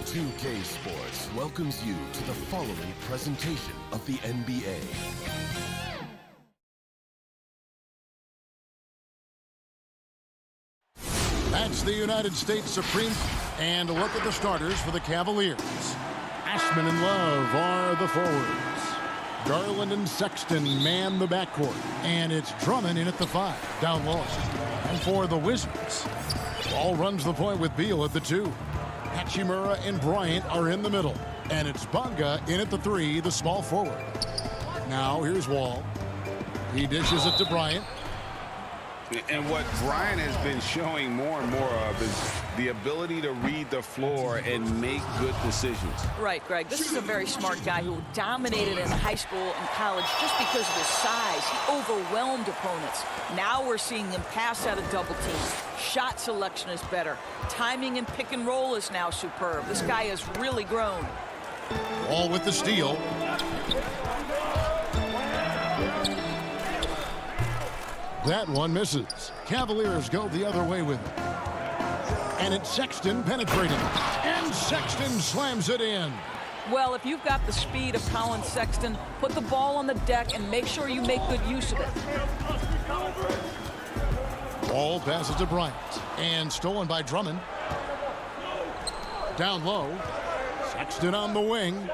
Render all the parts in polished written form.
2K Sports welcomes you to the following presentation of the NBA. That's the United States Supreme. And a look at the starters for the Cavaliers. Ashman and Love are the forwards. Garland and Sexton man the backcourt. And it's Drummond in at the 5, down low. And for the Wizards, Ball runs the point with Beal at the 2. Hachimura and Bryant are in the middle. And it's Bonga in at the 3, the small forward. Now here's Wall. He dishes it to Bryant. And what Bryant has been showing more and more of is the ability to read the floor and make good decisions. Right, Greg. This is a very smart guy who dominated in high school and college just because of his size. He overwhelmed opponents. Now we're seeing him pass out of double teams. Shot selection is better. Timing and pick and roll is now superb. This guy has really grown. Wall with the steal. That one misses. Cavaliers go the other way with it. And it's Sexton penetrating. And Sexton slams it in. Well, if you've got the speed of Colin Sexton, put the ball on the deck and make sure you make good use of it. Ball passes to Bryant. And stolen by Drummond. Down low. Sexton on the wing.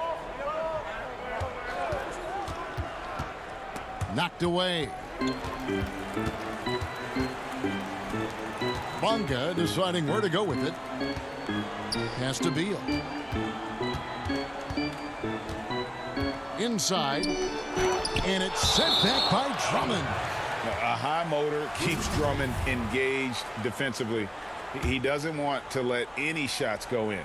Knocked away. Bonga deciding where to go with it. Pass to Beal. Inside. And it's sent back by Drummond. A high motor keeps Drummond engaged defensively. He doesn't want to let any shots go in.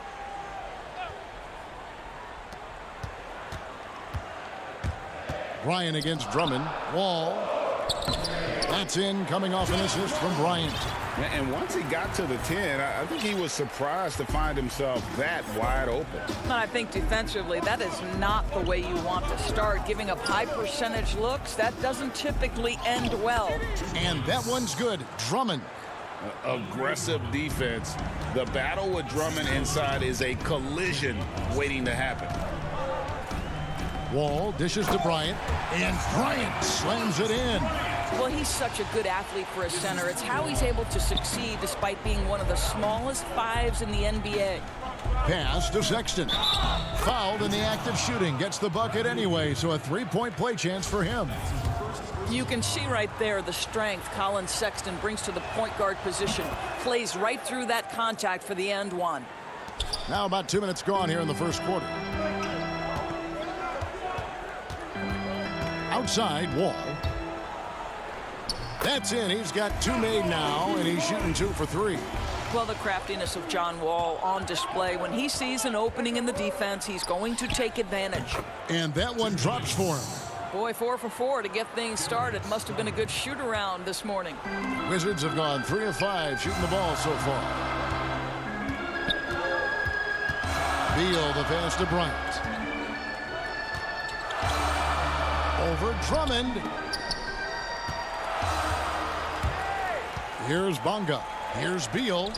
Bryant against Drummond. Wall. That's in, coming off an assist from Bryant. And once he got to the 10, I think he was surprised to find himself that wide open. And I think defensively, that is not the way you want to start. Giving up high percentage looks, that doesn't typically end well. And that one's good. Drummond. Aggressive defense. The battle with Drummond inside is a collision waiting to happen. Wall dishes to Bryant, and Bryant slams it in. Well, he's such a good athlete for a center. It's how he's able to succeed despite being one of the smallest 5s in the NBA. Pass to Sexton. Fouled in the act of shooting. Gets the bucket anyway, so a 3-point play chance for him. You can see right there the strength Colin Sexton brings to the point guard position. Plays right through that contact for the end one. Now about 2 minutes gone here in the first quarter. Outside, Wall. That's in. He's got 2 made now, and he's shooting 2 for 3. Well, the craftiness of John Wall on display. When he sees an opening in the defense, he's going to take advantage. And that one drops for him. Boy, 4 for 4 to get things started. Must have been a good shoot-around this morning. Wizards have gone 3 of 5 shooting the ball so far. Beal, the pass to Bryant. Over Drummond. Here's Bonga. Here's Beal.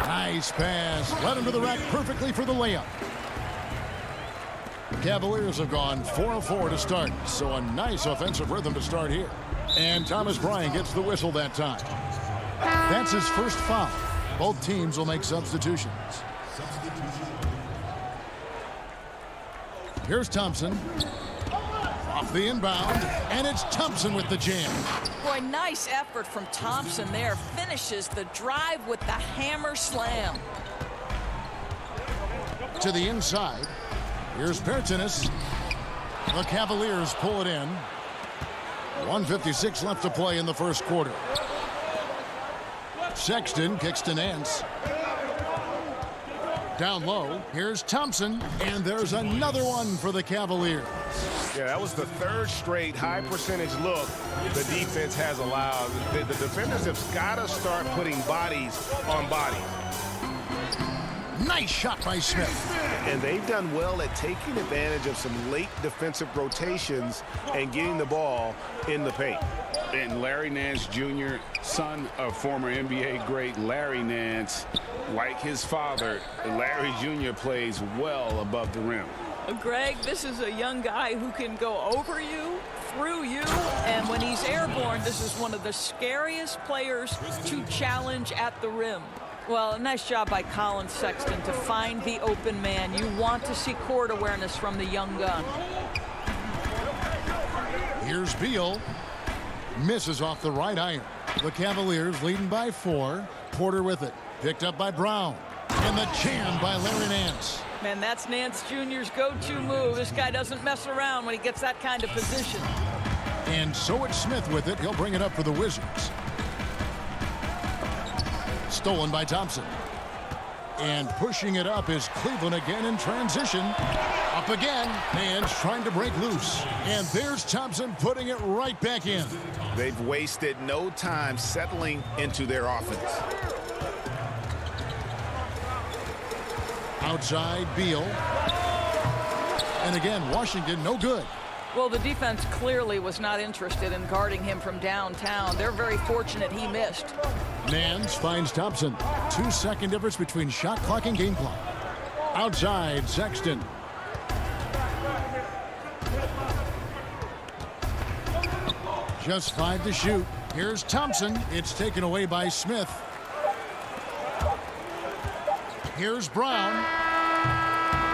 Nice pass. Led him to the rack perfectly for the layup. The Cavaliers have gone 4 of 4 to start, so a nice offensive rhythm to start here. And Thomas Bryant gets the whistle that time. That's his first foul. Both teams will make substitutions. Here's Thompson. Off the inbound, and it's Thompson with the jam. Boy, nice effort from Thompson there. Finishes the drive with the hammer slam. To the inside. Here's Pertinis. The Cavaliers pull it in. 1:56 left to play in the first quarter. Sexton kicks to Nance. Down low, here's Thompson, and there's another one for the Cavaliers. Yeah, that was the 3rd straight high percentage look the defense has allowed. The defenders have got to start putting bodies on bodies. Nice shot by Smith. And they've done well at taking advantage of some late defensive rotations and getting the ball in the paint. And Larry Nance Jr., son of former NBA great Larry Nance, like his father, Larry Jr. plays well above the rim. Greg, this is a young guy who can go over you, through you, and when he's airborne, this is one of the scariest players to challenge at the rim. Well, a nice job by Colin Sexton to find the open man. You want to see court awareness from the young gun. Here's Beal. Misses off the right iron. The Cavaliers leading by 4. Porter with it. Picked up by Brown. And the jam by Larry Nance. Man, that's Nance Jr.'s go-to move. This guy doesn't mess around when he gets that kind of position. And so it's Smith with it. He'll bring it up for the Wizards. Stolen by Thompson. And pushing it up is Cleveland again in transition. Up again. Nance trying to break loose. And there's Thompson putting it right back in. They've wasted no time settling into their offense. Outside Beal. And again, Washington no good. Well, the defense clearly was not interested in guarding him from downtown. They're very fortunate he missed. Nance finds Thompson. 2-second difference between shot clock and game clock. Outside Sexton. Just 5 to shoot. Here's Thompson. It's taken away by Smith. Here's Brown.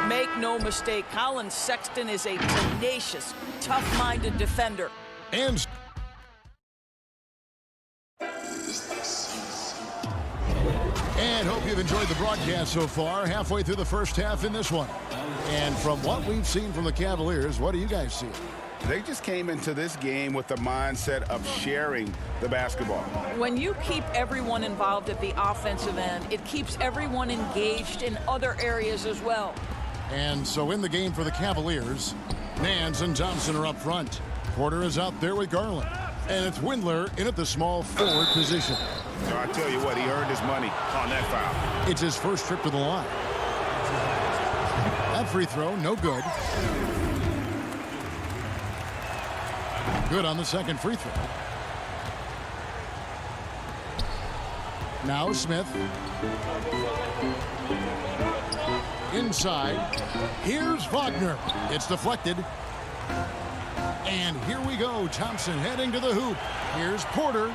Make no mistake, Colin Sexton is a tenacious, tough-minded defender. And hope you've enjoyed the broadcast so far. Halfway through the first half in this one. And from what we've seen from the Cavaliers, what do you guys see? They just came into this game with the mindset of sharing the basketball. When you keep everyone involved at the offensive end, it keeps everyone engaged in other areas as well. And so in the game for the Cavaliers, Nance and Thompson are up front. Porter is out there with Garland. And it's Windler in at the small forward position. So I tell you what, he earned his money on that foul. It's his first trip to the line. That free throw, no good. Good on the second free throw. Now Smith. Inside. Here's Wagner. It's deflected. And here we go. Thompson heading to the hoop. Here's Porter.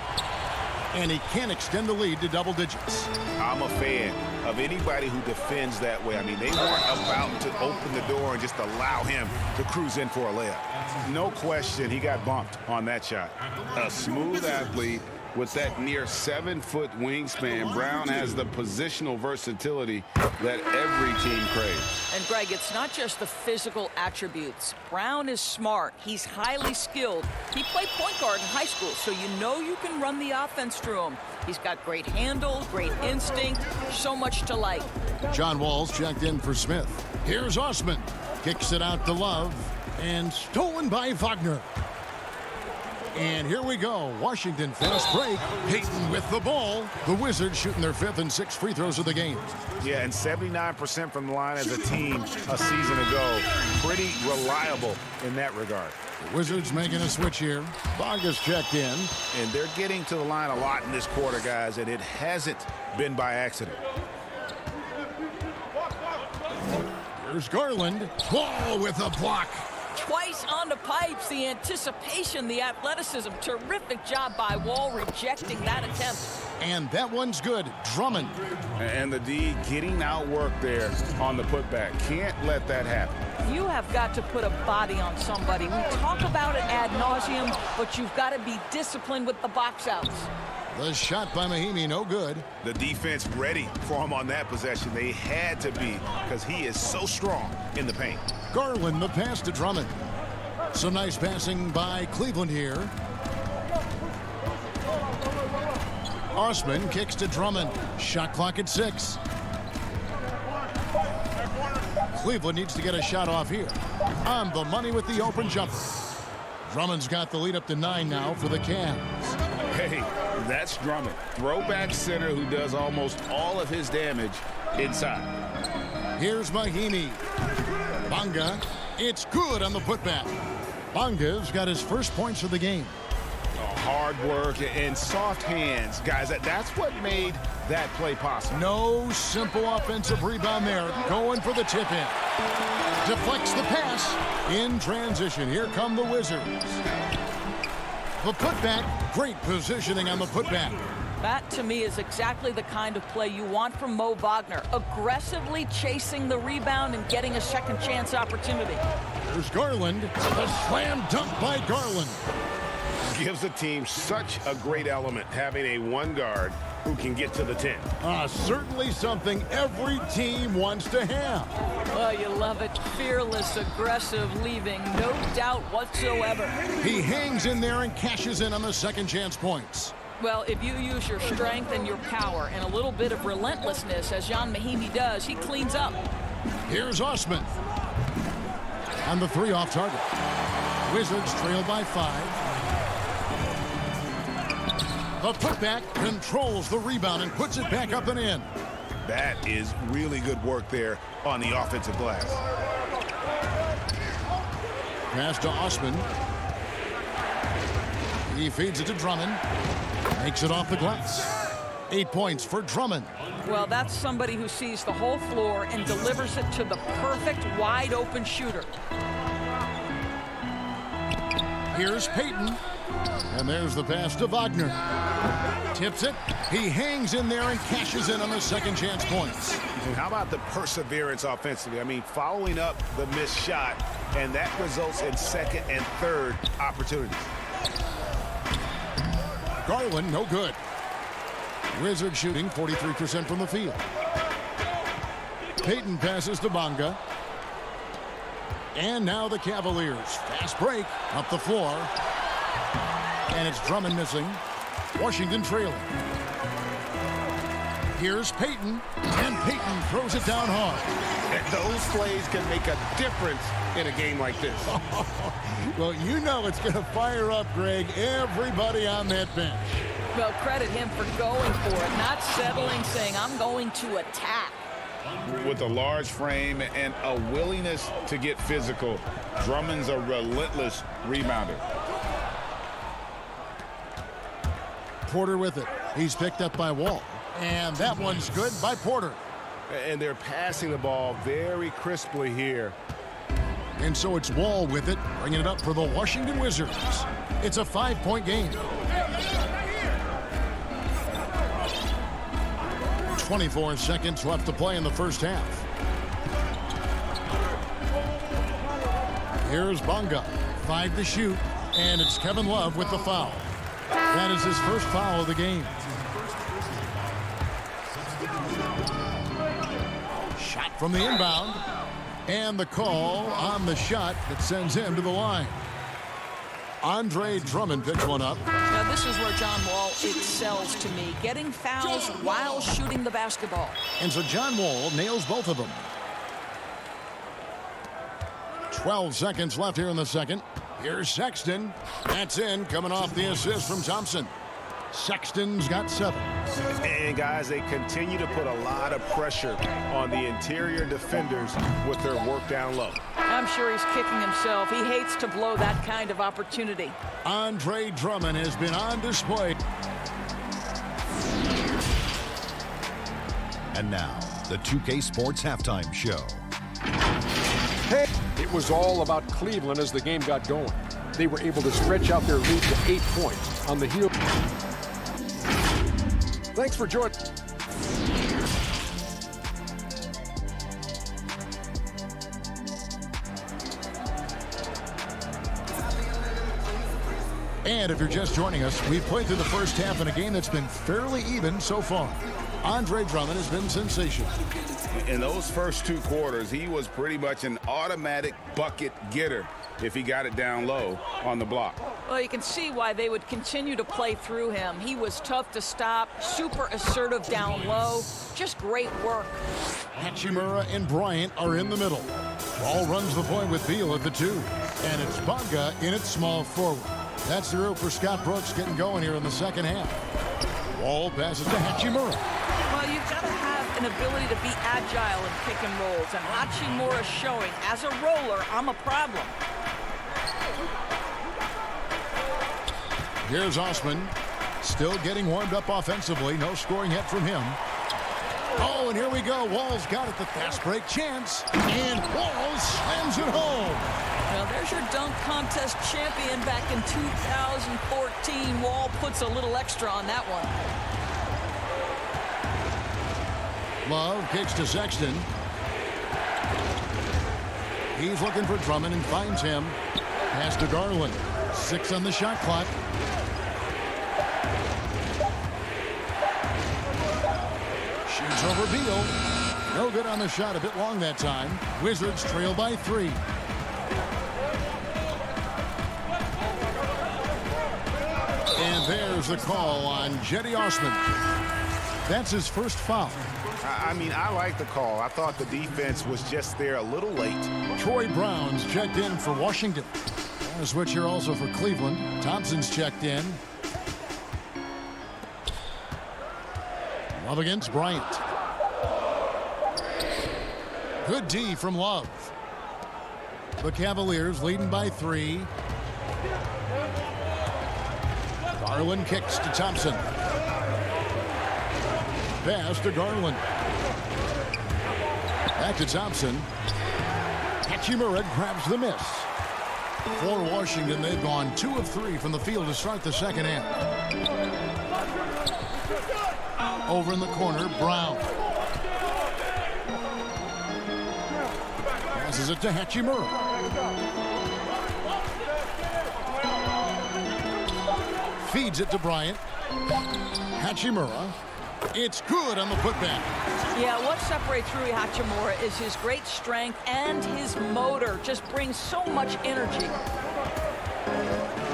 And he can't extend the lead to double digits. I'm a fan of anybody who defends that way. I mean, they weren't about to open the door and just allow him to cruise in for a layup. No question, he got bumped on that shot. A smooth athlete with that near 7-foot wingspan. Brown has the positional versatility that every team craves. And Greg, it's not just the physical attributes. Brown is smart. He's highly skilled. He played point guard in high school, so you know you can run the offense through him. He's got great handle, great instinct, so much to like. John Wall's checked in for Smith. Here's Osman. Kicks it out to Love. And stolen by Wagner. And here we go. Washington fast break. Payton with the ball. The Wizards shooting their 5th and 6th free throws of the game. Yeah, and 79% from the line as a team a season ago. Pretty reliable in that regard. The Wizards making a switch here. Bonga's checked in. And they're getting to the line a lot in this quarter, guys, and it hasn't been by accident. Here's Garland. Wall with a block. Twice on the pipes, the anticipation, the athleticism. Terrific job by Wall rejecting that attempt. And that one's good. Drummond. And the D getting outworked there on the putback. Can't let that happen. You have got to put a body on somebody. We talk about it ad nauseum, but you've got to be disciplined with the box outs. The shot by Mahimi, no good. The defense ready for him on that possession. They had to be because he is so strong in the paint. Garland, the pass to Drummond. Some nice passing by Cleveland here. Osman kicks to Drummond. Shot clock at 6. Cleveland needs to get a shot off here. On the money with the open jumper. Drummond's got the lead up to 9 now for the Cavs. Hey, that's Drummond. Throwback center who does almost all of his damage inside. Here's Mahimi. Bonga. It's good on the putback. Bonga's got his first points of the game. Hard work and soft hands, guys. That's what made that play possible. No simple offensive rebound there. Going for the tip-in. Deflects the pass. In transition, here come the Wizards. The putback, great positioning on the putback. That, to me, is exactly the kind of play you want from Mo Wagner. Aggressively chasing the rebound and getting a second chance opportunity. There's Garland. The slam dunk by Garland. Gives the team such a great element, having a one guard who can get to the 10. Certainly something every team wants to have. Oh, you love it. Fearless, aggressive, leaving no doubt whatsoever. He hangs in there and cashes in on the second chance points. Well, if you use your strength and your power and a little bit of relentlessness, as Jan Mahimi does, he cleans up. Here's Osman. On the 3 off target. Wizards trail by 5. The putback controls the rebound and puts it back up and in. That is really good work there on the offensive glass. Pass to Osman. He feeds it to Drummond. Makes it off the glass. 8 points for Drummond. Well, that's somebody who sees the whole floor and delivers it to the perfect wide open shooter. Here's Payton. And there's the pass to Wagner. Tips it. He hangs in there and cashes in on the second chance points. And how about the perseverance offensively? I mean, following up the missed shot, and that results in second and third opportunities. Garland, no good. Wizards shooting 43% from the field. Payton passes to Bonga. And now the Cavaliers. Fast break up the floor. And it's Drummond missing. Washington trailing. Here's Payton. And Payton throws it down hard. And those plays can make a difference in a game like this. Well, you know it's going to fire up, Greg, everybody on that bench. Well, credit him for going for it, not settling, saying, I'm going to attack. With a large frame and a willingness to get physical, Drummond's a relentless rebounder. Porter with it. He's picked up by Wall. And that one's good by Porter. And they're passing the ball very crisply here. And so it's Wall with it, bringing it up for the Washington Wizards. It's a 5-point game. 24 seconds left to play in the first half. Here's Bonga. 5 to shoot. And it's Kevin Love with the foul. That is his first foul of the game. Shot from the inbound. And the call on the shot that sends him to the line. Andre Drummond picks one up. Now, this is where John Wall excels to me, getting fouls while shooting the basketball. And so John Wall nails both of them. 12 seconds left here in the second. Here's Sexton. That's in, coming off the assist from Thompson. Sexton's got 7. And guys, they continue to put a lot of pressure on the interior defenders with their work down low. I'm sure he's kicking himself. He hates to blow that kind of opportunity. Andre Drummond has been on display. And now, the 2K Sports Halftime Show. Hey, it was all about Cleveland as the game got going. They were able to stretch out their lead to 8 points on the heel. Thanks for joining. And if you're just joining us, we've played through the first half in a game that's been fairly even so far. Andre Drummond has been sensational. In those first 2 quarters, he was pretty much an automatic bucket getter if he got it down low on the block. Well, you can see why they would continue to play through him. He was tough to stop, super assertive down low. Just great work. Hachimura and Bryant are in the middle. Ball runs the point with Beal at the 2. And it's Bonga in its small forward. That's the rope for Scott Brooks getting going here in the second half. Wall passes to Hachimura. Well, you've got to have an ability to be agile in pick and rolls. And Hachimura showing, as a roller, I'm a problem. Here's Osman. Still getting warmed up offensively. No scoring yet from him. Oh, and here we go. Wall's got it. The fast break chance. And Wall slams it home. Well, there's your dunk contest champion back in 2014. Wall puts a little extra on that one. Love kicks to Sexton. He's looking for Drummond and finds him. Pass to Garland. 6 on the shot clock. Shoots over Beal. No good on the shot. A bit long that time. Wizards trail by 3. And there's the call on Cedi Osman. That's his first foul. I mean, I like the call. I thought the defense was just there a little late. Troy Brown's checked in for Washington. A switch here also for Cleveland. Thompson's checked in. Love against Bryant. Good D from Love. The Cavaliers leading by 3. Garland kicks to Thompson. Pass to Garland. Back to Thompson. Hachimura grabs the miss. For Washington, they've gone 2 of 3 from the field to start the second half. Over in the corner, Brown. Passes it to Hachimura. Feeds it to Bryant. Hachimura. It's good on the putback. Yeah, what separates Rui Hachimura is his great strength and his motor. Just brings so much energy.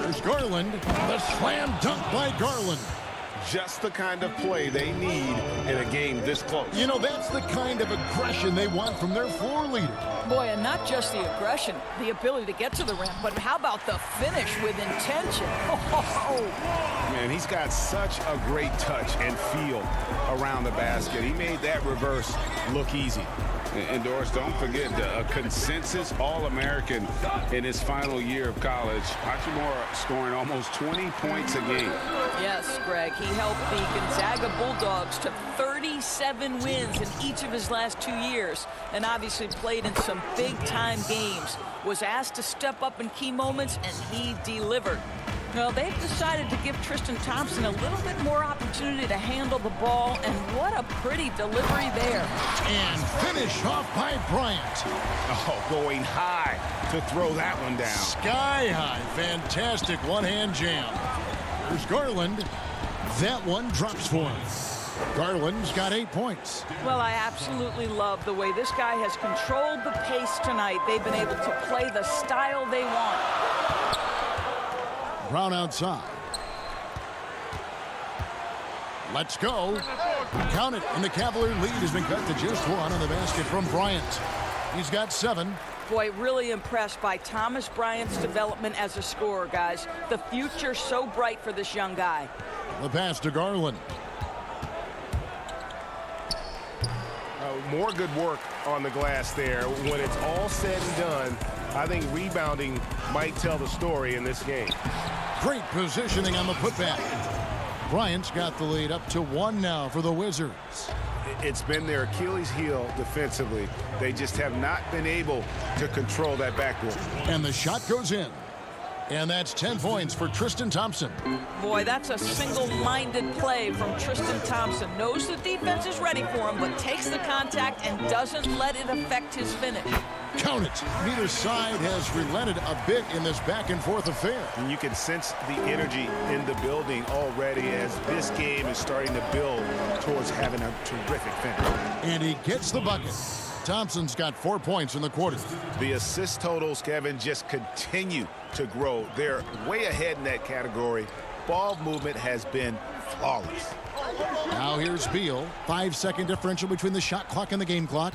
There's Garland. The slam dunk by Garland. Just the kind of play they need in a game this close. You know, that's the kind of aggression they want from their floor leader. Boy, and not just the aggression, the ability to get to the rim, but how about the finish with intention? Man, he's got such a great touch and feel around the basket. He made that reverse look easy. And Doris, don't forget a consensus All-American in his final year of college. Hachimura scoring almost 20 points a game. Yes, Greg. He helped the Gonzaga Bulldogs to 37 wins in each of his last 2 years, and obviously played in some big-time games. Was asked to step up in key moments, and he delivered. Well, they've decided to give Tristan Thompson a little bit more opportunity to handle the ball, and what a pretty delivery there. And finish off by Bryant. Oh, going high to throw that one down. Sky high. Fantastic one-hand jam. There's Garland. That one drops for him. Garland's got 8 points. Well, I absolutely love the way this guy has controlled the pace tonight. They've been able to play the style they want. Brown outside. Let's go. Count it. And the Cavalier lead has been cut to just 1 on the basket from Bryant. He's got 7. Boy, really impressed by Thomas Bryant's development as a scorer, guys. The future's so bright for this young guy. The pass to Garland. More good work on the glass there. When it's all said and done, I think rebounding might tell the story in this game. Great positioning on the putback. Bryant's got the lead up to 1 now for the Wizards. It's been their Achilles heel defensively. They just have not been able to control that backboard. And the shot goes in. And that's 10 points for Tristan Thompson. Boy, that's a single-minded play from Tristan Thompson. Knows the defense is ready for him, but takes the contact and doesn't let it affect his finish. Count it. Neither side has relented a bit in this back-and-forth affair. And you can sense the energy in the building already as this game is starting to build towards having a terrific finish. And he gets the bucket. Thompson's got 4 points in the quarter. The assist totals, Kevin, just continue to grow. They're way ahead in that category. Ball movement has been flawless. Now here's Beal. 5-second differential between the shot clock and the game clock.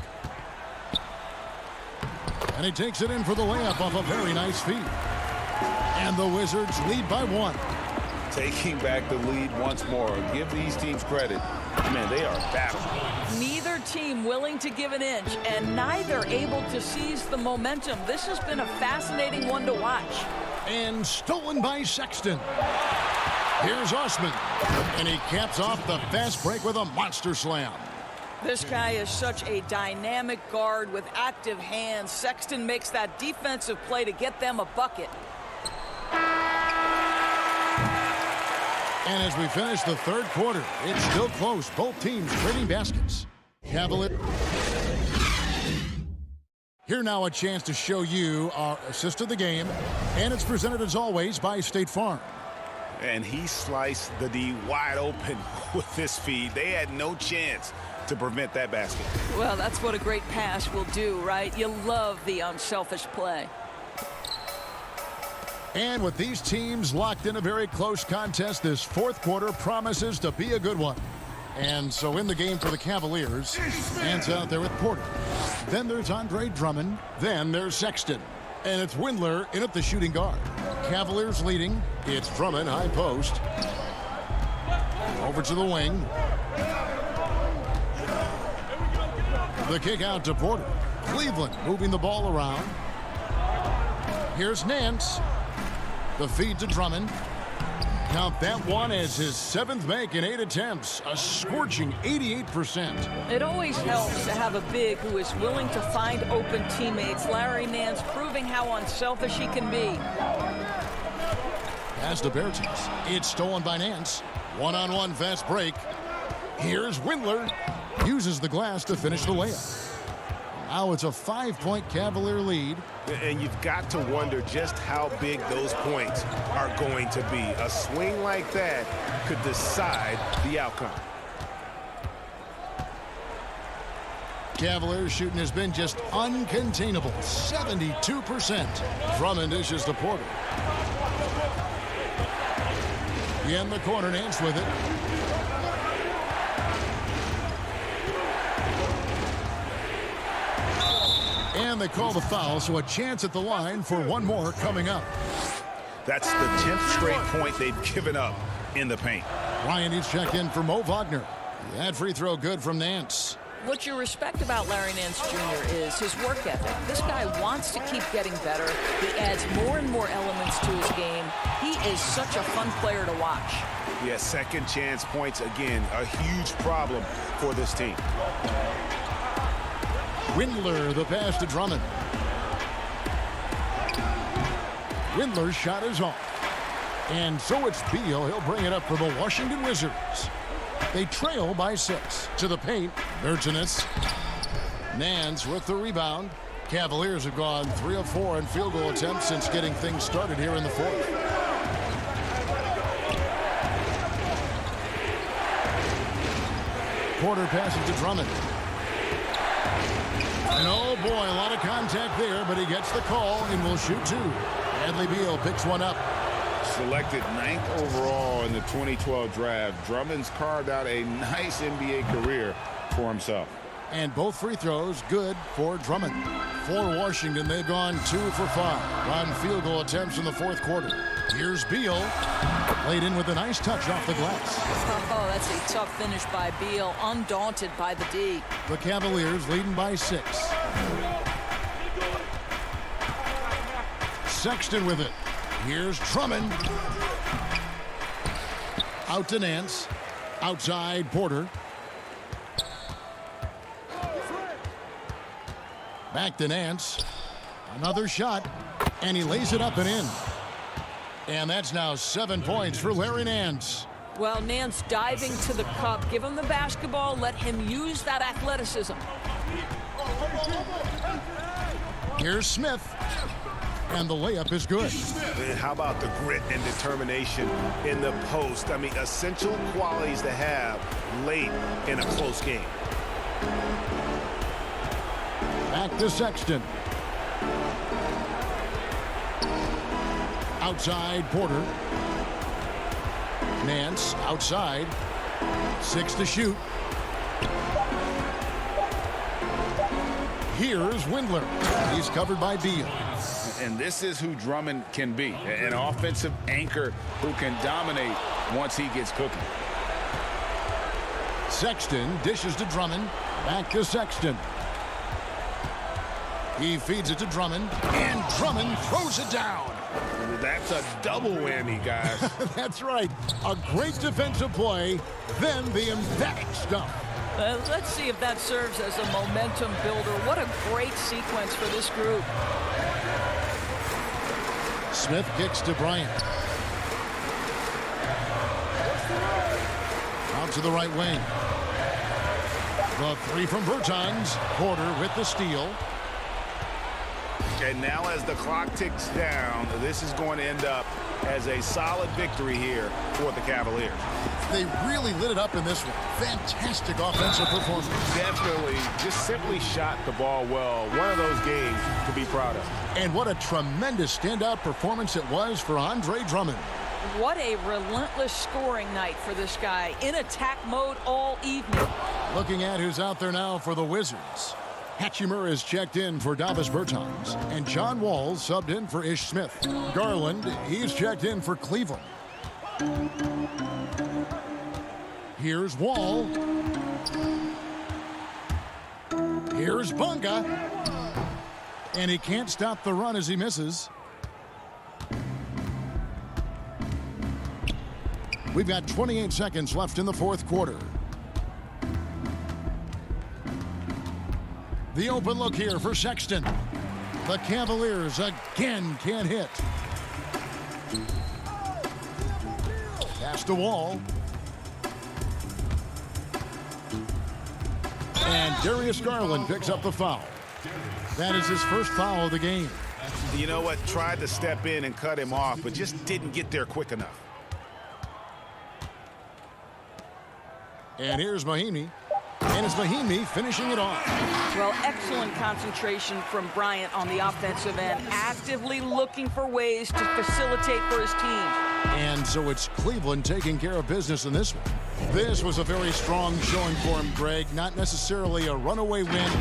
And he takes it in for the layup off a very nice feed. And the Wizards lead by 1. Taking back the lead once more. Give these teams credit. Man, they are battling. Neither team willing to give an inch, and neither able to seize the momentum. This has been a fascinating one to watch. And stolen by Sexton. Here's Osman, and he caps off the fast break with a monster slam. This guy is such a dynamic guard with active hands. Sexton makes that defensive play to get them a bucket. And as we finish the third quarter, it's still close. Both teams trading baskets. Cavalier. Here now a chance to show you our assist of the game. And it's presented as always by State Farm. And he sliced the D wide open with this feed. They had no chance to prevent that basket. Well, that's what a great pass will do, right? You love the unselfish play. And with these teams locked in a very close contest, this fourth quarter promises to be a good one. And so in the game for the Cavaliers, hands out there with Porter. Then there's Andre Drummond. Then there's Sexton. And it's Windler in at the shooting guard. Cavaliers leading. It's Drummond, high post. Over to the wing. The kick out to Porter. Cleveland moving the ball around. Here's Nance. The feed to Drummond. Count that one as his 7th make in 8 attempts. A scorching 88%. It always helps to have a big who is willing to find open teammates. Larry Nance proving how unselfish he can be. Pass to Bertens. It's stolen by Nance. One-on-one fast break. Here's Windler. Uses the glass to finish the layup. Now it's a 5-point Cavalier lead. And you've got to wonder just how big those points are going to be. A swing like that could decide the outcome. Cavaliers shooting has been just uncontainable. 72%. Drummond dishes to Porter. In the corner, Nance with it. And they call the foul, so a chance at the line for one more coming up. That's the 10th straight point they've given up in the paint. Ryan needs check in for Mo Wagner. That free throw good from Nance. What you respect about Larry Nance Jr. is his work ethic. This guy wants to keep getting better. He adds more and more elements to his game. He is such a fun player to watch. Yeah, second chance points, again, a huge problem for this team. Windler, the pass to Drummond. Windler's shot is off. And so it's Beal. He'll bring it up for the Washington Wizards. They trail by 6. To the paint, Bertens. Nance with the rebound. Cavaliers have gone 3 of 4 in field goal attempts since getting things started here in the fourth. Porter passes to Drummond. And oh boy, a lot of contact there, but he gets the call and will shoot 2. Bradley Beal picks one up. Selected 9th overall in the 2012 draft, Drummond's carved out a nice NBA career for himself. And both free throws good for Drummond. For Washington, they've gone 2 for 5 on field goal attempts in the fourth quarter. Here's Beal. Laid in with a nice touch off the glass. Oh, that's a tough finish by Beal. Undaunted by the D. The Cavaliers leading by 6. Sexton with it. Here's Drummond. Out to Nance. Outside Porter. Back to Nance. Another shot. And he lays it up and in. And that's now 7 points for Larry Nance. Well, Nance diving to the cup. Give him the basketball. Let him use that athleticism. Here's Smith. And the layup is good. And how about the grit and determination in the post? I mean, essential qualities to have late in a close game. Back to Sexton. Outside Porter. Nance outside. 6 to shoot. Here's Windler. He's covered by Beal. And this is who Drummond can be, an offensive anchor who can dominate once he gets cooking. Sexton dishes to Drummond. Back to Sexton. He feeds it to Drummond. And Drummond throws it down. That's a double whammy, guys. That's right. A great defensive play, then the emphatic stuff. Let's see if that serves as a momentum builder. What a great sequence for this group. Smith kicks to Bryant. Out to the right wing. The three from Bertans. Porter with the steal. And now as the clock ticks down, this is going to end up as a solid victory here for the Cavaliers. They really lit it up in this one. Fantastic offensive performance. Definitely just simply shot the ball well. One of those games to be proud of. And what a tremendous standout performance it was for Andre Drummond. What a relentless scoring night for this guy. In attack mode all evening. Looking at who's out there now for the Wizards. Hachimura is checked in for Davis Bertans. And John Wall subbed in for Ish Smith. Garland, he's checked in for Cleveland. Here's Wall. Here's Bunga. And he can't stop the run as he misses. We've got 28 seconds left in the fourth quarter. The open look here for Sexton. The Cavaliers again can't hit. Pass to Wall. And Darius Garland picks up the foul. That is his first foul of the game. You know what? Tried to step in and cut him off, but just didn't get there quick enough. And here's Mahinmi. And it's Mahinmi finishing it off. Well, excellent concentration from Bryant on the offensive end, actively looking for ways to facilitate for his team. And so it's Cleveland taking care of business in this one. This was a very strong showing for him, Greg. Not necessarily a runaway win.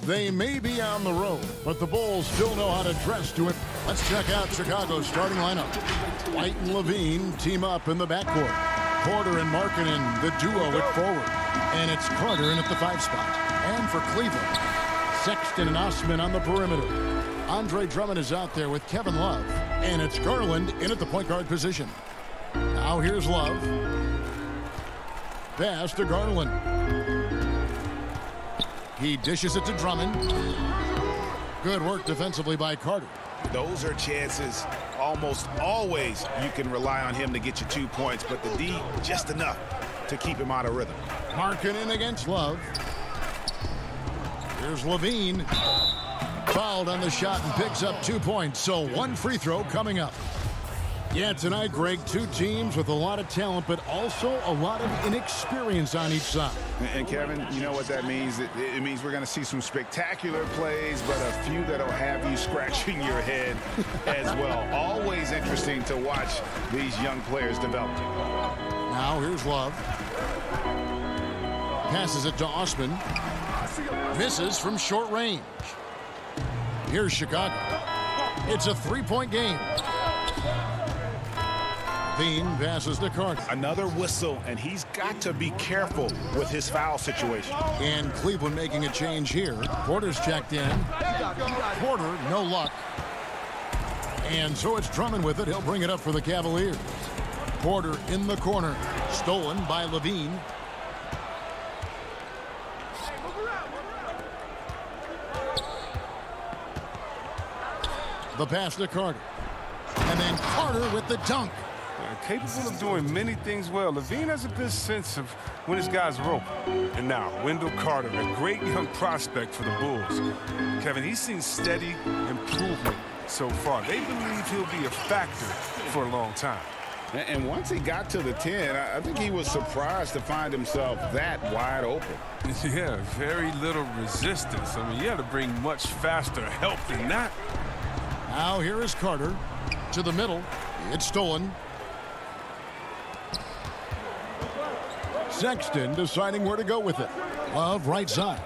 They may be on the road, but the Bulls still know how to dress to it. Let's check out Chicago's starting lineup. White and Levine team up in the backcourt. Porter and Markkanen, the duo at forward. And it's Carter in at the 5 spot. And for Cleveland, Sexton and Osman on the perimeter. Andre Drummond is out there with Kevin Love. And it's Garland in at the point guard position. Now here's Love. Pass to Garland. He dishes it to Drummond. Good work defensively by Carter. Those are chances almost always you can rely on him to get you 2 points, but the D just enough to keep him out of rhythm. Markkanen against Love. Here's Levine. Fouled on the shot and picks up 2 points, so 1 free throw coming up. Yeah, tonight, Greg, 2 teams with a lot of talent, but also a lot of inexperience on each side. And Kevin, you know what that means? It means we're going to see some spectacular plays, but a few that'll have you scratching your head as well. Always interesting to watch these young players develop. Now here's Love. Passes it to Osman. Misses from short range. Here's Chicago. It's a 3-point game. Levine passes to Carter. Another whistle, and he's got to be careful with his foul situation. And Cleveland making a change here. Porter's checked in. Porter, no luck. And so it's Drummond with it. He'll bring it up for the Cavaliers. Porter in the corner. Stolen by Levine. The pass to Carter. And then Carter with the dunk. Capable of doing many things well. Levine has a good sense of when his guys rope. And now, Wendell Carter, a great young prospect for the Bulls. Kevin, he's seen steady improvement so far. They believe he'll be a factor for a long time. And once he got to the 10, I think he was surprised to find himself that wide open. Yeah, very little resistance. I mean, you had to bring much faster help than that. Now here is Carter to the middle. It's stolen. Sexton deciding where to go with it. Love right side.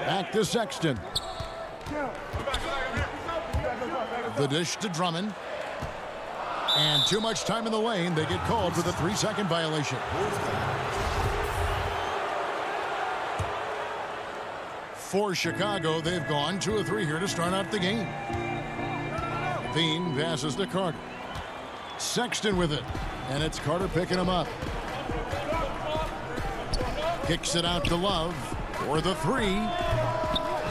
Back to Sexton. The dish to Drummond. And too much time in the lane. They get called for the 3-second violation. For Chicago, they've gone 2 of 3 here to start out the game. Levine passes to Carter. Sexton with it. And it's Carter picking him up. Kicks it out to Love for the 3.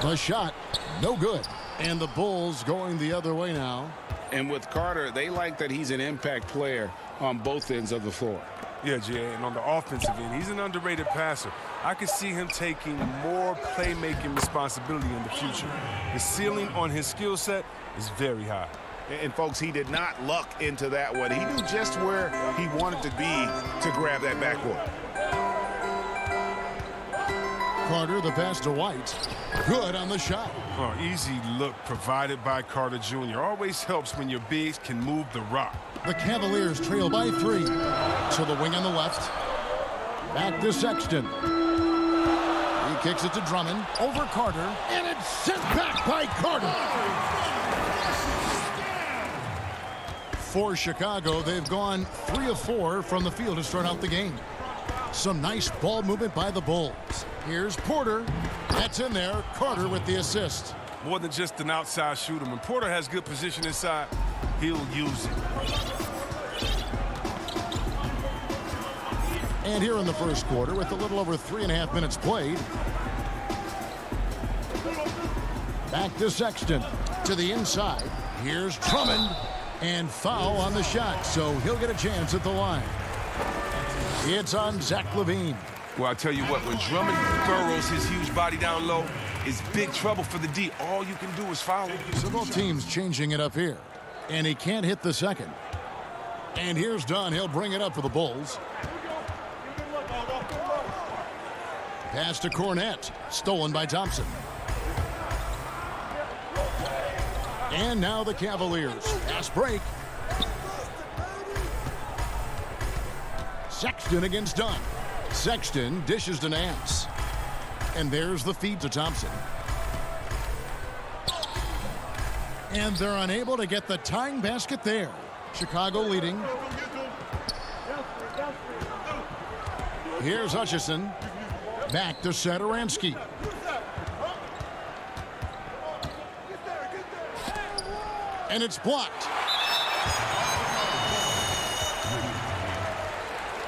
The shot, no good. And the Bulls going the other way now. And with Carter, they like that he's an impact player on both ends of the floor. Yeah, Jay, and on the offensive end, he's an underrated passer. I could see him taking more playmaking responsibility in the future. The ceiling on his skill set is very high. And folks, he did not luck into that one. He knew just where he wanted to be to grab that backboard. Carter, the pass to White. Good on the shot. Oh, easy look provided by Carter Jr. Always helps when your bigs can move the rock. The Cavaliers trail by 3. To the wing on the left. Back to Sexton. He kicks it to Drummond. Over Carter. And it's sent back by Carter. For Chicago, they've gone 3 of 4 from the field to start out the game. Some nice ball movement by the Bulls. Here's Porter. That's in there. Carter with the assist. More than just an outside shooter. When Porter has good position inside, he'll use it. And here in the first quarter, with a little over 3.5 minutes played. Back to Sexton. To the inside. Here's Drummond. And foul on the shot, so he'll get a chance at the line. It's on Zach LaVine. Well, I tell you what, when Drummond furrows his huge body down low, it's big trouble for the D. All you can do is foul him. So both teams changing it up here. And he can't hit the second. And here's Dunn. He'll bring it up for the Bulls. Pass to Cornette. Stolen by Thompson. And now the Cavaliers. Fast break. Sexton against Dunn. Sexton dishes to Nance. And there's the feed to Thompson. And they're unable to get the tying basket there. Chicago leading. Here's Hutchison. Back to Satoransky. And it's blocked.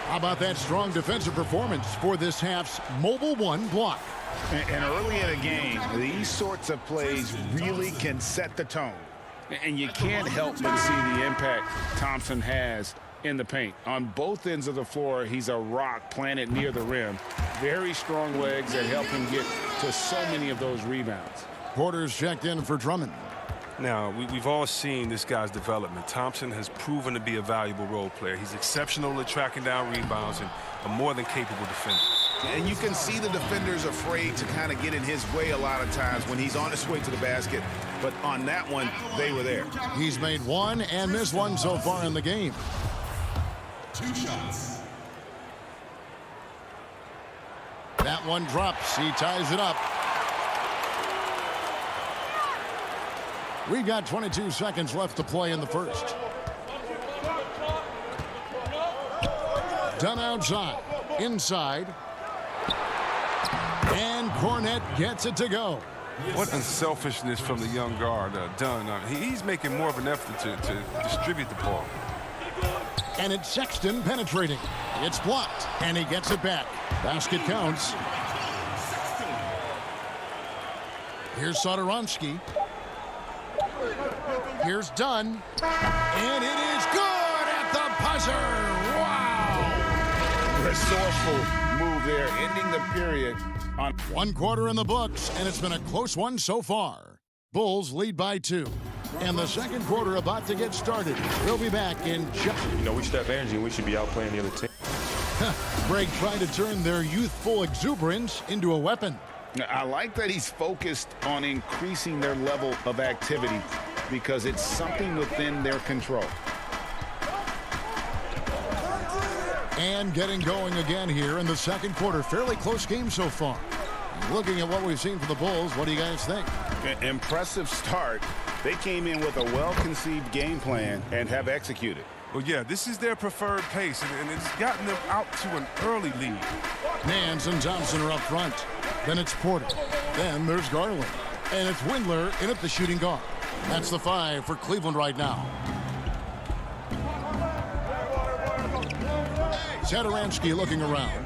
How about that strong defensive performance for this half's Mobile One block? And early in a game, these sorts of plays really can set the tone. And you can't help but see the impact Thompson has in the paint. On both ends of the floor, he's a rock planted near the rim. Very strong legs that help him get to so many of those rebounds. Porter's checked in for Drummond. Now, we've all seen this guy's development. Thompson has proven to be a valuable role player. He's exceptional at tracking down rebounds and a more than capable defender. And you can see the defenders afraid to kind of get in his way a lot of times when he's on his way to the basket. But on that one, they were there. He's made one and missed one so far in the game. 2 shots. That one drops. He ties it up. We've got 22 seconds left to play in the first. Done outside. Inside. And Cornette gets it to go. What unselfishness from the young guard, Dunn. He's making more of an effort to distribute the ball. And it's Sexton penetrating. It's blocked. And he gets it back. Basket counts. Here's Satoransky. Here's Dunn. And it is good at the buzzer. Wow. Resourceful move there, ending the period on 1 quarter in the books, and it's been a close one so far. Bulls lead by 2. And the second quarter about to get started. We'll be back in just... You know, we should have energy and we should be outplaying the other team. Greg trying to turn their youthful exuberance into a weapon. I like that he's focused on increasing their level of activity because it's something within their control. And getting going again here in the second quarter. Fairly close game so far. Looking at what we've seen from the Bulls, what do you guys think? Impressive start. They came in with a well-conceived game plan and have executed. Well, yeah, this is their preferred pace, and it's gotten them out to an early lead. Nance and Thompson are up front. Then it's Porter. Then there's Garland. And it's Windler in at the shooting guard. That's the 5 for Cleveland right now. Satoransky looking around.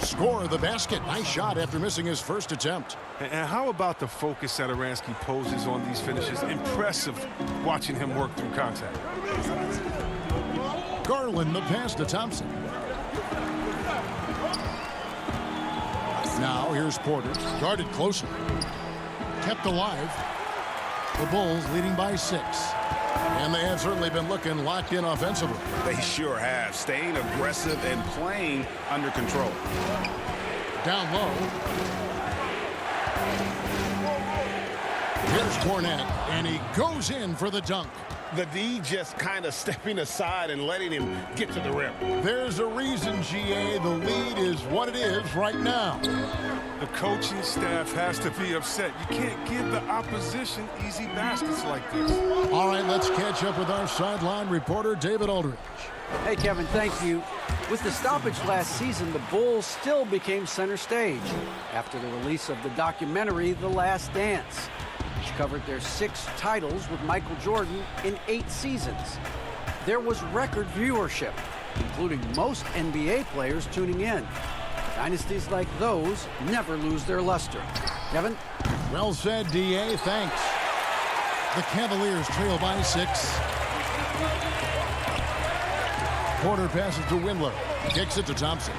Score the basket. Nice shot after missing his first attempt. And how about the focus Satoransky poses on these finishes? Impressive watching him work through contact. Garland the pass to Thompson. Now here's Porter. Guarded closely. Kept alive. The Bulls leading by 6. And they have certainly been looking locked in offensively. They sure have. Staying aggressive and playing under control. Down low. Here's Cornette, and he goes in for the dunk. The D just kind of stepping aside and letting him get to the rim. There's a reason, GA, the lead is what it is right now. The coaching staff has to be upset. You can't give the opposition easy baskets like this. All right, let's catch up with our sideline reporter, David Aldridge. Hey, Kevin, thank you. With the stoppage last season, the Bulls still became center stage after the release of the documentary, The Last Dance, which covered their 6 titles with Michael Jordan in 8 seasons. There was record viewership, including most NBA players tuning in. Dynasties like those never lose their luster. Kevin? Well said, DA. Thanks. The Cavaliers trail by 6. Porter passes to Windler. Kicks it to Thompson.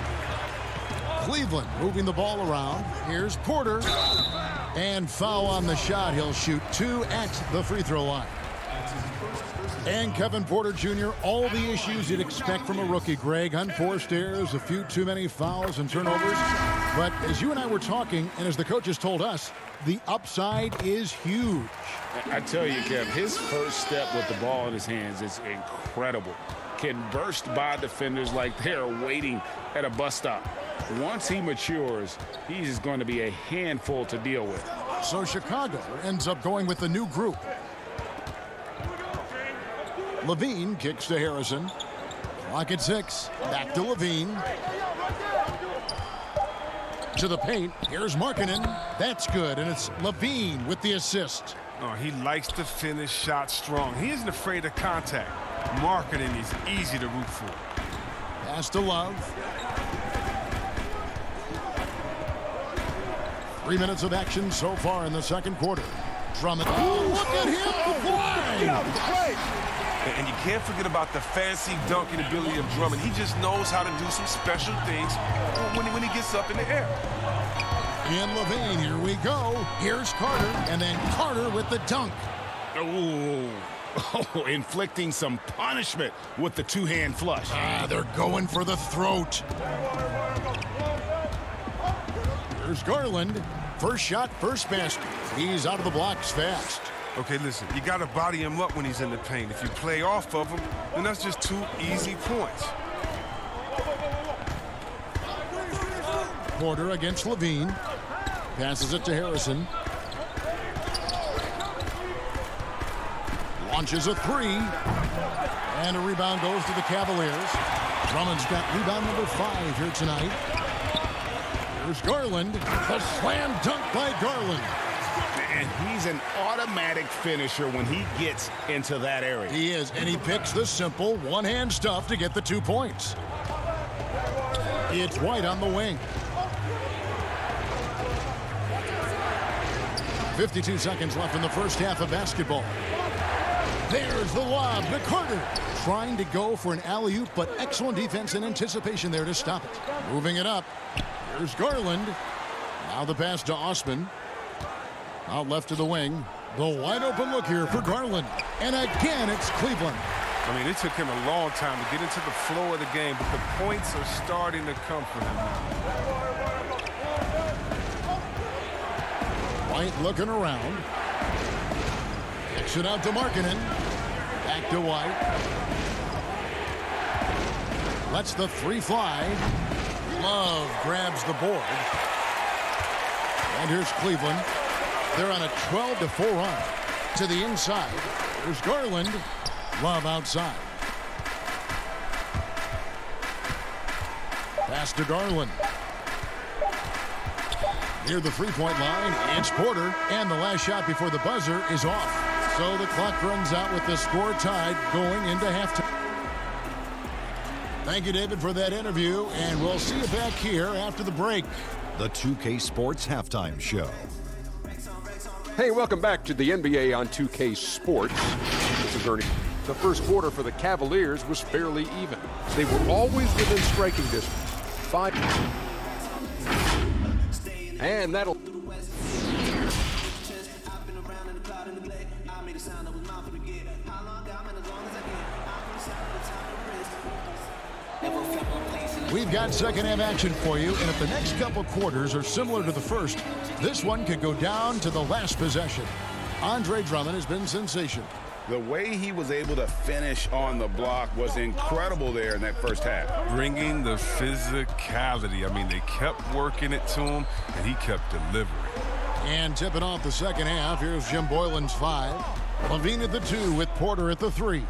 Cleveland moving the ball around. Here's Porter. And foul on the shot. He'll shoot 2 at the free throw line. And Kevin Porter Jr., all the issues you'd expect from a rookie, Greg. Unforced errors, a few too many fouls and turnovers. But as you and I were talking, and as the coaches told us, the upside is huge. I tell you, Kev, his first step with the ball in his hands is incredible. Can burst by defenders like they're waiting at a bus stop. Once he matures, he's going to be a handful to deal with. So Chicago ends up going with the new group. Levine kicks to Harrison. Clock at 6. Back to Levine. To the paint. Here's Markkanen. That's good, and it's Levine with the assist. Oh, he likes to finish shots strong. He isn't afraid of contact. Markkanen is easy to root for. Pass to Love. 3 minutes of action so far in the second quarter. Drummond. Oh, look at him fly! And you can't forget about the fancy dunking ability of Drummond. He just knows how to do some special things when he gets up in the air. In Levine, here we go. Here's Carter, and then Carter with the dunk. Oh, inflicting some punishment with the two-hand flush. They're going for the throat. Here's Garland. First shot, first basket. He's out of the blocks fast. Okay, listen, you got to body him up when he's in the paint. If you play off of him, then that's just 2 easy points. Porter against Levine. Passes it to Harrison. Launches a 3. And a rebound goes to the Cavaliers. Drummond's got rebound number 5 here tonight. Here's Garland. The slam dunk by Garland. And he's an automatic finisher when he gets into that area. He is, and he picks the simple one-hand stuff to get the 2 points. It's White on the wing. 52 seconds left in the first half of basketball. There's the lob to Carter. Trying to go for an alley-oop, but excellent defense and anticipation there to stop it. Moving it up. Here's Garland. Now the pass to Osman. Out left to the wing. The wide open look here for Garland. And again, it's Cleveland. I mean, it took him a long time to get into the flow of the game, but the points are starting to come for him. White looking around. Kicks it out to Markkanen. Back to White. Lets the 3 fly. Love grabs the board. And here's Cleveland. They're on a 12-4 run. To the inside. There's Garland. Love outside. Pass to Garland. Near the 3-point line, it's Porter. And the last shot before the buzzer is off. So the clock runs out with the score tied going into halftime. Thank you, David, for that interview. And we'll see you back here after the break. The 2K Sports Halftime Show. Hey, welcome back to the NBA on 2K Sports. This is Ernie. The first quarter for the Cavaliers was fairly even. They were always within striking distance. 5. And that'll... We've got second half action for you, and if the next couple quarters are similar to the first, this one could go down to the last possession. Andre Drummond has been sensational. The way he was able to finish on the block was incredible there in that first half. Bringing the physicality. I mean, they kept working it to him, and he kept delivering. And tipping off the second half, here's Jim Boylan's 5. Levine at the 2 with Porter at the 3.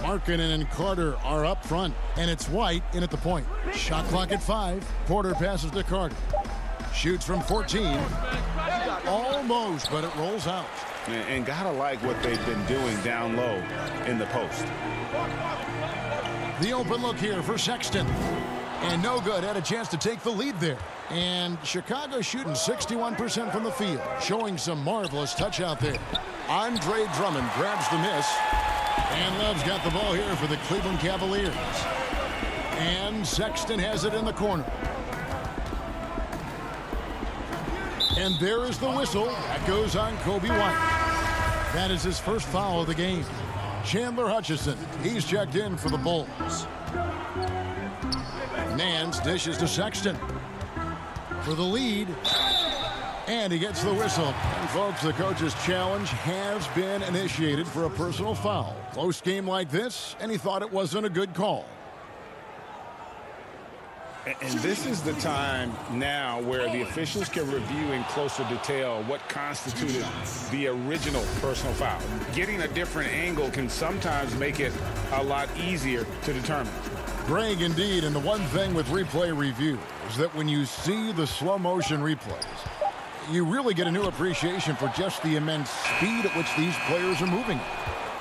Markkanen and Carter are up front, and it's White in at the point. Shot clock at 5. Porter passes to Carter. Shoots from 14. Almost, but it rolls out. And gotta like what they've been doing down low in the post. The open look here for Sexton. And no good, had a chance to take the lead there. And Chicago shooting 61% from the field, showing some marvelous touch out there. Andre Drummond grabs the miss. And Love's got the ball here for the Cleveland Cavaliers. And Sexton has it in the corner. And there is the whistle. That goes on Kobe White. That is his first foul of the game. Chandler Hutchison, he's checked in for the Bulls. Nance dishes to Sexton for the lead. And he gets the whistle. And folks, the coach's challenge has been initiated for a personal foul. Close game like this, and he thought it wasn't a good call. And this is the time now where the officials can review in closer detail what constituted the original personal foul. Getting a different angle can sometimes make it a lot easier to determine. Greg, indeed, and the one thing with replay review is that when you see the slow motion replays, you really get a new appreciation for just the immense speed at which these players are moving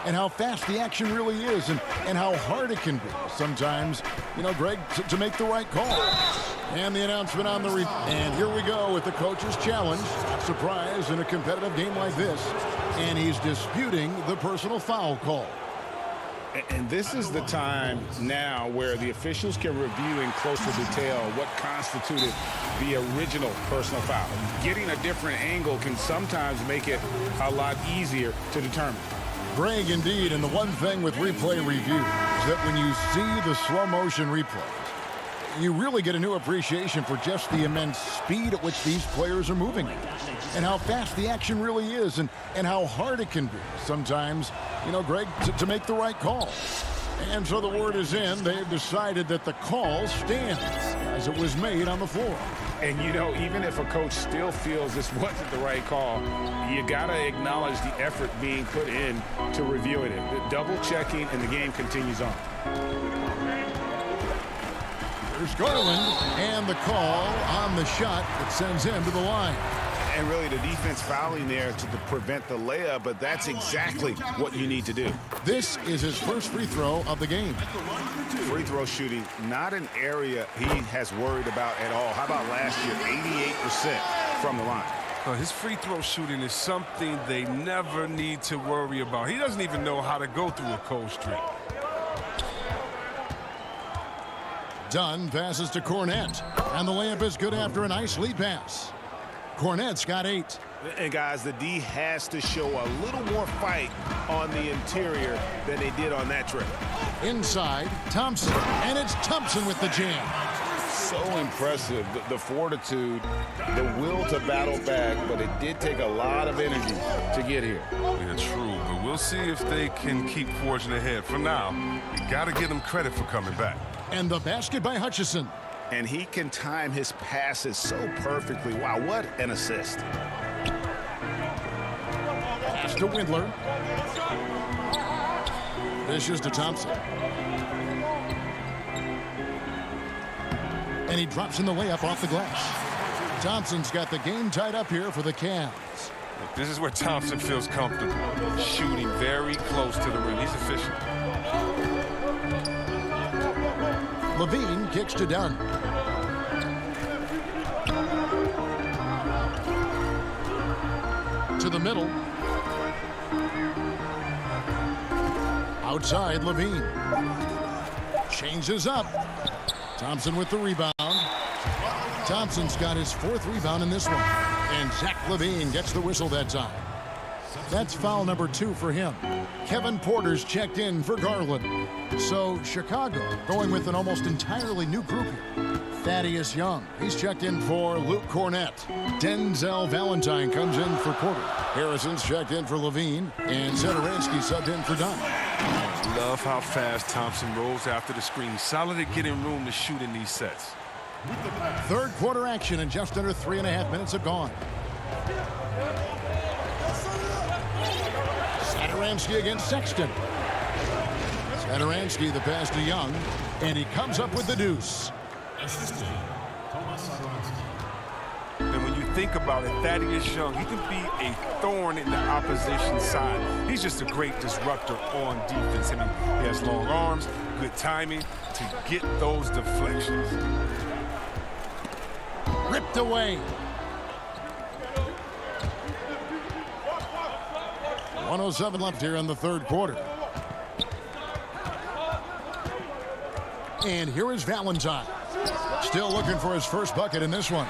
and how fast the action really is and how hard it can be sometimes, Greg, to make the right call. And the announcement on the and here we go with the coach's challenge. Surprise in a competitive game like this. And he's disputing the personal foul call. And this is the time now where the officials can review in closer detail what constituted the original personal foul. Getting a different angle can sometimes make it a lot easier to determine. Greg, indeed, and the one thing with replay review is that when you see the slow motion replays, you really get a new appreciation for just the immense speed at which these players are moving and how fast the action really is and how hard it can be sometimes, Greg, to make the right call. And so the word is in. They've decided that the call stands as it was made on the floor. And, even if a coach still feels this wasn't the right call, you got to acknowledge the effort being put in to reviewing it. The double checking, and the game continues on. There's Garland, and the call on the shot that sends him to the line. And really the defense fouling there to prevent the layup, but that's exactly what you need to do. This is his first free throw of the game. Free throw shooting, not an area he has worried about at all. How about last year, 88% from the line? His free throw shooting is something they never need to worry about. He doesn't even know how to go through a cold streak. Dunn passes to Cornette, and the layup is good after a nice lead pass. Cornette's got 8. And guys, the D has to show a little more fight on the interior than they did on that trip. Inside, Thompson, and it's Thompson with the jam. So impressive, the fortitude, the will to battle back, but it did take a lot of energy to get here. Yeah, true, but we'll see if they can keep forging ahead. For now, you got to give them credit for coming back. And the basket by Hutchison. And he can time his passes so perfectly. Wow, what an assist. Pass to Windler. Dishes to Thompson. And he drops in the layup off the glass. Thompson's got the game tied up here for the Cavs. This is where Thompson feels comfortable. Shooting very close to the rim. He's efficient. Levine kicks to Dunn. To the middle. Outside, Levine. Changes up. Thompson with the rebound. Thompson's got his 4th rebound in this one. And Zach Levine gets the whistle that time. That's foul number 2 for him. Kevin Porter's checked in for Garland. So Chicago going with an almost entirely new group here. Thaddeus Young, he's checked in for Luke Cornette. Denzel Valentine comes in for Porter. Harrison's checked in for Levine. And Zedaransky subbed in for Dunn. Love how fast Thompson rolls after the screen. Solid at getting room to shoot in these sets. 3rd quarter action and just under 3.5 minutes have gone. Zedaransky against Sexton. Zedaransky the pass to Young, and he comes up with the deuce. And when you think about it, Thaddeus Young, he can be a thorn in the opposition side. He's just a great disruptor on defense. I mean, he has long arms, good timing to get those deflections. Ripped away. 1:07 left here in the 3rd quarter. And here is Valentine. Still looking for his first bucket in this one.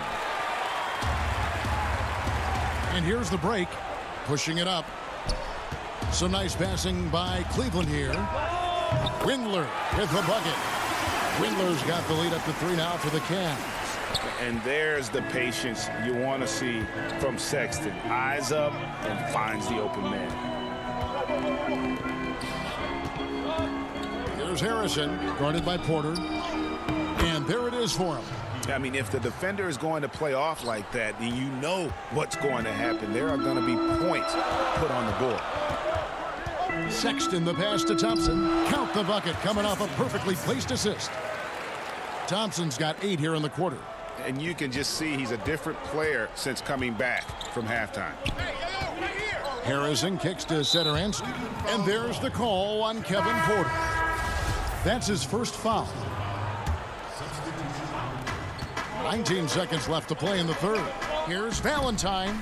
And here's the break. Pushing it up. Some nice passing by Cleveland here. Windler with the bucket. Windler's got the lead up to 3 now for the Cavs. And there's the patience you want to see from Sexton. Eyes up and finds the open man. Here's Harrison, guarded by Porter. And And there it is for him. I mean, if the defender is going to play off like that, then you know what's going to happen. There are going to be points put on the board. Sexton, the pass to Thompson. Count the bucket, coming off a perfectly placed assist. Thompson's got 8 here in the quarter. And you can just see he's a different player since coming back from halftime. Harrison kicks to Satoransky. And there's the call on Kevin Porter. That's his first foul. 19 seconds left to play in the third. Here's Valentine.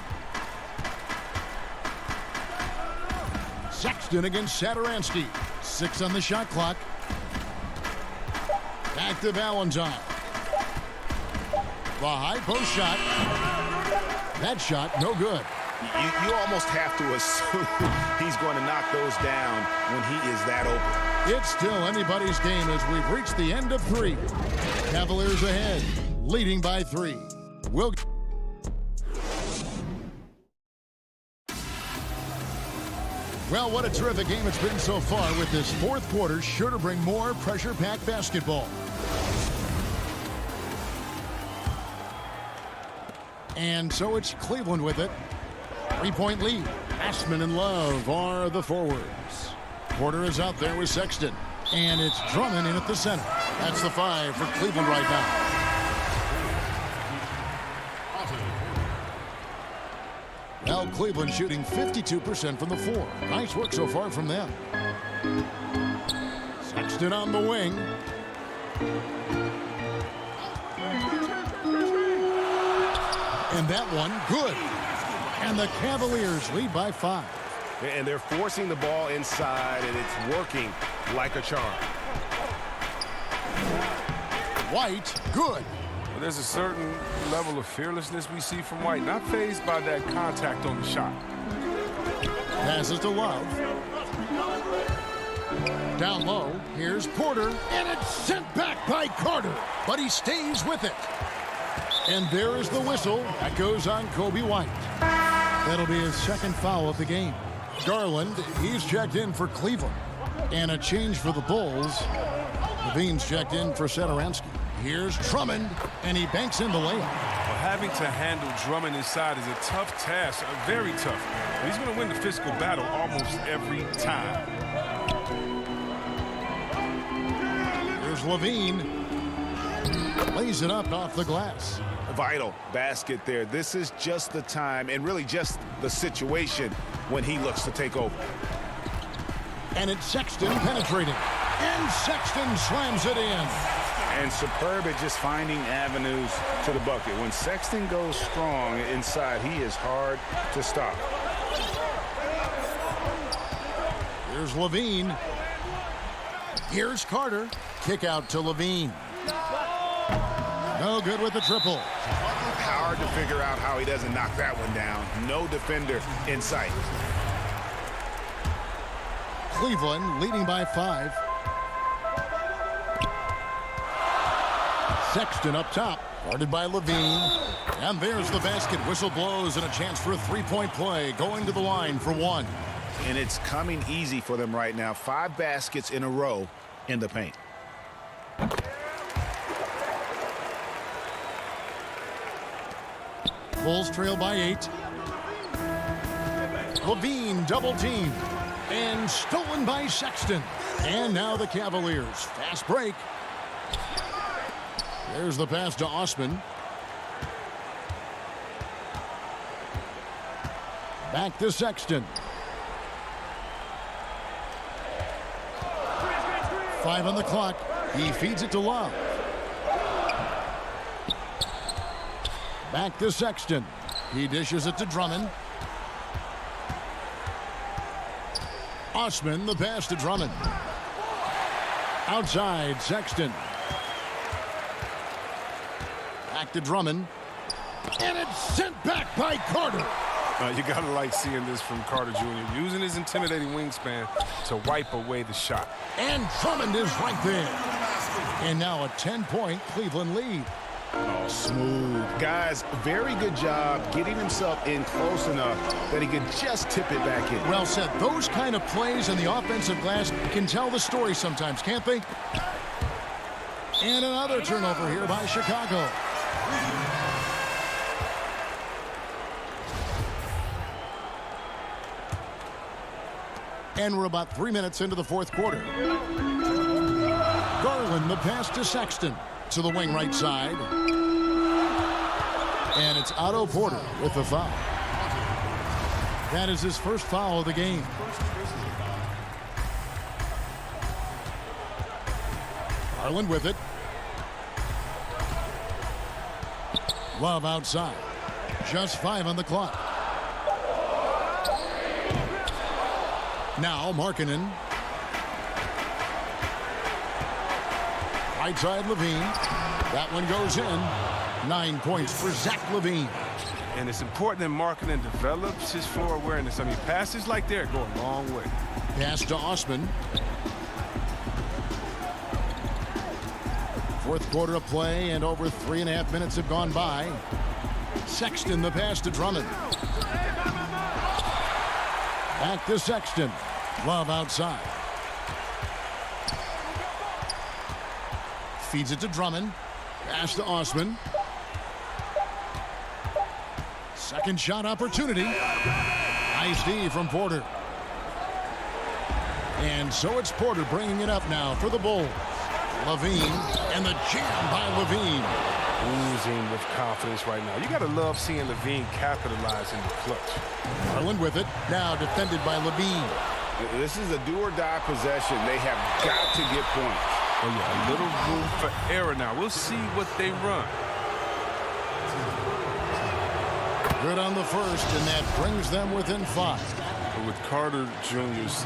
Sexton against Satoransky. 6 on the shot clock. Back to Valentine. The high post shot. That shot, no good. You almost have to assume he's going to knock those down when he is that open. It's still anybody's game as we've reached the end of 3. Cavaliers ahead, leading by 3. Well, what a terrific game it's been so far, with this fourth quarter sure to bring more pressure-packed basketball. And so it's Cleveland with it. 3-point lead. Ashman and Love are the forwards. Porter is out there with Sexton. And it's Drummond in at the center. That's the 5 for Cleveland right now. Well, Cleveland shooting 52% from the floor. Nice work so far from them. Sexton on the wing. And that one, good. And the Cavaliers lead by 5. And they're forcing the ball inside, and it's working like a charm. White, good. Well, there's a certain level of fearlessness we see from White, not fazed by that contact on the shot. Passes to Love. Down low, here's Porter, and it's sent back by Carter, but he stays with it. And there is the whistle. That goes on Kobe White. That'll be his second foul of the game. Garland, he's checked in for Cleveland. And a change for the Bulls. Levine's checked in for Satoransky. Here's Drummond, and he banks in the layup. Well, having to handle Drummond inside is a tough task, very tough. But he's going to win the physical battle almost every time. Here's Levine. Lays it up off the glass. Vital basket there. This is just the time, and really just the situation, when he looks to take over. And it's Sexton penetrating. And Sexton slams it in. And superb at just finding avenues to the bucket. When Sexton goes strong inside, he is hard to stop. Here's Levine. Here's Carter. Kick out to Levine. No good with the triple. Hard to figure out how he doesn't knock that one down. No defender in sight. Cleveland leading by 5. Sexton up top, guarded by Levine. And there's the basket. Whistle blows and a chance for a 3-point play. Going to the line for 1. And it's coming easy for them right now. 5 baskets in a row in the paint. Bulls trail by 8. Levine double teamed and stolen by Sexton. And now the Cavaliers. Fast break. There's the pass to Osman. Back to Sexton. 5 on the clock. He feeds it to Love. Back to Sexton. He dishes it to Drummond. Osman, the pass to Drummond. Outside, Sexton. Back to Drummond. And it's sent back by Carter. You got to like seeing this from Carter Jr., using his intimidating wingspan to wipe away the shot. And Drummond is right there. And now a 10-point Cleveland lead. Oh, smooth. Guys, very good job getting himself in close enough that he could just tip it back in. Well said. Those kind of plays in the offensive glass can tell the story sometimes, can't they? And another turnover here by Chicago. And we're about 3 minutes into the fourth quarter. Garland, the pass to Sexton. To the wing right side. And it's Otto Porter with the foul. That is his first foul of the game. Garland with it. Love outside. Just 5 on the clock. Now Markkanen. Right side Levine. That one goes in. 9 points for Zach Levine. And it's important that Markkanen develops his floor awareness. I mean, passes like that go a long way. Pass to Osman. Fourth quarter of play, and over 3.5 minutes have gone by. Sexton, the pass to Drummond. Back to Sexton. Love outside. Feeds it to Drummond. Pass to Osman. Second shot opportunity. Nice D from Porter. And so it's Porter bringing it up now for the Bulls. Levine, and the jam by Levine. Oozing with confidence right now. You got to love seeing Levine capitalize in the clutch. Garland with it. Now defended by Levine. This is a do-or-die possession. They have got to get points. Oh, yeah, a little room for error now. We'll see what they run. Good on the first, and that brings them within 5. But with Carter Jr.'s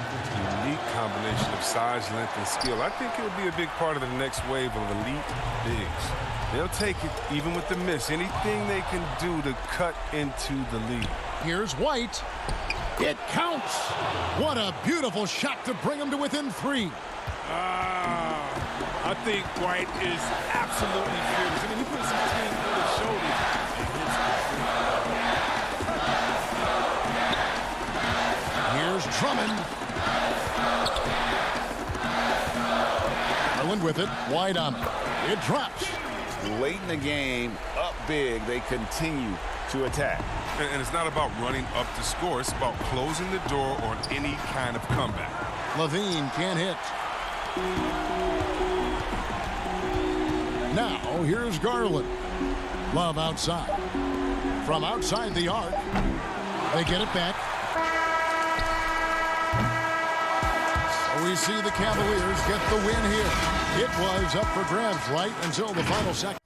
unique combination of size, length, and skill, I think he'll be a big part of the next wave of elite bigs. They'll take it, even with the miss. Anything they can do to cut into the lead. Here's White. It counts. What a beautiful shot to bring them to within 3. I think White is absolutely fearless. I mean, he puts his team on his shoulders. Here's Drummond. Garland with it. Wide on it. It drops. Late in the game, up big, they continue to attack. And it's not about running up to score. It's about closing the door on any kind of comeback. Levine can't hit. Now, here's Garland. Love outside. From outside the arc. They get it back. So we see the Cavaliers get the win here. It was up for grabs right until the final second.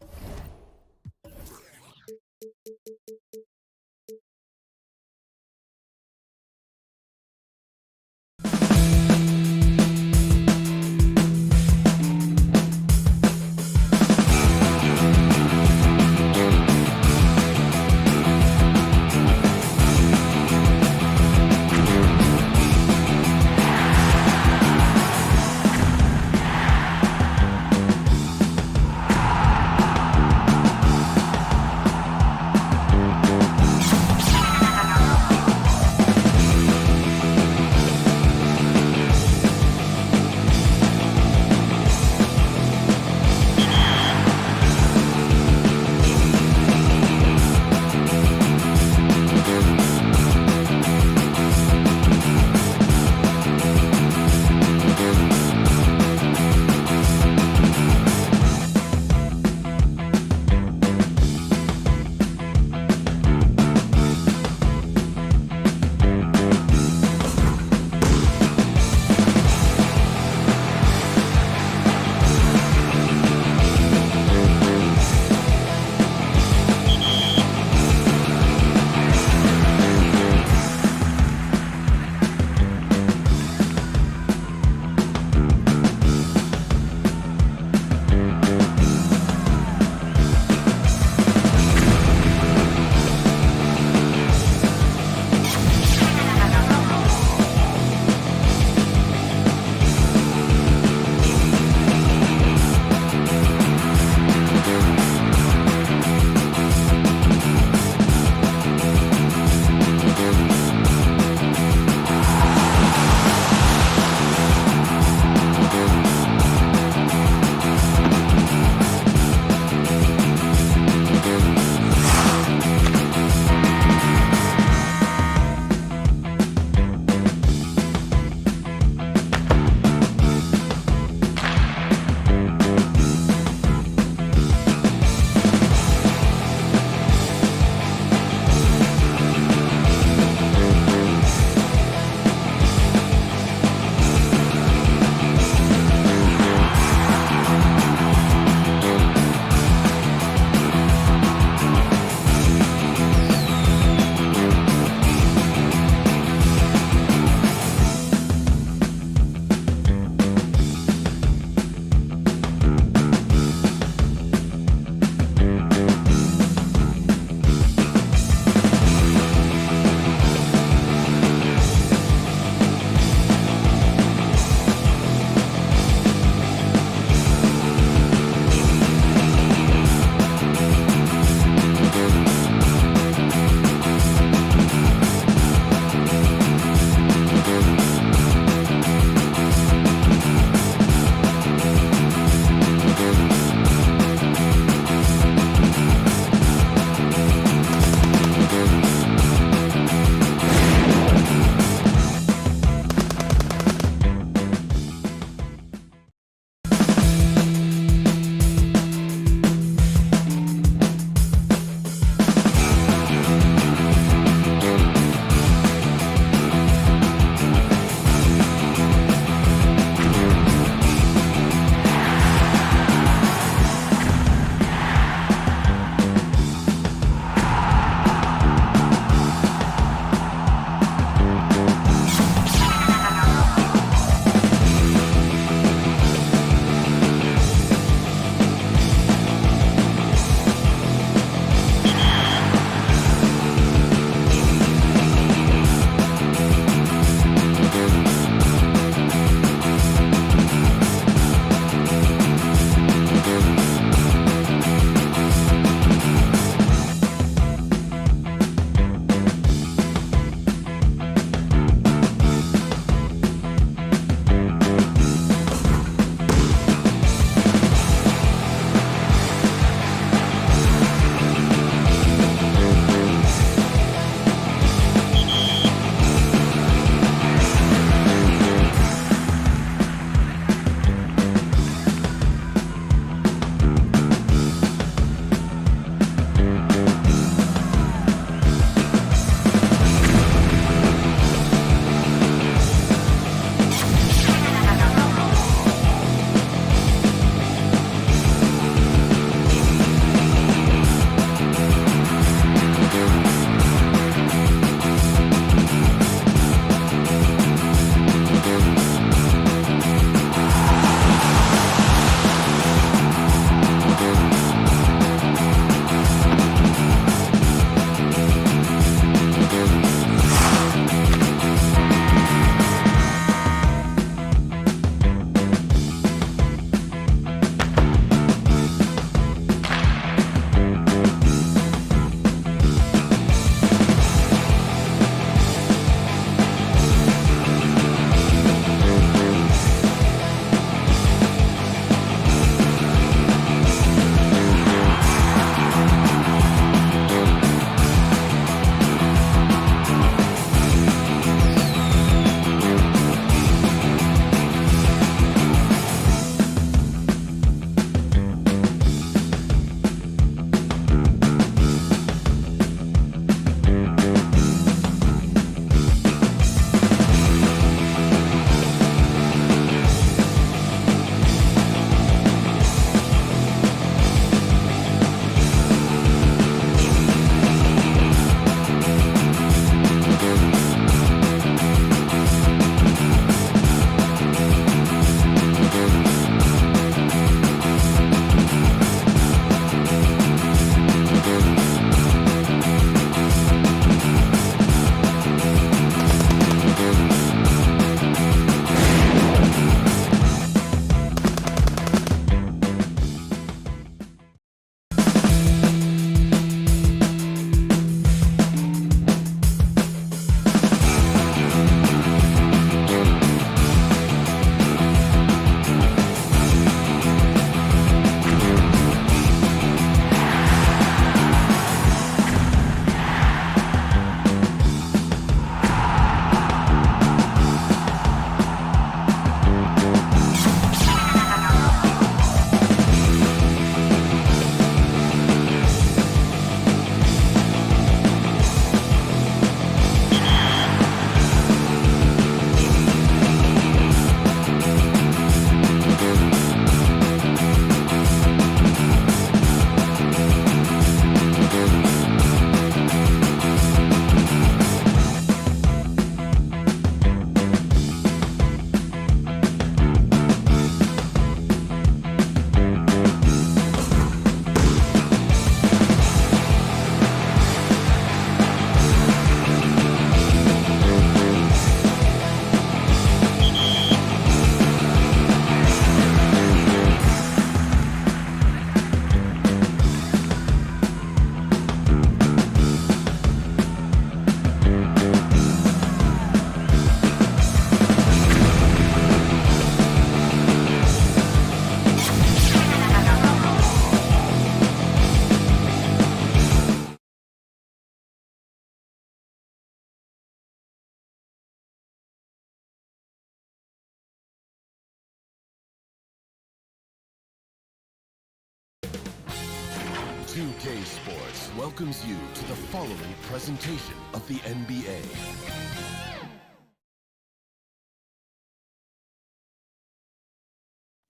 2K Sports welcomes you to the following presentation of the NBA.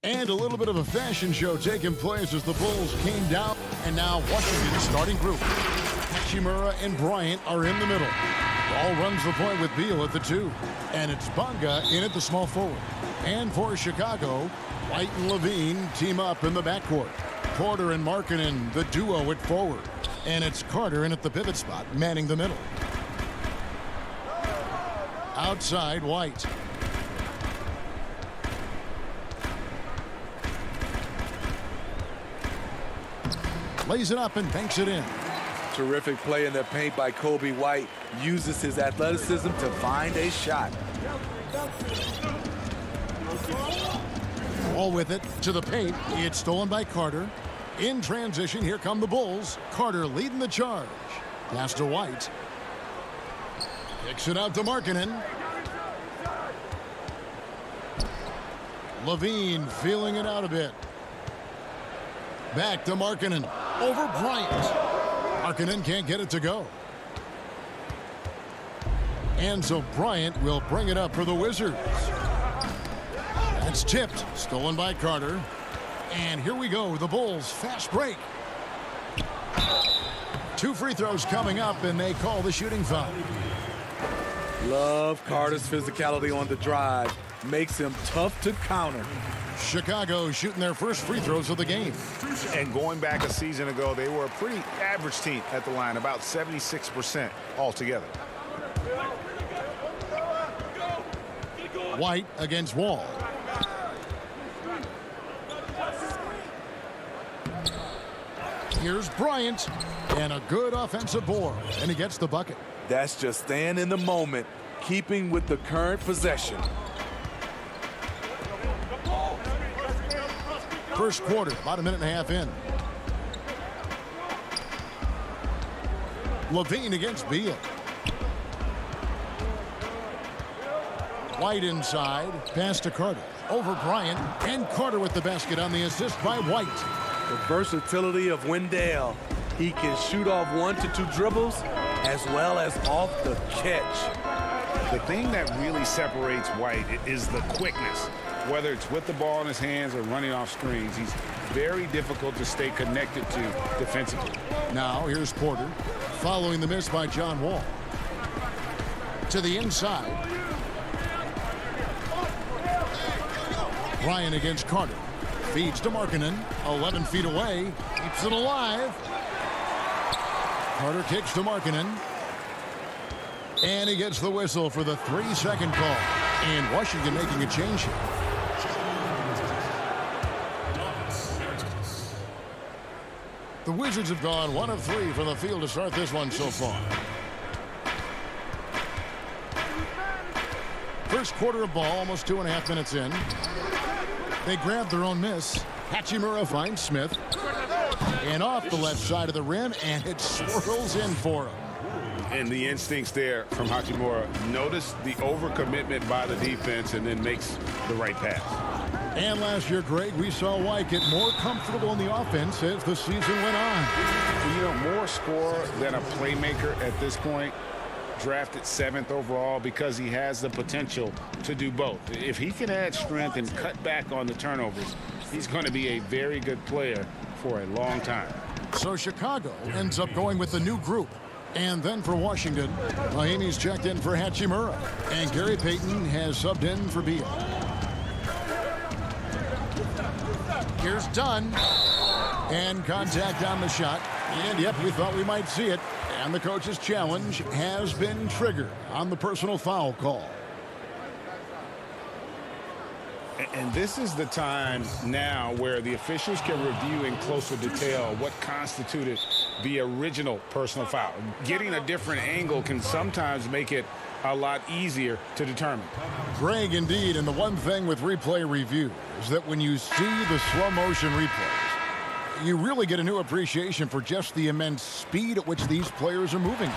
And a little bit of a fashion show taking place as the Bulls came down. And now Washington's starting group. Hachimura and Bryant are in the middle. Ball runs the point with Beal at the 2. And it's Bonga in at the small forward. And for Chicago, White and Levine team up in the backcourt. Porter and Markkanen, the duo at forward. And it's Carter in at the pivot spot, manning the middle. Outside, White. Lays it up and banks it in. Terrific play in the paint by Kobe White. Uses his athleticism to find a shot. Ball with it to the paint. It's stolen by Carter. In transition, here come the Bulls. Carter leading the charge. Pass to White. Kicks it out to Markkanen. Levine feeling it out a bit. Back to Markkanen. Over Bryant. Markkanen can't get it to go. And so Bryant will bring it up for the Wizards. That's tipped. Stolen by Carter. And here we go. The Bulls fast break. 2 free throws coming up, and they call the shooting foul. Love Carter's physicality on the drive. Makes him tough to counter. Chicago shooting their first free throws of the game. And going back a season ago, they were a pretty average team at the line, about 76% altogether. White against Wall. Here's Bryant, and a good offensive board, and he gets the bucket. That's just staying in the moment, keeping with the current possession. First quarter, about a minute and a half in. Levine against Beal. White inside, pass to Carter. Over Bryant, and Carter with the basket on the assist by White. The versatility of Wendell. He can shoot off 1 to 2 dribbles as well as off the catch. The thing that really separates White is the quickness. Whether it's with the ball in his hands or running off screens, he's very difficult to stay connected to defensively. Now here's Porter, following the miss by John Wall. To the inside. Bryant against Carter. Feeds to Markkanen. 11 feet away. Keeps it alive. Carter kicks to Markkanen. And he gets the whistle for the 3-second call. And Washington making a change here. The Wizards have gone 1 of 3 from the field to start this one so far. First quarter of ball, almost 2.5 minutes in. They grab their own miss. Hachimura finds Smith. And off the left side of the rim, and it swirls in for him. And the instincts there from Hachimura. Notice the overcommitment by the defense and then makes the right pass. And last year, Greg, we saw White get more comfortable in the offense as the season went on. You know, more scorer than a playmaker at this point. Drafted 7th overall because he has the potential to do both. If he can add strength and cut back on the turnovers, he's going to be a very good player for a long time. So Chicago ends up going with the new group. And then for Washington, Miami's checked in for Hachimura. And Gary Payton has subbed in for Beal. Here's Dunn. And contact on the shot. And yep, we thought we might see it. And the coach's challenge has been triggered on the personal foul call. And this is the time now where the officials can review in closer detail what constituted the original personal foul. Getting a different angle can sometimes make it a lot easier to determine. Greg, indeed, and the one thing with replay review is that when you see the slow motion replays, you really get a new appreciation for just the immense speed at which these players are moving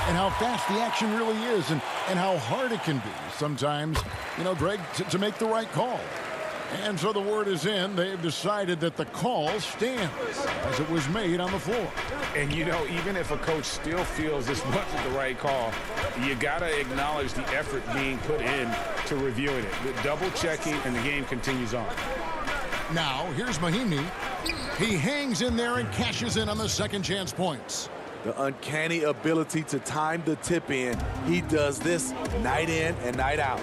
and how fast the action really is and how hard it can be sometimes, you know, Greg, to make the right call. And so the word is in. They've decided that the call stands as it was made on the floor. And, you know, even if a coach still feels this wasn't the right call, you got to acknowledge the effort being put in to reviewing it. The double checking, and the game continues on. Now, here's Mahimi. He hangs in there and cashes in on the second chance points. The uncanny ability to time the tip in. He does this night in and night out.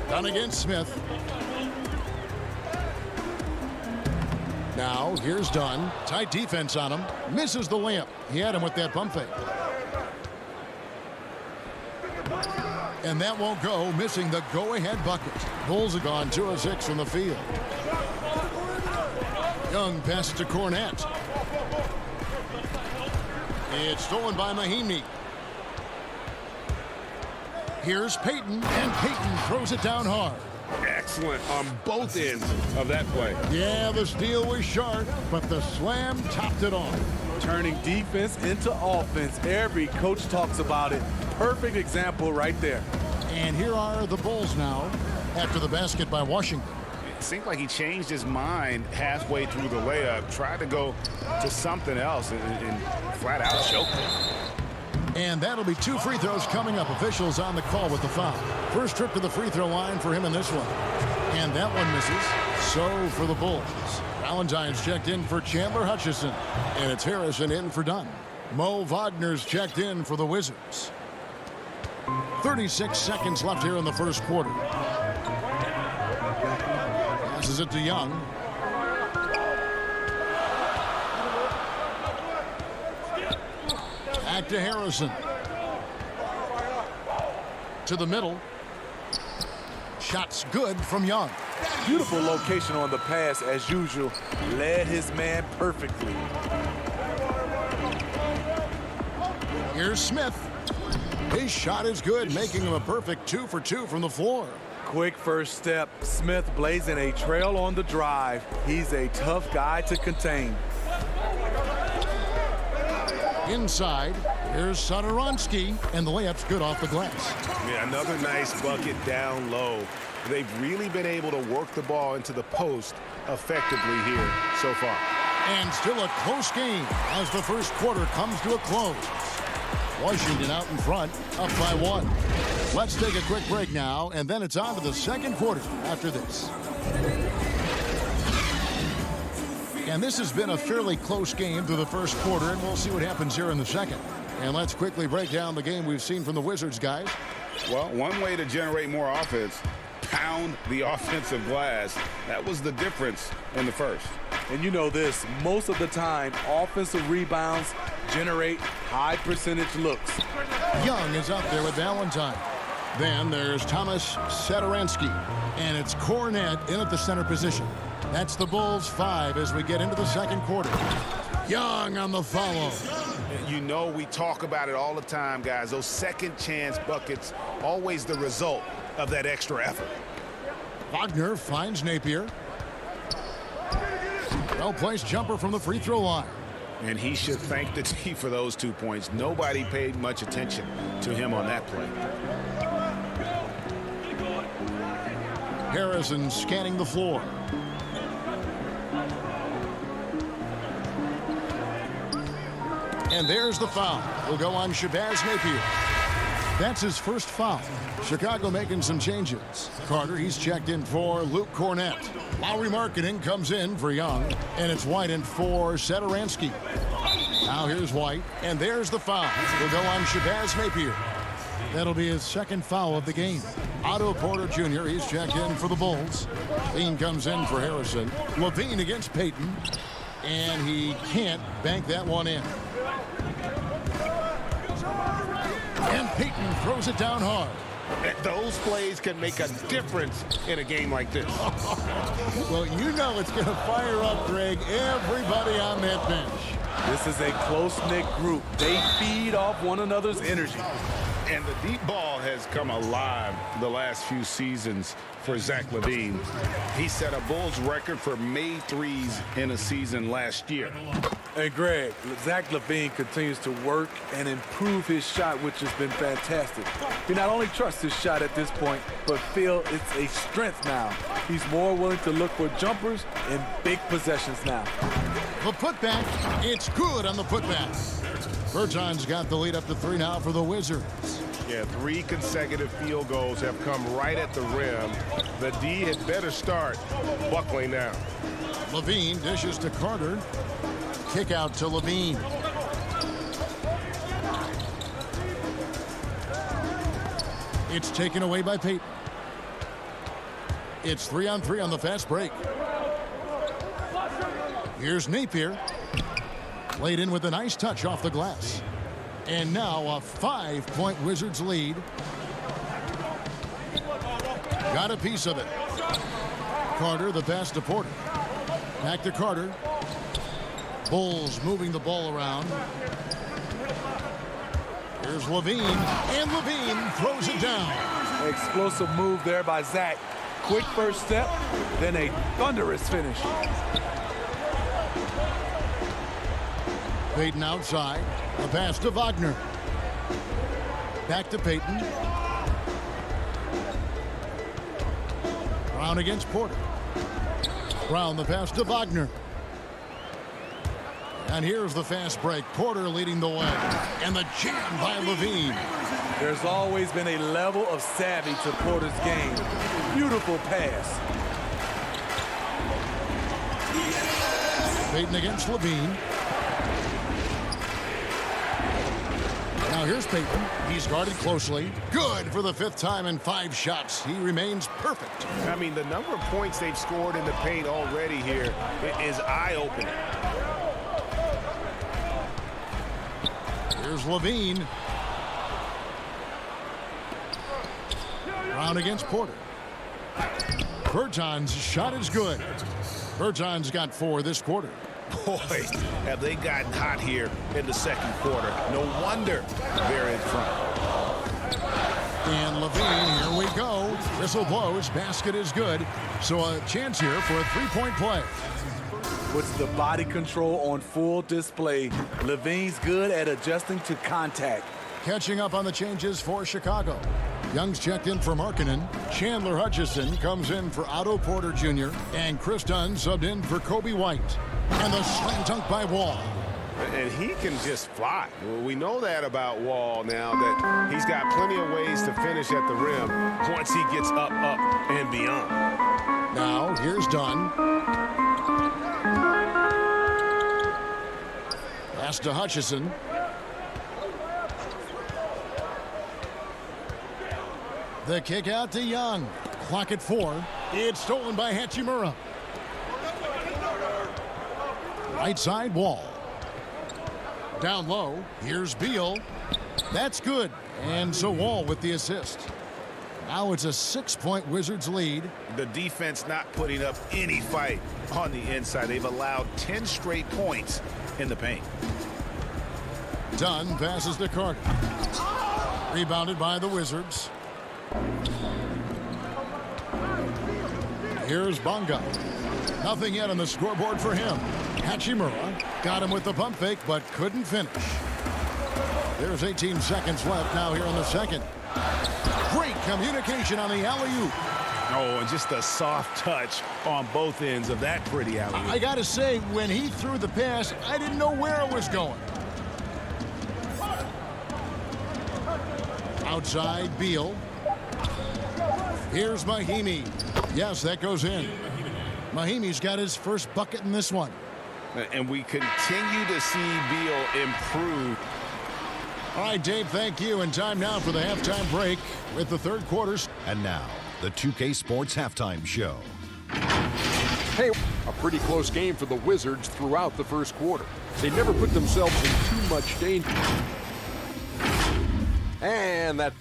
Done against Smith. Now, here's Dunn. Tight defense on him. Misses the layup. He had him with that pump fake. And that won't go, missing the go-ahead bucket. Bulls have gone 2 of 6 from the field. Young passes to Cornette. It's stolen by Mahimi. Here's Payton, and Payton throws it down hard. Excellent on both ends of that play. Yeah, the steal was sharp, but the slam topped it off. Turning defense into offense. Every coach talks about it. Perfect example right there. And here are the Bulls now after the basket by Washington. It seemed like he changed his mind halfway through the layup, tried to go to something else, and flat out choked it. And that'll be 2 free throws coming up. Officials on the call with the foul. First trip to the free throw line for him in this one. And that one misses. So for the Bulls. Valentine's checked in for Chandler Hutchison. And it's Harrison in for Dunn. Mo Wagner's checked in for the Wizards. 36 seconds left here in the first quarter. Passes it to Young. Back to Harrison. To the middle. Shot's good from Young. Beautiful location on the pass as usual. Led his man perfectly. Here's Smith. His shot is good, making him a perfect 2 for 2 from the floor. Quick first step. Smith blazing a trail on the drive. He's a tough guy to contain. Inside, here's Satoransky, and the layup's good off the glass. Yeah, another nice bucket down low. They've really been able to work the ball into the post effectively here so far. And still a close game as the first quarter comes to a close. Washington out in front, up by 1. Let's take a quick break now, and then it's on to the second quarter after this. And this has been a fairly close game through the first quarter, and we'll see what happens here in the second. And let's quickly break down the game we've seen from the Wizards, guys. Well, one way to generate more offense, pound the offensive glass. That was the difference in the first. And you know this, most of the time, offensive rebounds generate high percentage looks. Young is up there with Valentine. Then there's Thomas Satoransky, and it's Cornette in at the center position. That's the Bulls 5 as we get into the second quarter. Young on the follow. You know, we talk about it all the time, guys. Those second chance buckets, always the result of that extra effort. Wagner finds Napier. Well-placed jumper from the free throw line. And he should thank the team for those 2 points. Nobody paid much attention to him on that play. Harrison scanning the floor. And there's the foul. Will go on Shabazz Napier. That's his first foul. Chicago making some changes. Carter, he's checked in for Luke Cornette. Lowry Marketing comes in for Young. And it's White in for Satoransky. Now here's White. And there's the foul. Will go on Shabazz Napier. That'll be his second foul of the game. Otto Porter Jr., he's checked in for the Bulls. Bean comes in for Harrison. Levine against Payton. And he can't bank that one in. And Payton throws it down hard. Those plays can make a difference in a game like this. Well, you know it's going to fire up, Greg, everybody on that bench. This is a close-knit group. They feed off one another's energy. And the deep ball has come alive the last few seasons for Zach LaVine. He set a Bulls record for made threes in a season last year. And Greg, Zach LaVine continues to work and improve his shot, which has been fantastic. He not only trusts his shot at this point, but feel it's a strength now. He's more willing to look for jumpers in big possessions now. The putback, it's good on the putback. Berton's got the lead up to 3 now for the Wizards. Yeah, 3 consecutive field goals have come right at the rim. The D had better start buckling now. LaVine dishes to Carter. Kick out to LaVine. It's taken away by Payton. It's 3-on-3 on the fast break. Here's Napier. Played in with a nice touch off the glass. And now a 5-point Wizards lead. Got a piece of it. Carter, the pass to Porter. Back to Carter. Bulls moving the ball around. Here's LaVine, and LaVine throws it down. Explosive move there by Zach. Quick first step, then a thunderous finish. Payton outside. A pass to Wagner. Back to Payton. Brown against Porter. Brown, the pass to Wagner. And here's the fast break. Porter leading the way. And the jam by LaVine. There's always been a level of savvy to Porter's game. Beautiful pass. Payton against LaVine. Now here's Payton. He's guarded closely. Good for the 5th time in 5 shots. He remains perfect. I mean, the number of points they've scored in the paint already here is eye-opening. Here's LaVine. Brown against Porter. Berton's shot is good. Berton's got 4 this quarter. Boy, have they gotten hot here in the second quarter. No wonder they're in front. And LaVine, here we go. Whistle blows. Basket is good. So a chance here for a 3-point play. With the body control on full display, LaVine's good at adjusting to contact. Catching up on the changes for Chicago. Young's checked in for Markkanen. Chandler Hutchison comes in for Otto Porter Jr. And Chris Dunn subbed in for Kobe White. And the slam dunk by Wall. And he can just fly. We know that about Wall now, that he's got plenty of ways to finish at the rim once he gets up, and beyond. Now, here's Dunn. Pass to Hutchison. The kick out to Young. Clock at 4. It's stolen by Hachimura. Right side Wall. Down low. Here's Beal. That's good. And so Wall with the assist. Now it's a 6-point Wizards lead. The defense not putting up any fight on the inside. They've allowed 10 straight points in the paint. Dunn passes to Carter. Rebounded by the Wizards. Here's Bonga. Nothing yet on the scoreboard for him. Hachimura got him with the pump fake, but couldn't finish. There's 18 seconds left now here in the second. Great communication on the alley-oop. Oh, and just a soft touch on both ends of that pretty alley-oop. I got to say, when he threw the pass, I didn't know where it was going. Outside, Beal. Here's Mahimi. Yes, that goes in. Mahimi's got his first bucket in this one. And we continue to see Beal improve. All right, Dave, thank you. And time now for the halftime break with the third quarters. And now, the 2K Sports Halftime Show. Hey, a pretty close game for the Wizards throughout the first quarter. They never put themselves in too much danger. And that...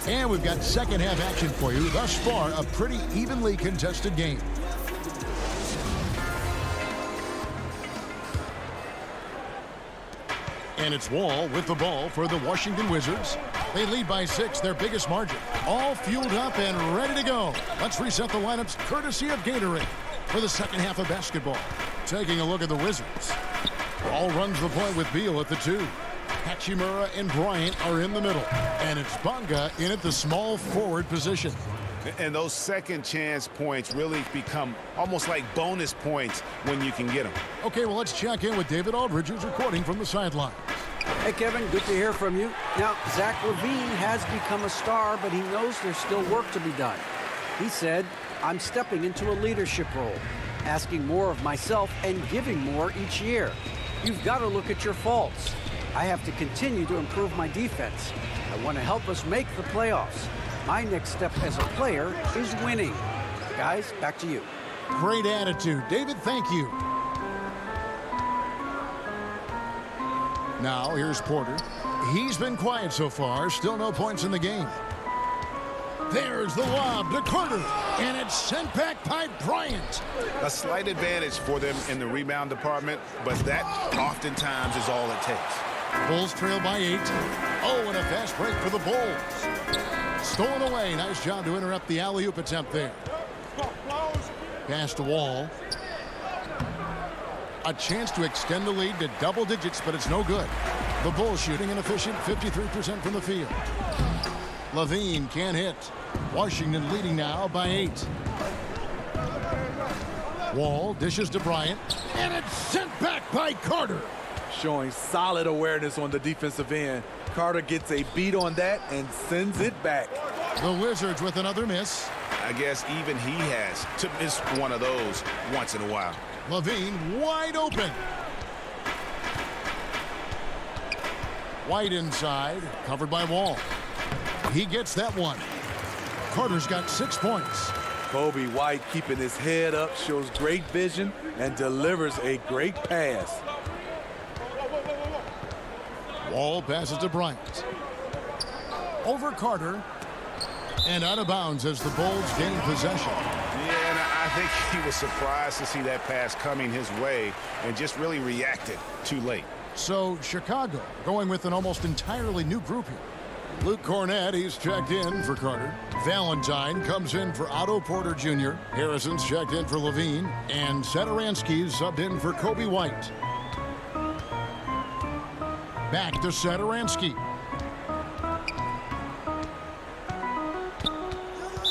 And we've got second half action for you. Thus far, a pretty evenly contested game. And it's Wall with the ball for the Washington Wizards. They lead by 6, their biggest margin. All fueled up and ready to go. Let's reset the lineups courtesy of Gatorade for the second half of basketball. Taking a look at the Wizards. Wall runs the point with Beal at the 2. Hachimura and Bryant are in the middle. And it's Bonga in at the small forward position. And those second chance points really become almost like bonus points when you can get them. Okay, well, let's check in with David Aldridge, who's recording from the sideline. Hey, Kevin, good to hear from you. Now, Zach LaVine has become a star, but he knows there's still work to be done. He said, I'm stepping into a leadership role, asking more of myself and giving more each year. You've got to look at your faults. I have to continue to improve my defense. I want to help us make the playoffs. My next step as a player is winning. Guys, back to you. Great attitude. David, thank you. Now, here's Porter. He's been quiet so far. Still no points in the game. There's the lob to Carter, and it's sent back by Bryant. A slight advantage for them in the rebound department, but that oftentimes is all it takes. Bulls trail by 8. Oh, and a fast break for the Bulls. Stolen away. Nice job to interrupt the alley-oop attempt there. Pass to Wall. A chance to extend the lead to double digits, but it's no good. The Bulls shooting an efficient 53% from the field. LaVine can't hit. Washington leading now by 8. Wall dishes to Bryant, and it's sent back by Carter. Showing solid awareness on the defensive end. Carter gets a beat on that and sends it back. The Wizards with another miss. I guess even he has to miss one of those once in a while. LaVine wide open. White inside, covered by Wall. He gets that one. Carter's got 6 points. Kobe White keeping his head up, shows great vision, and delivers a great pass. Wall passes to Bryant. Over Carter. And out of bounds as the Bulls gain possession. Yeah, and I think he was surprised to see that pass coming his way and just really reacted too late. So Chicago going with an almost entirely new group here. Luke Cornett, he's checked in for Carter. Valentine comes in for Otto Porter Jr. Harrison's checked in for LaVine. And Satoransky's subbed in for Kobe White. Back to Satoransky.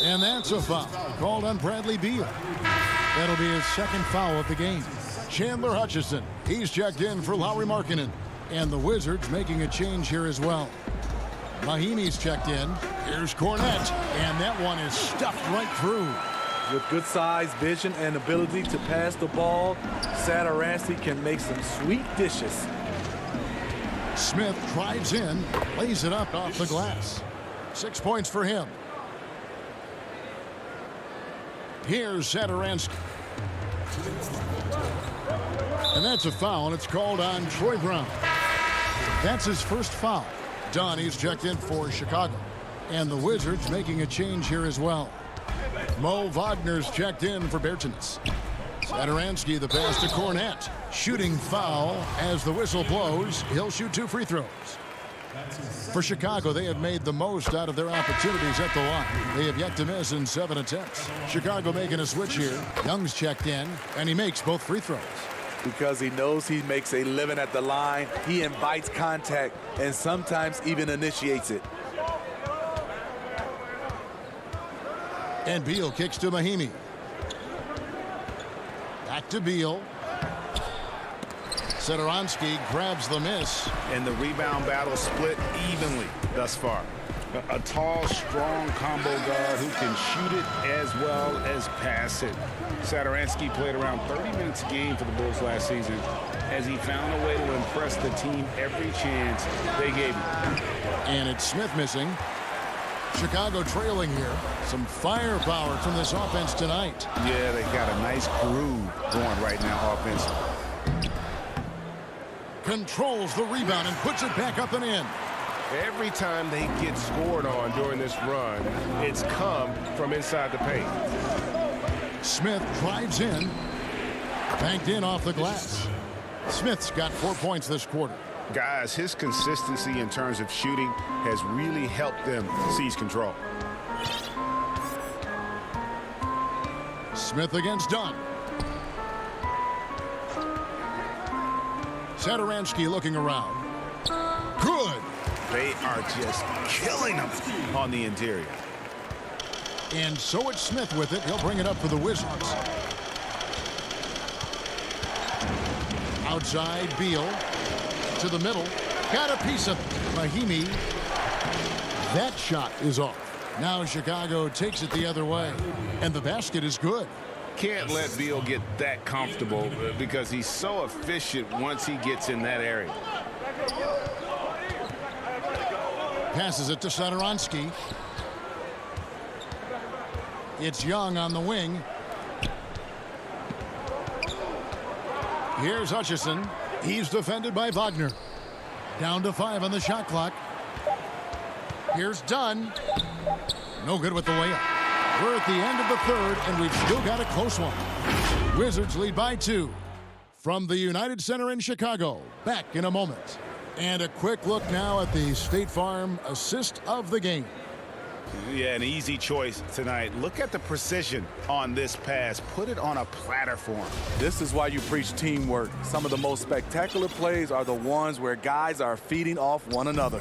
And that's a foul called on Bradley Beal. That'll be his second foul of the game. Chandler Hutchison, he's checked in for Lauri Markkanen. And the Wizards making a change here as well. Mahimi's checked in. Here's Cornett. And that one is stuffed right through. With good size, vision, and ability to pass the ball, Satoransky can make some sweet dishes. Smith drives in, lays it up off the glass. 6 points for him. Here's Satoransky. And that's a foul, and it's called on Troy Brown. That's his first foul. Donnie's checked in for Chicago. And the Wizards making a change here as well. Mo Wagner's checked in for Bertans. Satoransky, the pass to Cornett. Shooting foul as the whistle blows. He'll shoot 2 free throws. For Chicago, they have made the most out of their opportunities at the line. They have yet to miss in 7 attempts. Chicago making a switch here. Young's checked in, and he makes both free throws. Because he knows he makes a living at the line, he invites contact and sometimes even initiates it. And Beal kicks to Mahimi. Back to Beal. Satoransky grabs the miss. And the rebound battle split evenly thus far. A tall, strong combo guard who can shoot it as well as pass it. Satoransky played around 30 minutes a game for the Bulls last season as he found a way to impress the team every chance they gave him. And it's Smith missing. Chicago trailing here. Some firepower from this offense tonight. Yeah, they got a nice groove going right now offensively. Controls the rebound and puts it back up and in. Every time they get scored on during this run, it's come from inside the paint. Smith drives in. Banked in off the glass. Smith's got 4 points this quarter. Guys, his consistency in terms of shooting has really helped them seize control. Smith against Dunn. Satoransky looking around. Good. They are just killing them on the interior. And so it's Smith with it. He'll bring it up for the Wizards. Outside, Beal. To the middle. Got a piece of Mahimi. That shot is off. Now Chicago takes it the other way. And the basket is good. Can't let Beal get that comfortable because he's so efficient once he gets in that area. Passes it to Satoransky. It's Young on the wing. Here's Hutchison. He's defended by Wagner. Down to 5 on the shot clock. Here's Dunn. No good with the layup. We're at the end of the third, and we've still got a close one. Wizards lead by 2. From the United Center in Chicago, back in a moment. And a quick look now at the State Farm assist of the game. Yeah, an easy choice tonight. Look at the precision on this pass. Put it on a platter for him. This is why you preach teamwork. Some of the most spectacular plays are the ones where guys are feeding off one another.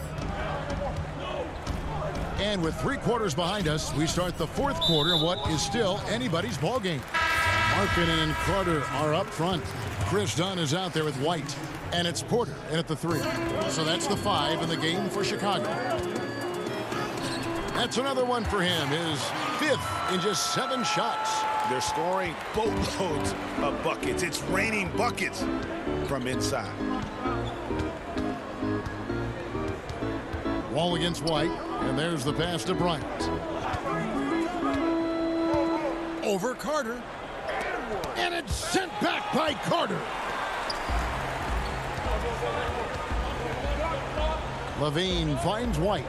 And with 3 quarters behind us, we start the fourth quarter in what is still anybody's ball game. Markkanen and Carter are up front. Chris Dunn is out there with White. And it's Porter in at the 3. So that's the 5 in the game for Chicago. That's another one for him, his 5th in just 7 shots. They're scoring boatloads of buckets. It's raining buckets from inside. Wall against White, and there's the pass to Bryant. Over Carter. And it's sent back by Carter. Levine finds White.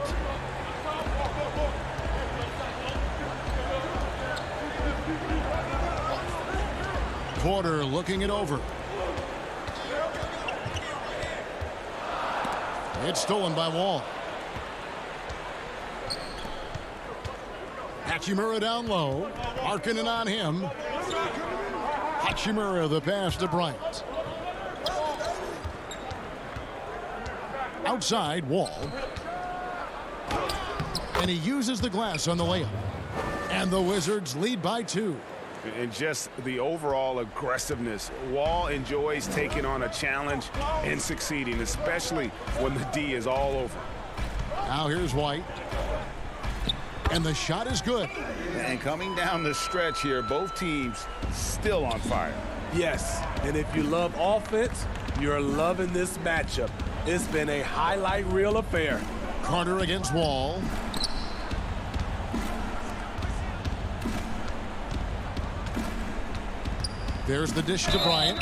Porter looking it over. It's stolen by Wall. Hachimura down low. Markkanen on him. Hachimura the pass to Bryant. Outside, Wall. And he uses the glass on the layup. And the Wizards lead by 2. And just the overall aggressiveness. Wall enjoys taking on a challenge and succeeding, especially when the D is all over. Now here's White. And the shot is good. And coming down the stretch here, both teams still on fire. Yes, and if you love offense, you're loving this matchup. It's been a highlight reel affair. Carter against Wall. There's the dish to Bryant.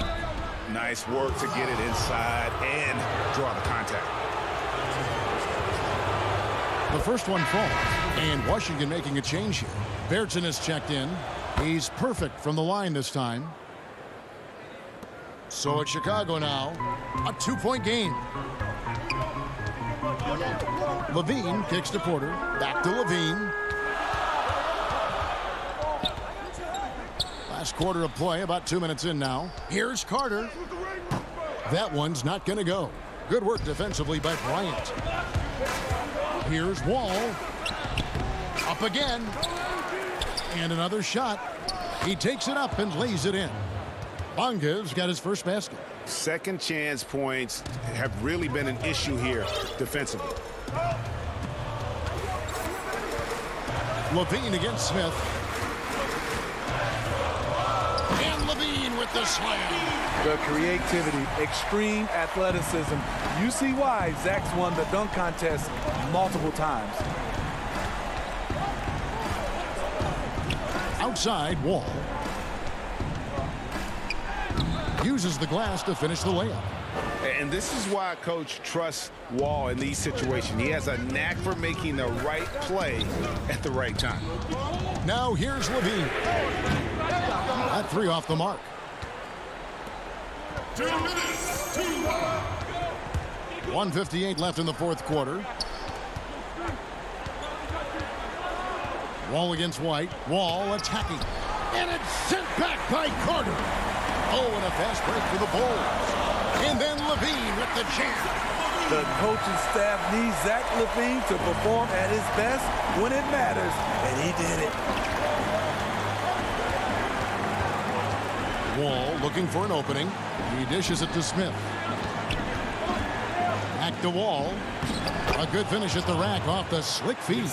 Nice work to get it inside and draw the contact. The first one falls, and Washington making a change here. Baertson has checked in. He's perfect from the line this time. So it's Chicago now, a 2-point game. Levine kicks to Porter. Back to Levine. Last quarter of play, about 2 minutes in now. Here's Carter. That one's not going to go. Good work defensively by Bryant. Here's Wall. Up again. And another shot. He takes it up and lays it in. Bonga's got his first basket. Second chance points have really been an issue here defensively. Levine against Smith. And Levine with the slam. The creativity, extreme athleticism. You see why Zach's won the dunk contest multiple times. Outside, Wall. Uses the glass to finish the layup. And this is why Coach trusts Wall in these situations. He has a knack for making the right play at the right time. Now here's Levine. That 3 off the mark. 2 minutes. 1:58 left in the fourth quarter. Wall against White. Wall attacking. And it's sent back by Carter. Oh, and a fast break for the Bulls. And then Levine with the jam. The coaching staff needs Zach Levine to perform at his best when it matters, and he did it. Wall looking for an opening. He dishes it to Smith. Back to Wall. A good finish at the rack off the slick feed.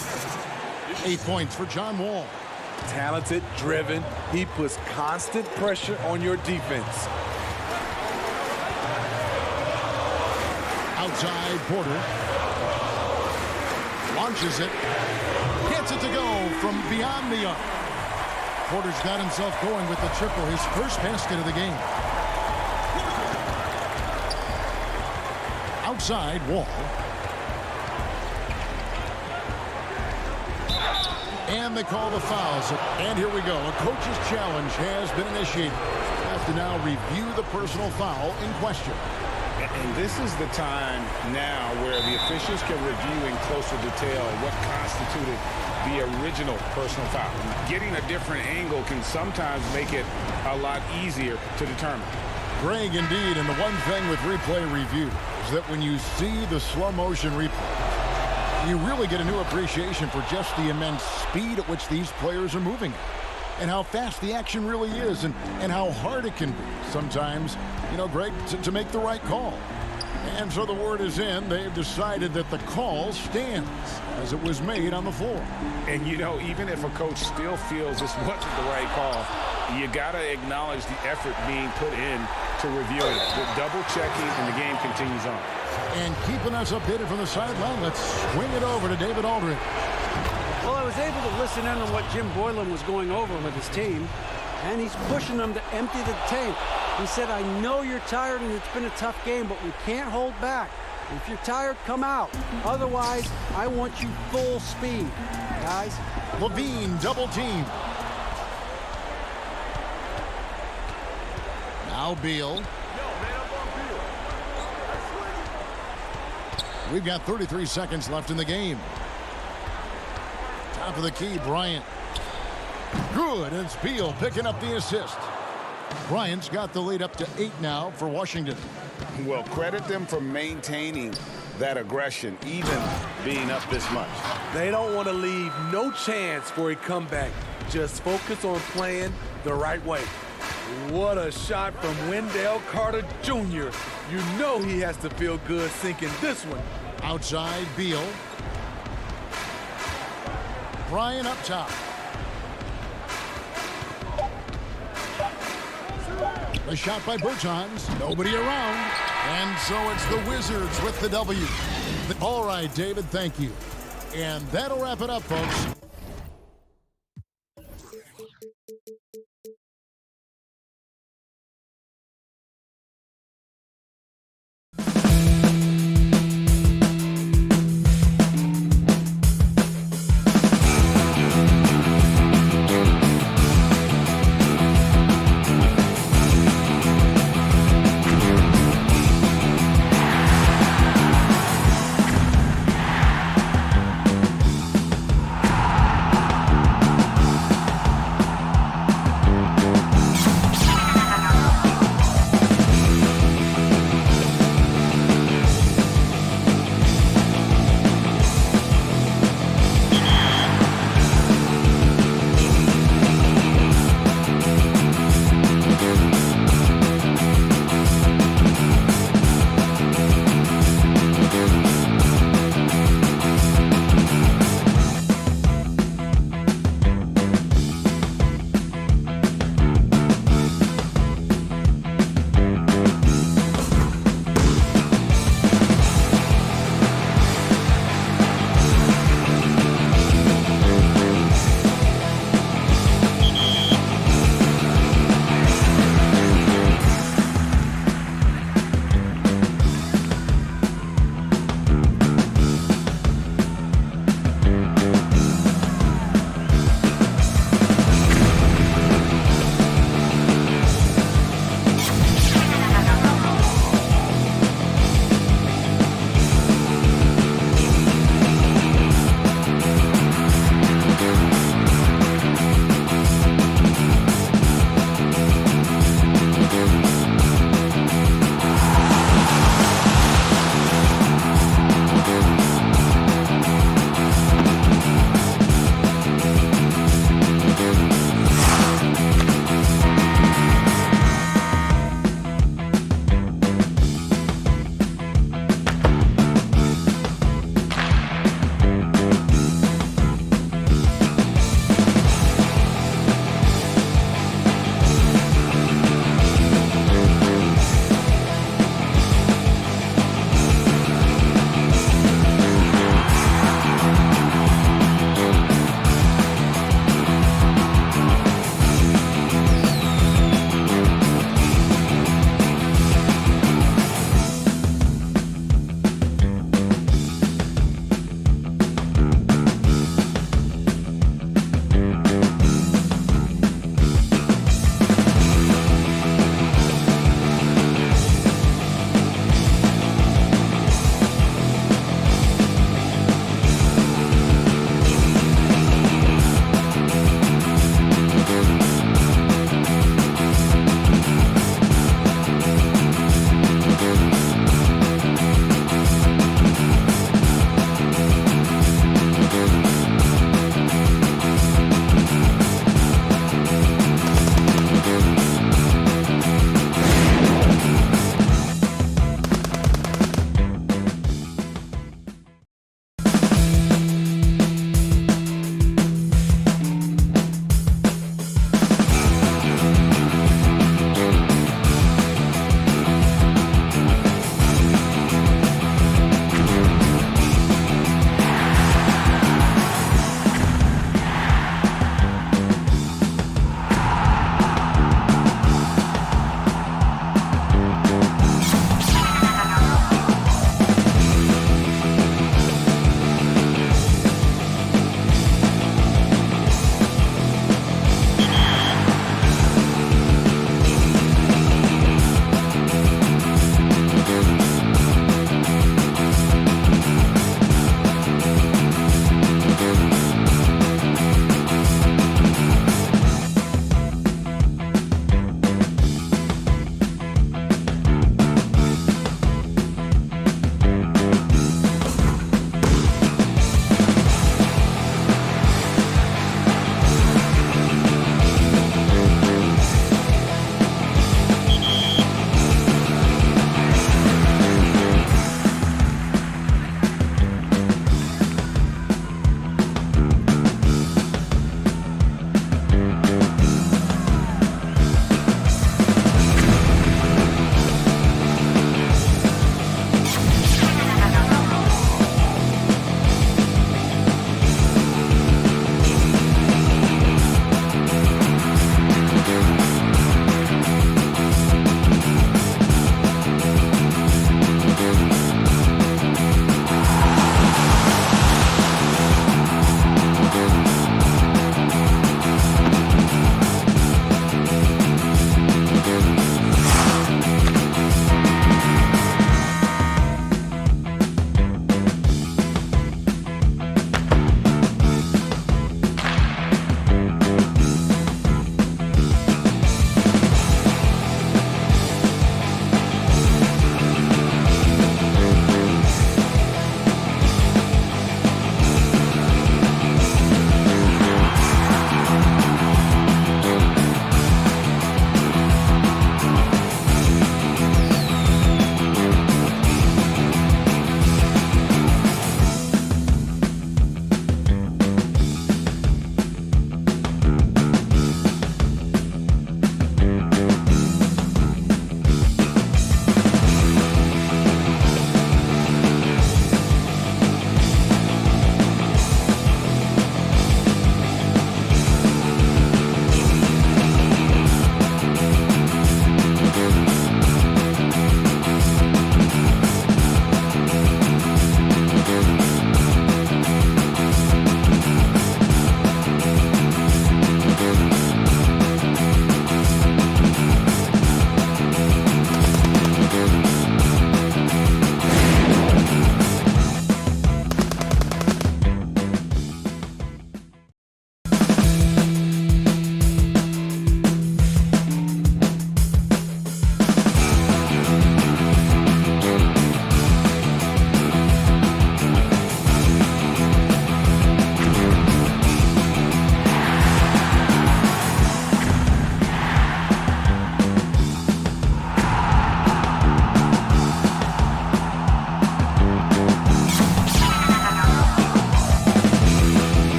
8 points for John Wall. Talented, driven. He puts constant pressure on your defense. Outside Porter. Launches it. Gets it to go from beyond the arc. Porter's got himself going with the triple, his first basket of the game. Outside Wall. And they call the fouls. And here we go. A coach's challenge has been initiated. Have to now review the personal foul in question. And this is the time now where the officials can review in closer detail what constituted the original personal foul. Getting a different angle can sometimes make it a lot easier to determine. Greg, indeed, and the one thing with replay review is that when you see the slow motion replay, you really get a new appreciation for just the immense speed at which these players are moving and how fast the action really is and how hard it can be sometimes, you know, Greg, to make the right call. And so the word is in. They've decided that the call stands as it was made on the floor. And, you know, even if a coach still feels this wasn't the right call, you got to acknowledge the effort being put in to review it. The double checking and the game continues on. And keeping us updated from the sideline, let's swing it over to David Aldridge. Well, I was able to listen in on what Jim Boylan was going over with his team, and he's pushing them to empty the tank. He said, I know you're tired and it's been a tough game, but we can't hold back. If you're tired, come out. Otherwise, I want you full speed, guys. Levine double team. Now Beal. We've got 33 seconds left in the game. Top of the key, Bryant. Good, and it's Beal picking up the assist. Bryant's got the lead up to 8 now for Washington. Well, credit them for maintaining that aggression, even being up this much. They don't want to leave no chance for a comeback. Just focus on playing the right way. What a shot from Wendell Carter Jr. You know he has to feel good sinking this one. Outside Beal. Bryant up top. The shot by Bertans. Nobody around. And so it's the Wizards with the W. All right, David, thank you. And that'll wrap it up, folks.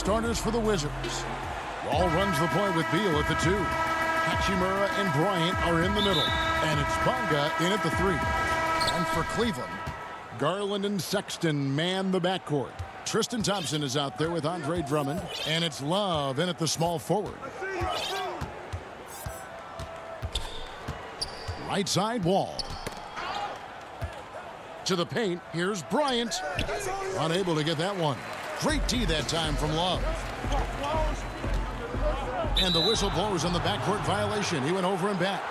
starters for the Wizards. Wall runs the point with Beal at the 2. Hachimura and Bryant are in the middle. And it's Bonga in at the 3. And for Cleveland, Garland and Sexton man the backcourt. Tristan Thompson is out there with Andre Drummond. And it's Love in at the small forward. Right side, Wall. To the paint, here's Bryant. Unable to get that one. Great tee that time from Love. And the whistle blows on the backcourt violation. He went over and back.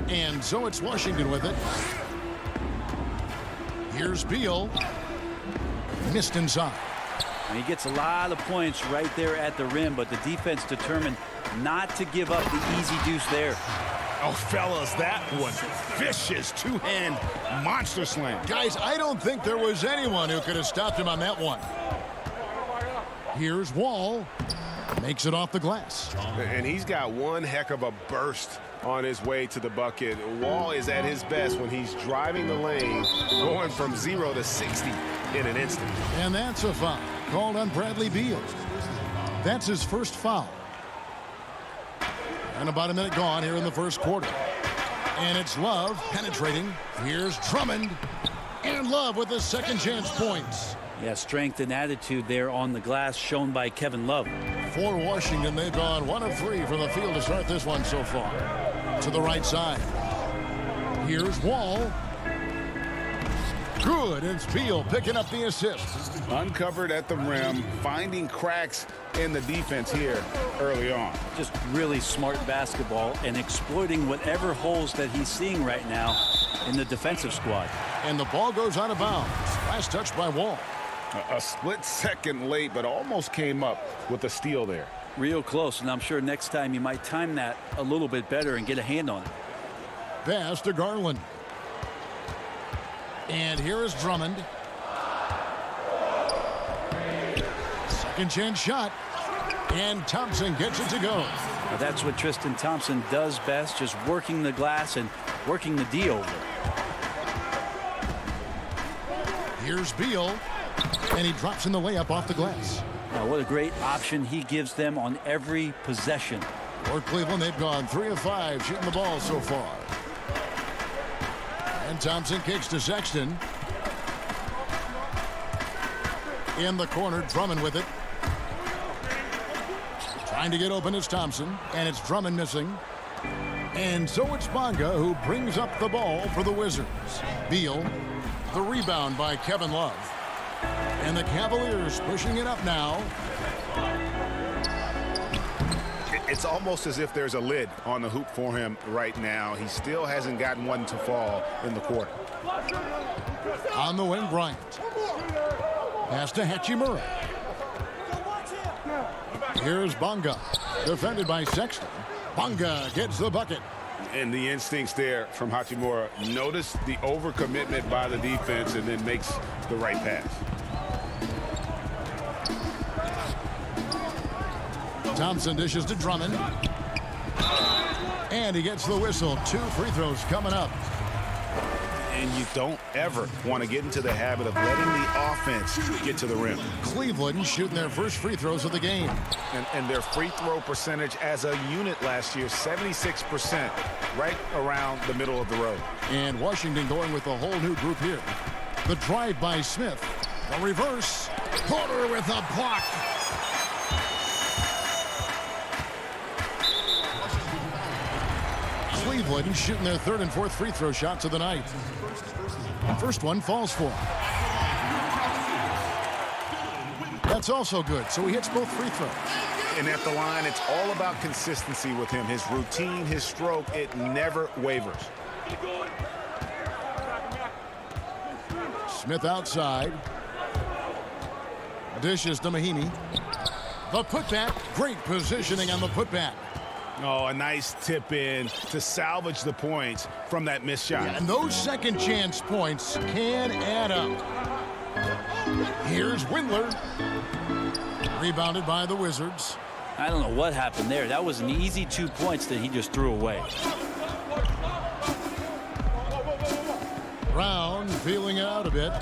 And so it's Washington with it. Here's Beal. Missed inside. And he gets a lot of points right there at the rim, but the defense determined not to give up the easy deuce there. Oh, fellas, that one. Vicious two-hand monster slam. Guys, I don't think there was anyone who could have stopped him on that one. Here's Wall. Makes it off the glass. And he's got one heck of a burst on his way to the bucket. Wall is at his best when he's driving the lane, going from 0 to 60 in an instant. And that's a foul called on Bradley Beal. That's his first foul. And about a minute gone here in the first quarter. And it's Love penetrating. Here's Drummond. And Love with the second chance points. Yeah, strength and attitude there on the glass shown by Kevin Love. For Washington, they've gone 1 of 3 from the field to start this one so far. To the right side. Here's Wall. Good. It's Beal picking up the assist. Uncovered at the rim, finding cracks in the defense here early on. Just really smart basketball and exploiting whatever holes that he's seeing right now in the defensive squad. And the ball goes out of bounds. Last touch by Wall. A split second late, but almost came up with a steal there. Real close, and I'm sure next time you might time that a little bit better and get a hand on it. Pass to Garland. And here is Drummond. Second chance shot. And Thompson gets it to go. Now that's what Tristan Thompson does best, just working the glass and working the D over. Here's Beal. And he drops in the layup off the glass. What a great option he gives them on every possession. For Cleveland, they've gone 3 of 5 shooting the ball so far. And Thompson kicks to Sexton. In the corner, Drummond with it. Trying to get open is Thompson, and it's Drummond missing. And so it's Bonga who brings up the ball for the Wizards. Beal, the rebound by Kevin Love. And the Cavaliers pushing it up now. It's almost as if there's a lid on the hoop for him right now. He still hasn't gotten one to fall in the quarter. On the wing, Bryant. Pass to Hachimura. Here's Bonga. Defended by Sexton. Bonga gets the bucket. And the instincts there from Hachimura. Notice the overcommitment by the defense and then makes the right pass. Thompson dishes to Drummond. And he gets the whistle. 2 free throws coming up. And you don't ever want to get into the habit of letting the offense get to the rim. Cleveland shooting their first free throws of the game. And their free throw percentage as a unit last year, 76%, right around the middle of the road. And Washington going with a whole new group here. The drive by Smith. The reverse. Porter with a block. Cleveland shooting their 3rd and 4th free throw shots of the night. First one falls for him. That's also good, so he hits both free throws. And at the line, it's all about consistency with him. His routine, his stroke, it never wavers. Smith outside. Dishes to Mahinmi. The putback. Great positioning on the putback. Oh, a nice tip in to salvage the points from that missed shot. Yeah, and those second chance points can add up. Here's Windler. Rebounded by the Wizards. I don't know what happened there. That was an easy 2 points that he just threw away. Brown feeling it out a bit.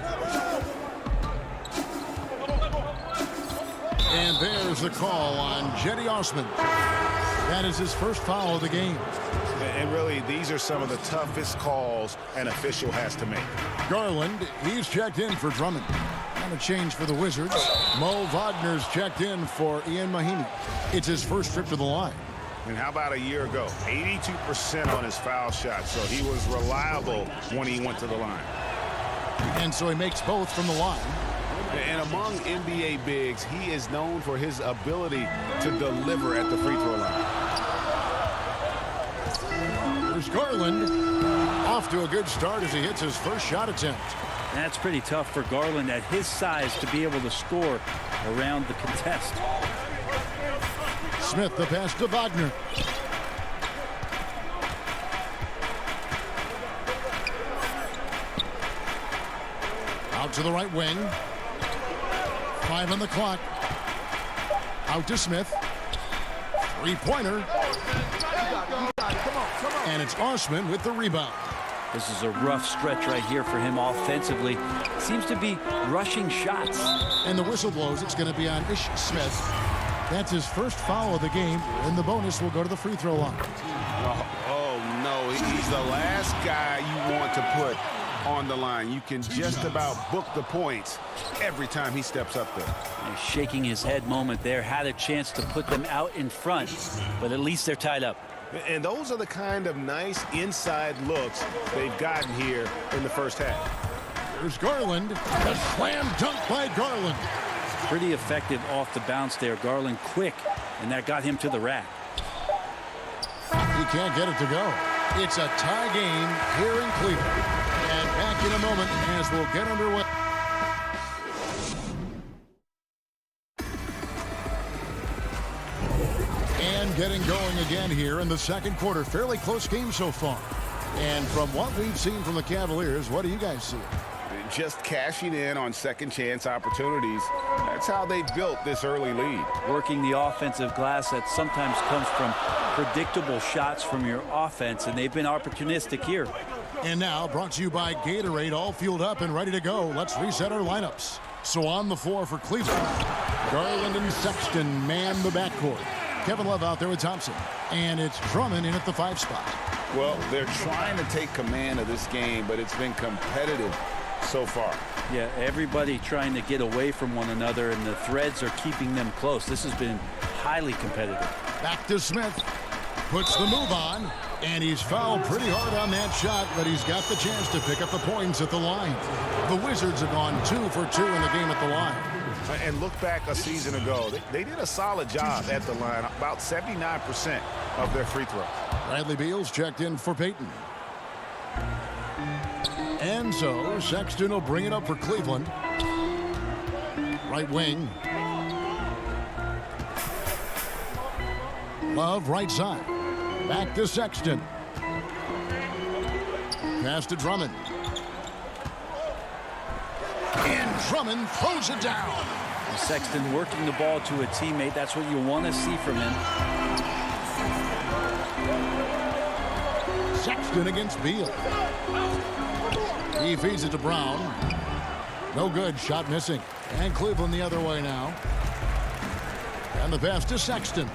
And there's the call on Cedi Osman. That is his first foul of the game. And really, these are some of the toughest calls an official has to make. Garland, he's checked in for Drummond. And a change for the Wizards. Mo Wagner's checked in for Ian Mahinmi. It's his first trip to the line. And how about a year ago? 82% on his foul shot, so he was reliable when he went to the line. And so he makes both from the line. And among NBA bigs, he is known for his ability to deliver at the free throw line. There's Garland. Off to a good start as he hits his first shot attempt. That's pretty tough for Garland at his size to be able to score around the contest. Smith, the pass to Wagner. Out to the right wing. 5 on the clock. Out to Smith. Three-pointer. And it's Osman with the rebound. This is a rough stretch right here for him offensively. Seems to be rushing shots. And the whistle blows. It's going to be on Ish Smith. That's his first foul of the game, and the bonus will go to the free throw line. Oh no, he's the last guy you want to put on the line. You can just about book the points every time he steps up there. He's shaking his head moment there. Had a chance to put them out in front, but at least they're tied up. And those are the kind of nice inside looks they've gotten here in the first half. There's Garland. A slam dunk by Garland. Pretty effective off the bounce there. Garland quick, and that got him to the rack. He can't get it to go. It's a tie game here in Cleveland. And back in a moment as we'll get underway. And getting going again here in the second quarter. Fairly close game so far. And from what we've seen from the Cavaliers, what do you guys see? Just cashing in on second chance opportunities. That's how they built this early lead. Working the offensive glass that sometimes comes from predictable shots from your offense, and they've been opportunistic here. And now brought to you by Gatorade, all fueled up and ready to go. Let's reset our lineups. So on the floor for Cleveland, Garland and Sexton man the backcourt. Kevin Love out there with Thompson. And it's Drummond in at the 5 spot. Well, they're trying to take command of this game, but it's been competitive so far. Yeah, everybody trying to get away from one another, and the threads are keeping them close. This has been highly competitive. Back to Smith. Puts the move on, and he's fouled pretty hard on that shot, but he's got the chance to pick up the points at the line. The Wizards have gone 2 for 2 in the game at the line. And look back a season ago. They did a solid job at the line, about 79% of their free throws. Bradley Beal's checked in for Peyton. And so Sexton will bring it up for Cleveland. Right wing. Love right side. Back to Sexton. Pass to Drummond. And Drummond throws it down. Sexton working the ball to a teammate. That's what you want to see from him. Sexton against Beal. He feeds it to Brown. No good. Shot missing. And Cleveland the other way now. And the pass to Sexton.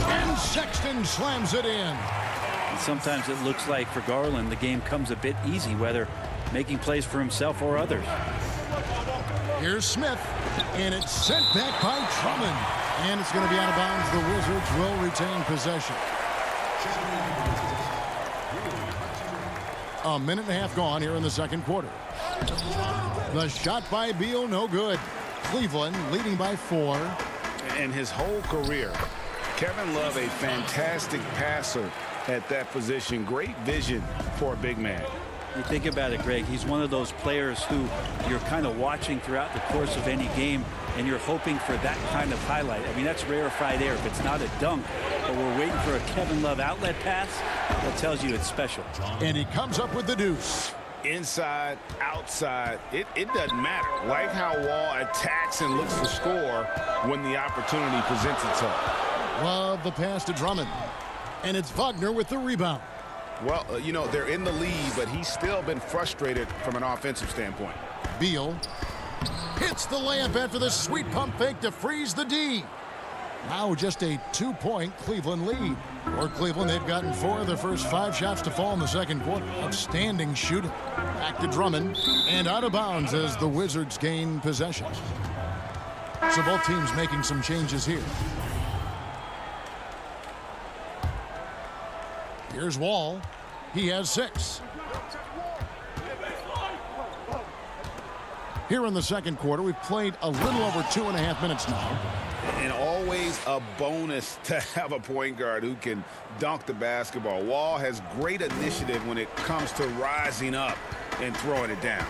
And Sexton slams it in. And sometimes it looks like for Garland the game comes a bit easy, whether making plays for himself or others. Here's Smith. And it's sent back by Drummond. And it's going to be out of bounds. The Wizards will retain possession. A minute and a half gone here in the second quarter. The shot by Beal, no good. Cleveland leading by 4. In his whole career, Kevin Love, a fantastic passer at that position. Great vision for a big man. You think about it, Greg, he's one of those players who you're kind of watching throughout the course of any game, and you're hoping for that kind of highlight. I mean, that's rarefied air if it's not a dunk, but we're waiting for a Kevin Love outlet pass. That tells you it's special. And he comes up with the deuce. Inside, outside, it doesn't matter. Like how Wall attacks and looks to score when the opportunity presents itself. Love the pass to Drummond. And it's Wagner with the rebound. Well, you know, they're in the lead, but he's still been frustrated from an offensive standpoint. Beal hits the layup after the sweet pump fake to freeze the D. Now just a 2-point Cleveland lead. For Cleveland, they've gotten 4 of their first 5 shots to fall in the second quarter. Outstanding shooting. Back to Drummond, and out of bounds as the Wizards gain possession. So both teams making some changes here. Here's Wall. He has 6. Here in the second quarter, we've played a little over 2.5 minutes now. And always a bonus to have a point guard who can dunk the basketball. Wall has great initiative when it comes to rising up and throwing it down.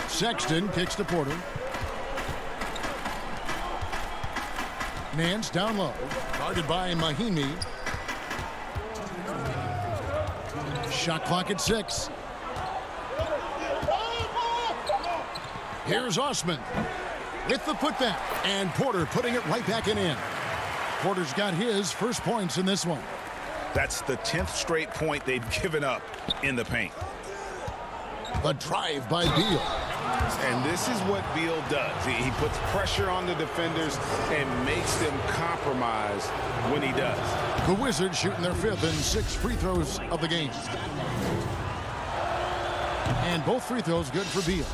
Sexton kicks to Porter. Nance down low, guarded by Mahimi. Shot clock at 6. Here's Osman with the putback, and Porter putting it right back in. Porter's got his first points in this one. That's the 10th straight point they've given up in the paint. The drive by Beal. And this is what Beal does. He puts pressure on the defenders and makes them compromise when he does. The Wizards shooting their 5th and 6th free throws of the game. And both free throws good for Beal.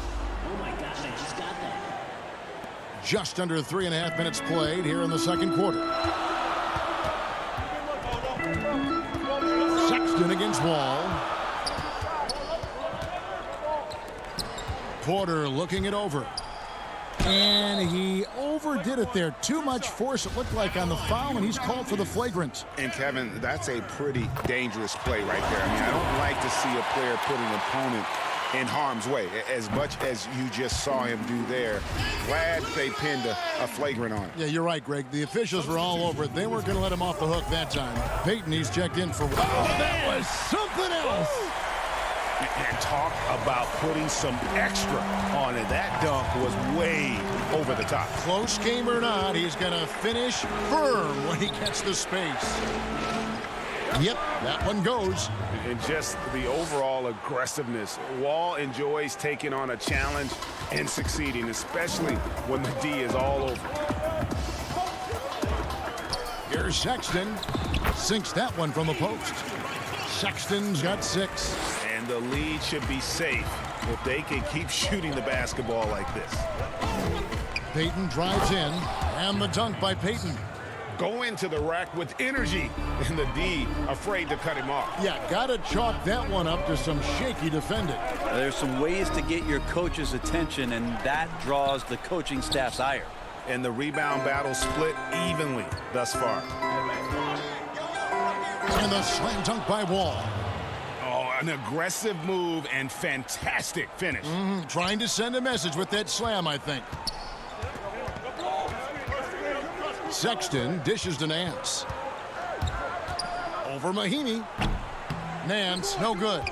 Just under 3.5 minutes played here in the second quarter. Sexton against Wall. Porter looking it over. And he overdid it there. Too much force, it looked like, on the foul, and he's called for the flagrant. And, Kevin, that's a pretty dangerous play right there. I mean, I don't like to see a player put an opponent in harm's way, as much as you just saw him do there. Glad they pinned a flagrant on him. Yeah, you're right, Greg. The officials were all over it. They weren't going to let him off the hook that time. Peyton, he's checked in for... Oh, that was something else! And talk about putting some extra on it. That dunk was way over the top. Close game or not, he's going to finish firm when he gets the space. Yep, that one goes. And just the overall aggressiveness. Wall enjoys taking on a challenge and succeeding, especially when the D is all over. Here's Sexton. Sinks that one from the post. Sexton's got 6. And the lead should be safe if they can keep shooting the basketball like this. Peyton drives in, and the dunk by Peyton. Go into the rack with energy, and the D afraid to cut him off. Yeah, gotta chalk that one up to some shaky defending. There's some ways to get your coach's attention, and that draws the coaching staff's ire. And the rebound battle split evenly thus far. And the slam dunk by Wall. Oh, an aggressive move and fantastic finish. Trying to send a message with that slam, I think. Sexton dishes to Nance. Over Mahimi. Nance, no good.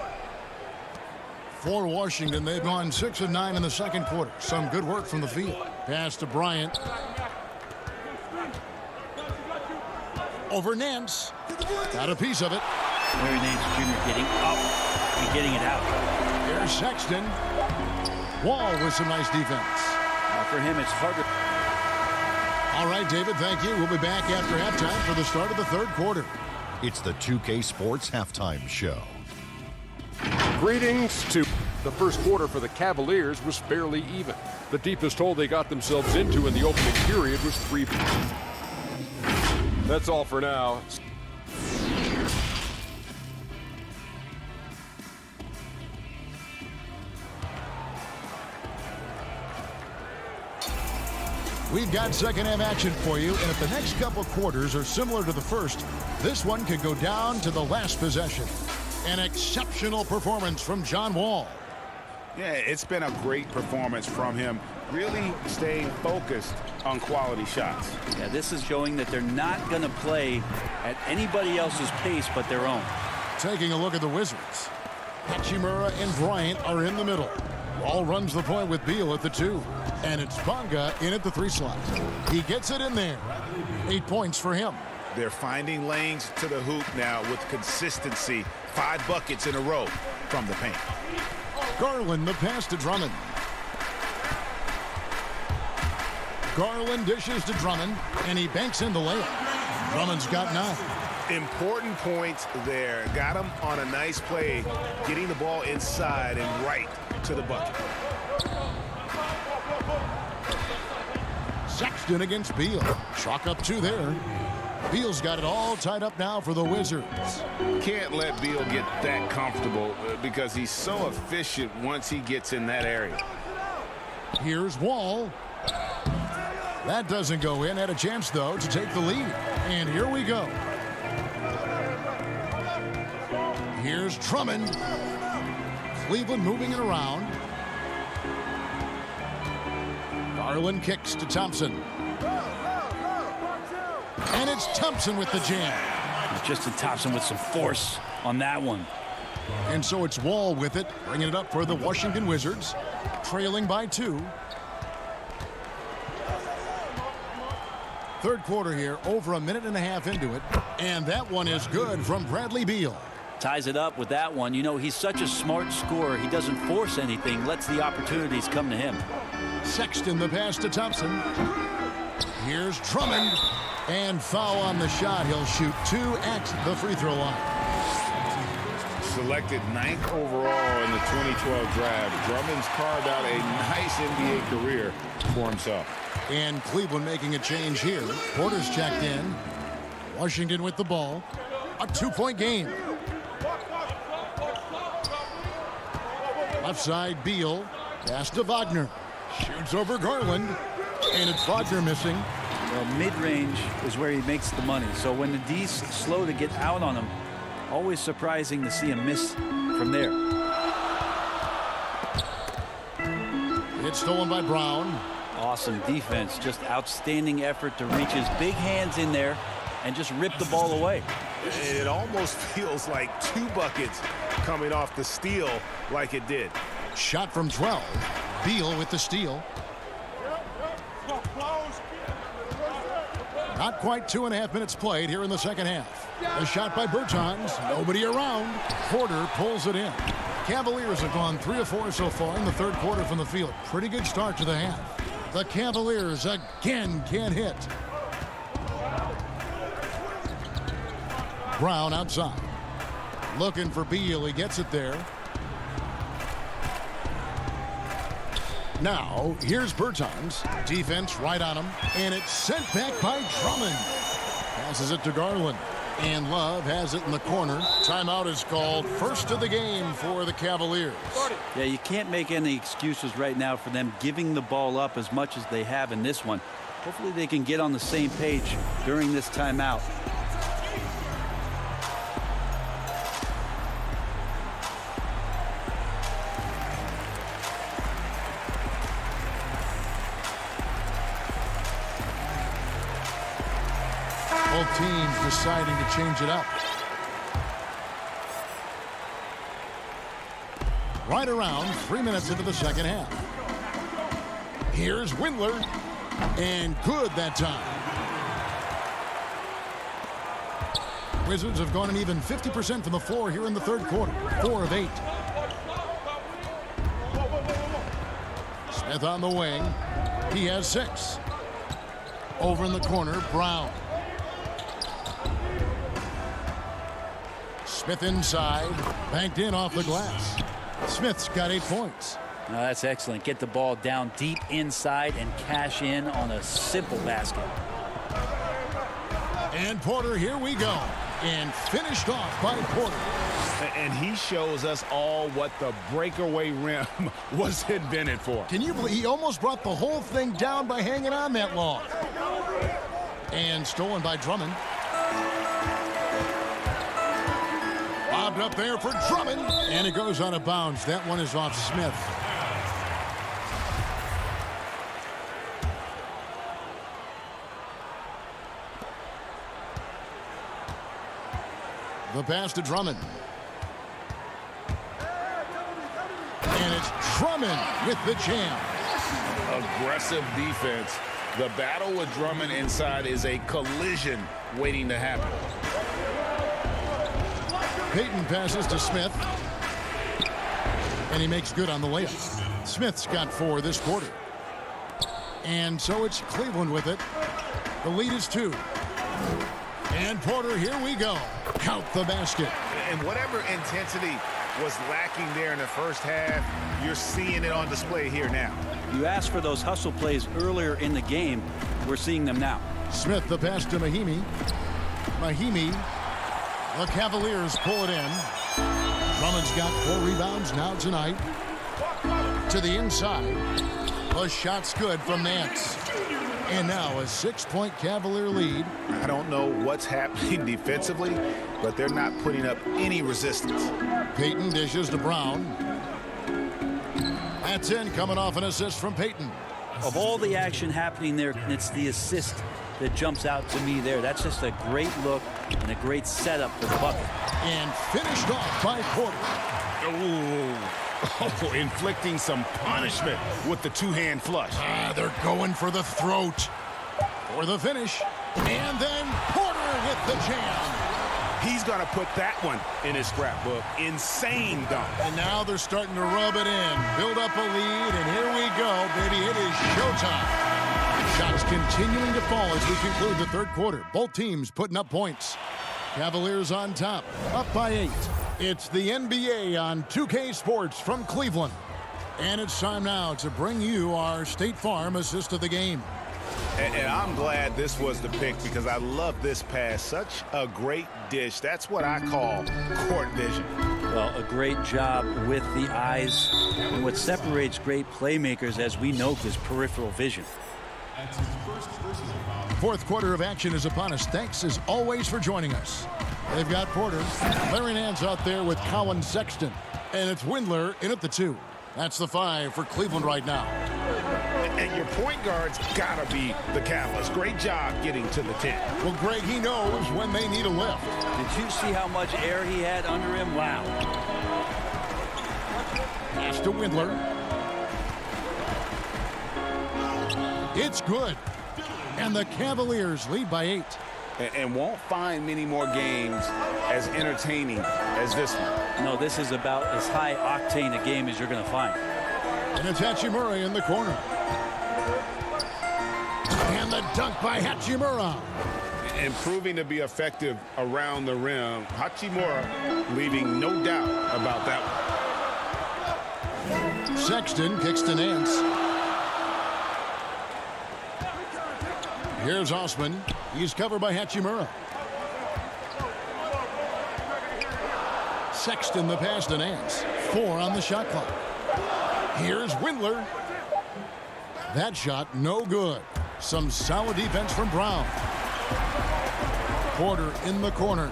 For Washington, they've gone 6 of 9 in the second quarter. Some good work from the field. Pass to Bryant. Over Nance. Got a piece of it. Larry Nance Jr. getting up and getting it out. Here's Sexton. Wall with some nice defense. For him, it's harder. All right, David, thank you. We'll be back after halftime for the start of the third quarter. It's the 2K Sports Halftime Show. Greetings to the first quarter for the Cavaliers was fairly even. The deepest hole they got themselves into in the opening period was 3. That's all for now. We've got second half action for you, and if the next couple quarters are similar to the first, this one could go down to the last possession. An exceptional performance from John Wall. Yeah, it's been a great performance from him, really staying focused on quality shots. Yeah, this is showing that they're not going to play at anybody else's pace but their own. Taking a look at the Wizards. Hachimura and Bryant are in the middle. Wall runs the point with Beal at the 2. And it's Bonga in at the 3 slot. He gets it in there. 8 points for him. They're finding lanes to the hoop now with consistency. 5 buckets in a row from the paint. Garland, the pass to Drummond. Garland dishes to Drummond, and he banks in the layup. Drummond's got 9. Important points there. Got him on a nice play, getting the ball inside and right to the bucket. Sexton against Beal. Chalk up 2 there. Beal's got it all tied up now for the Wizards. Can't let Beal get that comfortable because he's so efficient once he gets in that area. Here's Wall. That doesn't go in. Had a chance, though, to take the lead. And here we go. Here's Drummond. Cleveland moving it around. Garland kicks to Thompson. And it's Thompson with the jam. Justin Thompson with some force on that one. And so it's Wall with it, bringing it up for the Washington Wizards, trailing by 2. Third quarter here, over a minute and a half into it. And that one is good from Bradley Beal. Ties it up with that one. You know, he's such a smart scorer. He doesn't force anything, lets the opportunities come to him. Sexton, the pass to Thompson. Here's Drummond. And foul on the shot. He'll shoot 2 at the free throw line. Selected 9th overall in the 2012 draft. Drummond's carved out a nice NBA career for himself. And Cleveland making a change here. Porter's checked in. Washington with the ball. A 2-point game. Left side, Beal. Pass to Wagner. Shoots over Garland. And it's Wagner missing. Well, mid-range is where he makes the money. So when the D's slow to get out on him, always surprising to see him miss from there. It's stolen by Brown. Awesome defense. Just outstanding effort to reach his big hands in there and just rip the ball away. It almost feels like 2 buckets coming off the steal like it did. Shot from 12. Beal with the steal. Not quite 2.5 minutes played here in the second half. A shot by Bertans. Nobody around. Porter pulls it in. Cavaliers have gone 3 of 4 so far in the third quarter from the field. Pretty good start to the half. The Cavaliers again can't hit. Brown outside. Looking for Beal. He gets it there. Now, here's Bertans. Defense right on him. And it's sent back by Drummond. Passes it to Garland. And Love has it in the corner. Timeout is called. First of the game for the Cavaliers. Yeah, you can't make any excuses right now for them giving the ball up as much as they have in this one. Hopefully they can get on the same page during this timeout. Both teams deciding to change it up. Right around 3 minutes into the second half. Here's Windler. And good that time. Wizards have gone an even 50% from the floor here in the third quarter. 4 of 8. Smith on the wing. He has 6. Over in the corner, Brown. Smith inside, banked in off the glass. Smith's got 8 points. No, that's excellent. Get the ball down deep inside and cash in on a simple basket. And Porter, here we go. And finished off by Porter. And he shows us all what the breakaway rim was invented for. Can you believe he almost brought the whole thing down by hanging on that long? And stolen by Drummond. Lobbed up there for Drummond. And it goes out of bounds. That one is off Smith. The pass to Drummond. And it's Drummond with the jam. Aggressive defense. The battle with Drummond inside is a collision waiting to happen. Payton passes to Smith. And he makes good on the layup. Smith's got 4 this quarter. And so it's Cleveland with it. The lead is 2. And Porter, here we go. Count the basket. And whatever intensity was lacking there in the first half, you're seeing it on display here now. You asked for those hustle plays earlier in the game. We're seeing them now. Smith, the pass to Mahimi. Mahimi. The Cavaliers pull it in. Drummond's got 4 rebounds now tonight. To the inside. The shot's good from Nance. And now a 6-point Cavalier lead. I don't know what's happening defensively, but they're not putting up any resistance. Payton dishes to Brown. That's in, coming off an assist from Payton. Of all the action happening there, it's the assist that jumps out to me there. That's just a great look and a great setup for the bucket. And finished off by Porter. Oh, inflicting some punishment with the two-hand flush. They're going for the throat. For the finish. And then Porter with the jam. He's going to put that one in his scrapbook. Insane dunk. And now they're starting to rub it in. Build up a lead, and here we go, baby. It is showtime. Shots continuing to fall as we conclude the third quarter. Both teams putting up points. Cavaliers on top, up by 8. It's the NBA on 2K Sports from Cleveland. And it's time now to bring you our State Farm assist of the game. And I'm glad this was the pick because I love this pass. Such a great dish. That's what I call court vision. Well, a great job with the eyes. And what separates great playmakers, as we know, is peripheral vision. Fourth quarter of action is upon us. Thanks as always for joining us. They've got Porter, clearing hands out there with Colin Sexton. And it's Windler in at the 2. That's the 5 for Cleveland right now. And your point guard's got to be the Cavaliers. Great job getting to the 10. Well, Greg, he knows when they need a lift. Did you see how much air he had under him? Wow. Pass to Windler. It's good. And the Cavaliers lead by 8. And won't find many more games as entertaining as this one. No, this is about as high octane a game as you're going to find. And it's Hachimura in the corner. And the dunk by Hachimura. And proving to be effective around the rim. Hachimura leaving no doubt about that one. Sexton kicks to Nance. Here's Osman. He's covered by Hachimura. Sexton the pass to Nance. 4 on the shot clock. Here's Windler. That shot no good. Some solid defense from Brown. Porter in the corner.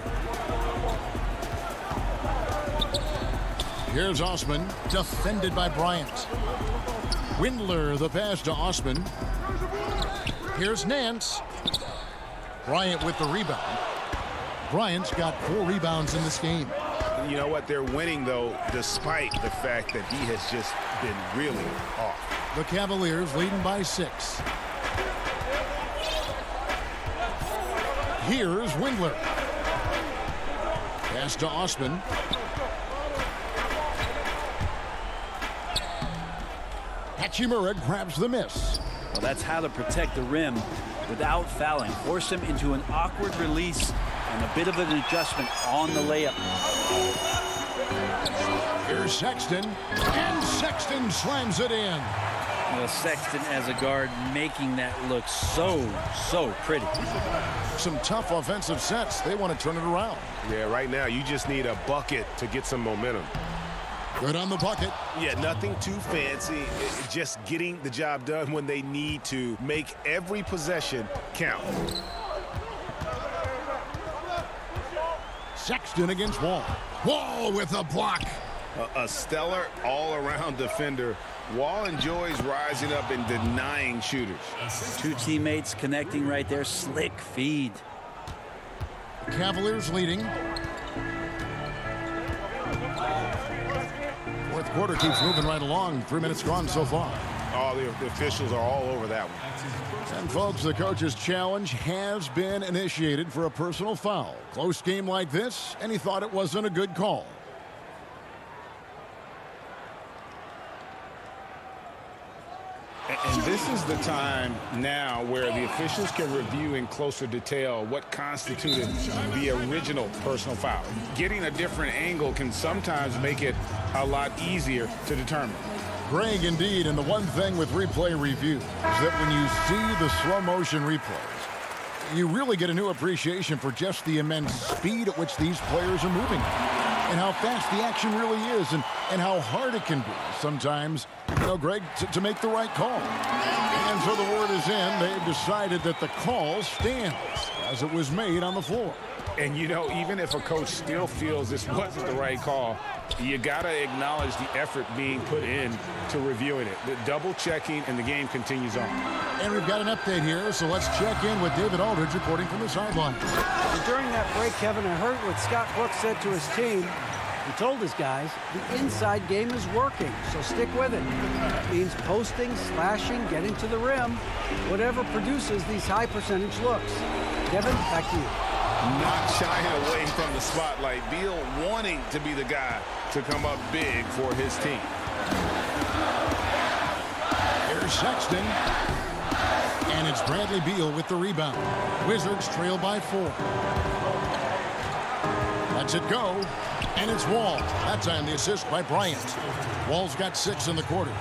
Here's Osman, defended by Bryant. Windler the pass to Osman. Here's Nance. Bryant with the rebound. Bryant's got 4 rebounds in this game. You know what? They're winning, though, despite the fact that he has just been really off. The Cavaliers leading by 6. Here's Windler. Pass to Osman. Hachimura grabs the miss. Well, that's how to protect the rim without fouling. Force him into an awkward release and a bit of an adjustment on the layup. Here's Sexton, and Sexton slams it in. Well, Sexton as a guard making that look so pretty. Some tough offensive sets. They want to turn it around. Yeah, right now you just need a bucket to get some momentum. Good on the bucket. Yeah, nothing too fancy. Just getting the job done when they need to. Make every possession count. Sexton against Wall. Wall with a block. A stellar all-around defender. Wall enjoys rising up and denying shooters. 2 teammates connecting right there. Slick feed. Cavaliers leading. Fourth quarter keeps moving right along. 3 minutes gone so far. all the officials are all over that one. And folks, the coach's challenge has been initiated for a personal foul. Close game like this, and he thought it wasn't a good call. And this is the time now where the officials can review in closer detail what constituted the original personal foul. Getting a different angle can sometimes make it a lot easier to determine. Greg, indeed, and the one thing with replay review is that when you see the slow motion replays, you really get a new appreciation for just the immense speed at which these players are moving and how fast the action really is and how hard it can be sometimes, Greg, to make the right call. And so the word is in. They've decided that the call stands as it was made on the floor. And, even if a coach still feels this wasn't the right call, you got to acknowledge the effort being put in to reviewing it. The double checking, and the game continues on. And we've got an update here, so let's check in with David Aldridge reporting from the sideline. During that break, Kevin, I heard what Scott Brooks said to his team. He told his guys, the inside game is working, so stick with it. That means posting, slashing, getting to the rim, whatever produces these high percentage looks. Kevin, back to you. Not shying away from the spotlight. Beal wanting to be the guy to come up big for his team. Here's Sexton. And it's Bradley Beal with the rebound. Wizards trail by 4. Lets it go. And it's Wall. That time the assist by Bryant. Wall's got 6 in the quarter.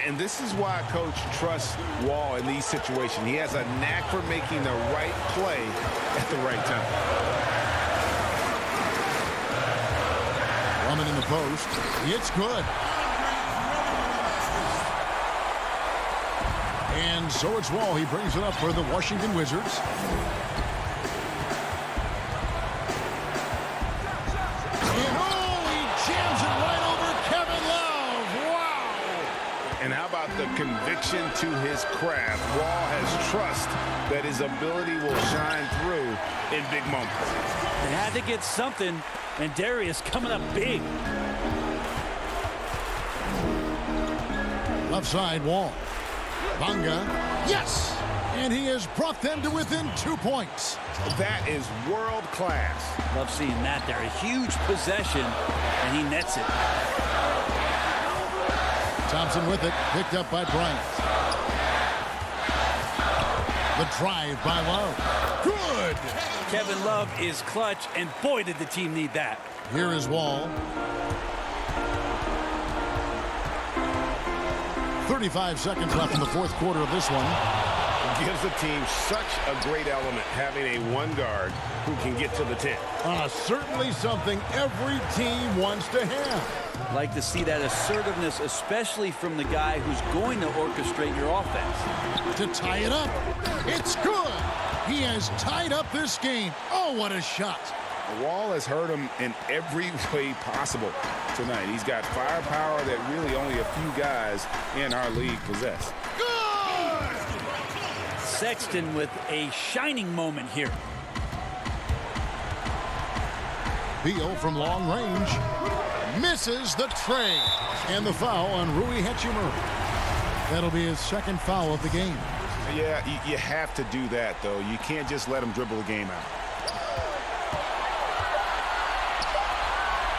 And this is why Coach trusts Wall in these situations. He has a knack for making the right play at the right time. Drummond in the post. It's good. And so it's Wall. He brings it up for the Washington Wizards. And how about the conviction to his craft? Wall has trust that his ability will shine through in big moments. They had to get something, and Darius coming up big. Left side, Wall. Bunga. Yes! And he has brought them to within 2 points. That is world class. Love seeing that there. A huge possession, and he nets it. Thompson with it, picked up by Bryant. The drive by Love. Good! Kevin Love is clutch, and boy, did the team need that. Here is Wall. 35 seconds left in the fourth quarter of this one. Gives the team such a great element having a one guard who can get to the 10. Certainly something every team wants to have. Like to see that assertiveness, especially from the guy who's going to orchestrate your offense. To tie it up. It's good. He has tied up this game. Oh, what a shot. Wall has hurt him in every way possible tonight. He's got firepower that really only a few guys in our league possess. Good! Sexton with a shining moment here. Beal from long range. Misses the tray. And the foul on Rui Hachimura. That'll be his second foul of the game. Yeah, you have to do that, though. You can't just let him dribble the game out.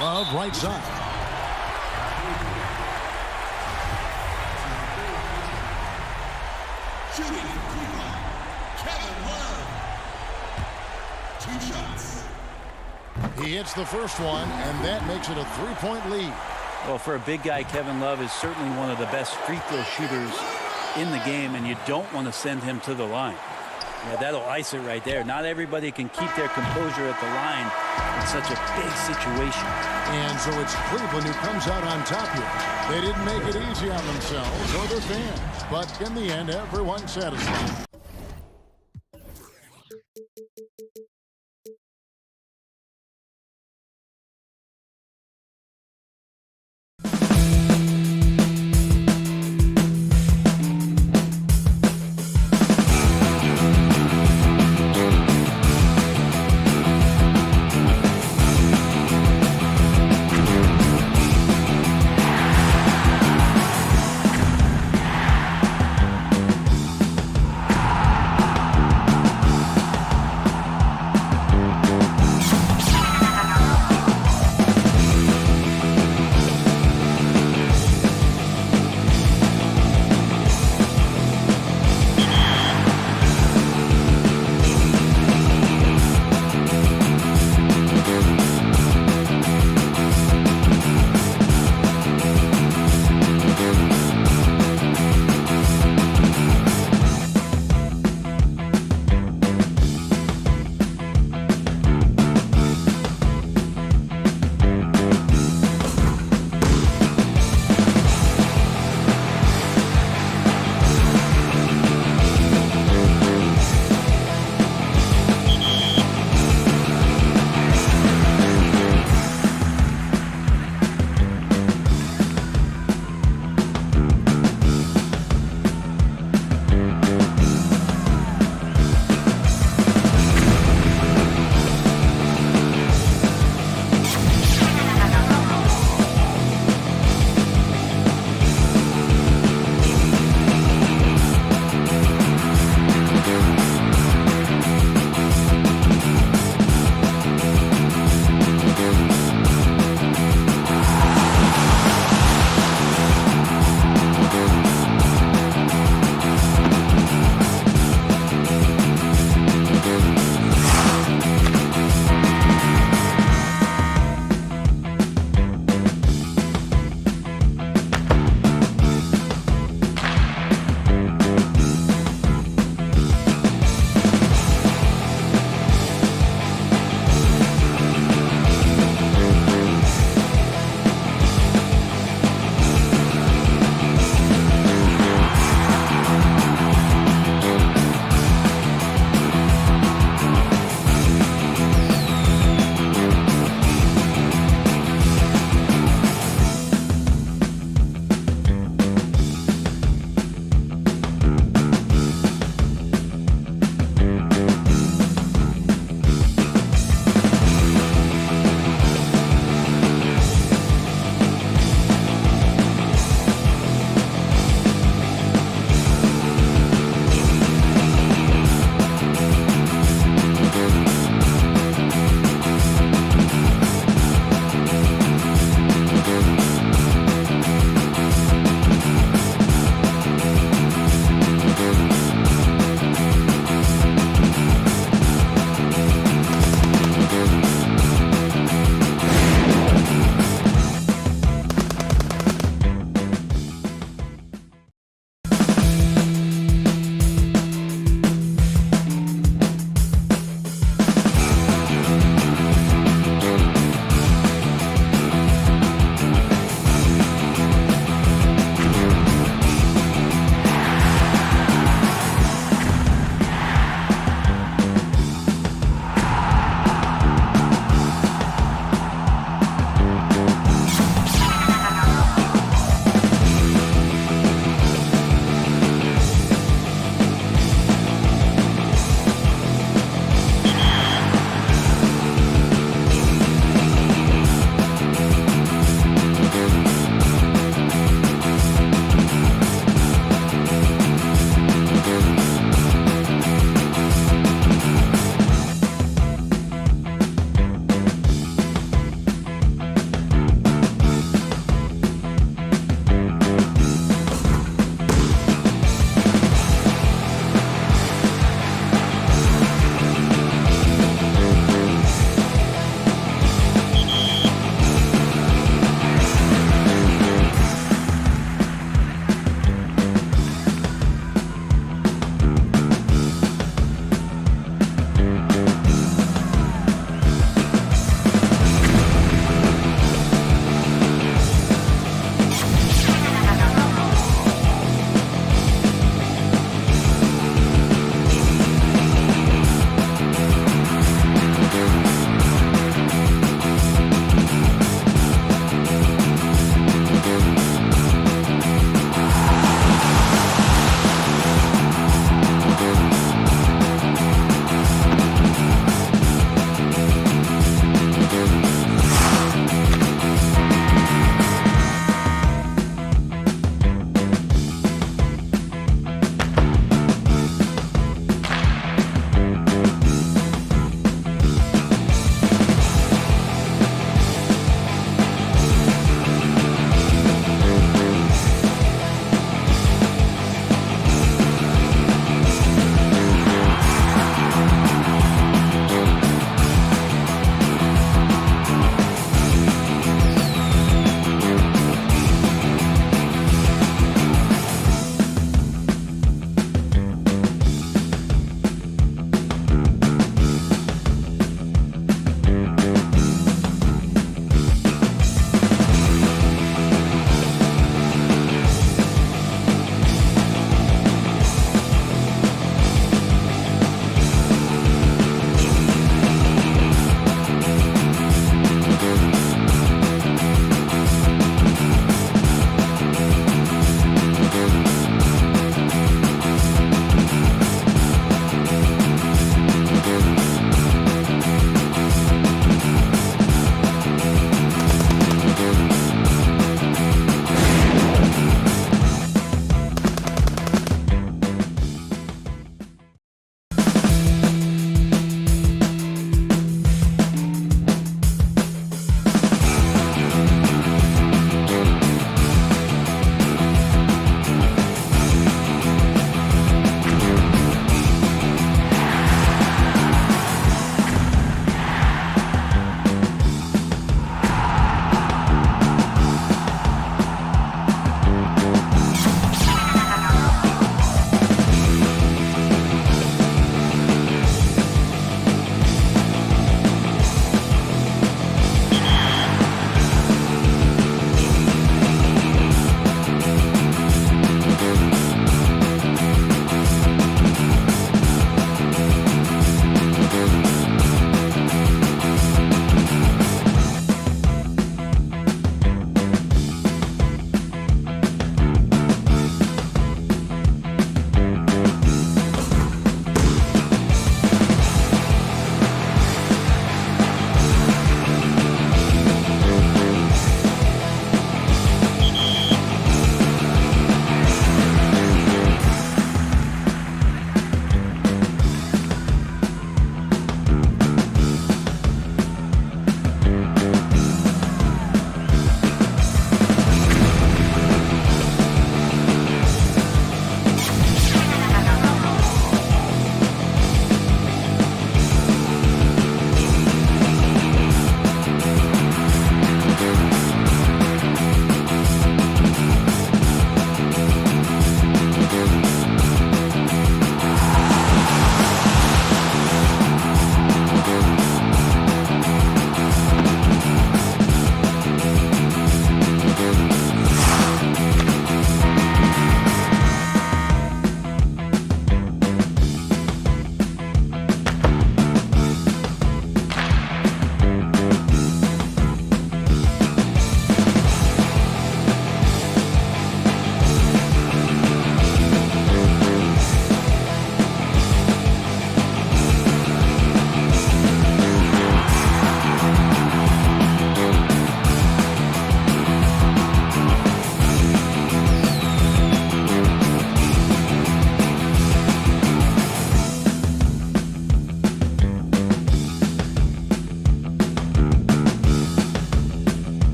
Love, right side. Shooting Kevin Love. 2 shots. He hits the first one, and that makes it a 3-point lead. Well, for a big guy, Kevin Love is certainly one of the best free throw shooters in the game, and you don't want to send him to the line. Yeah, that'll ice it right there. Not everybody can keep their composure at the line in such a big situation. And so it's Cleveland who comes out on top here. They didn't make it easy on themselves or their fans, but in the end, everyone's satisfied.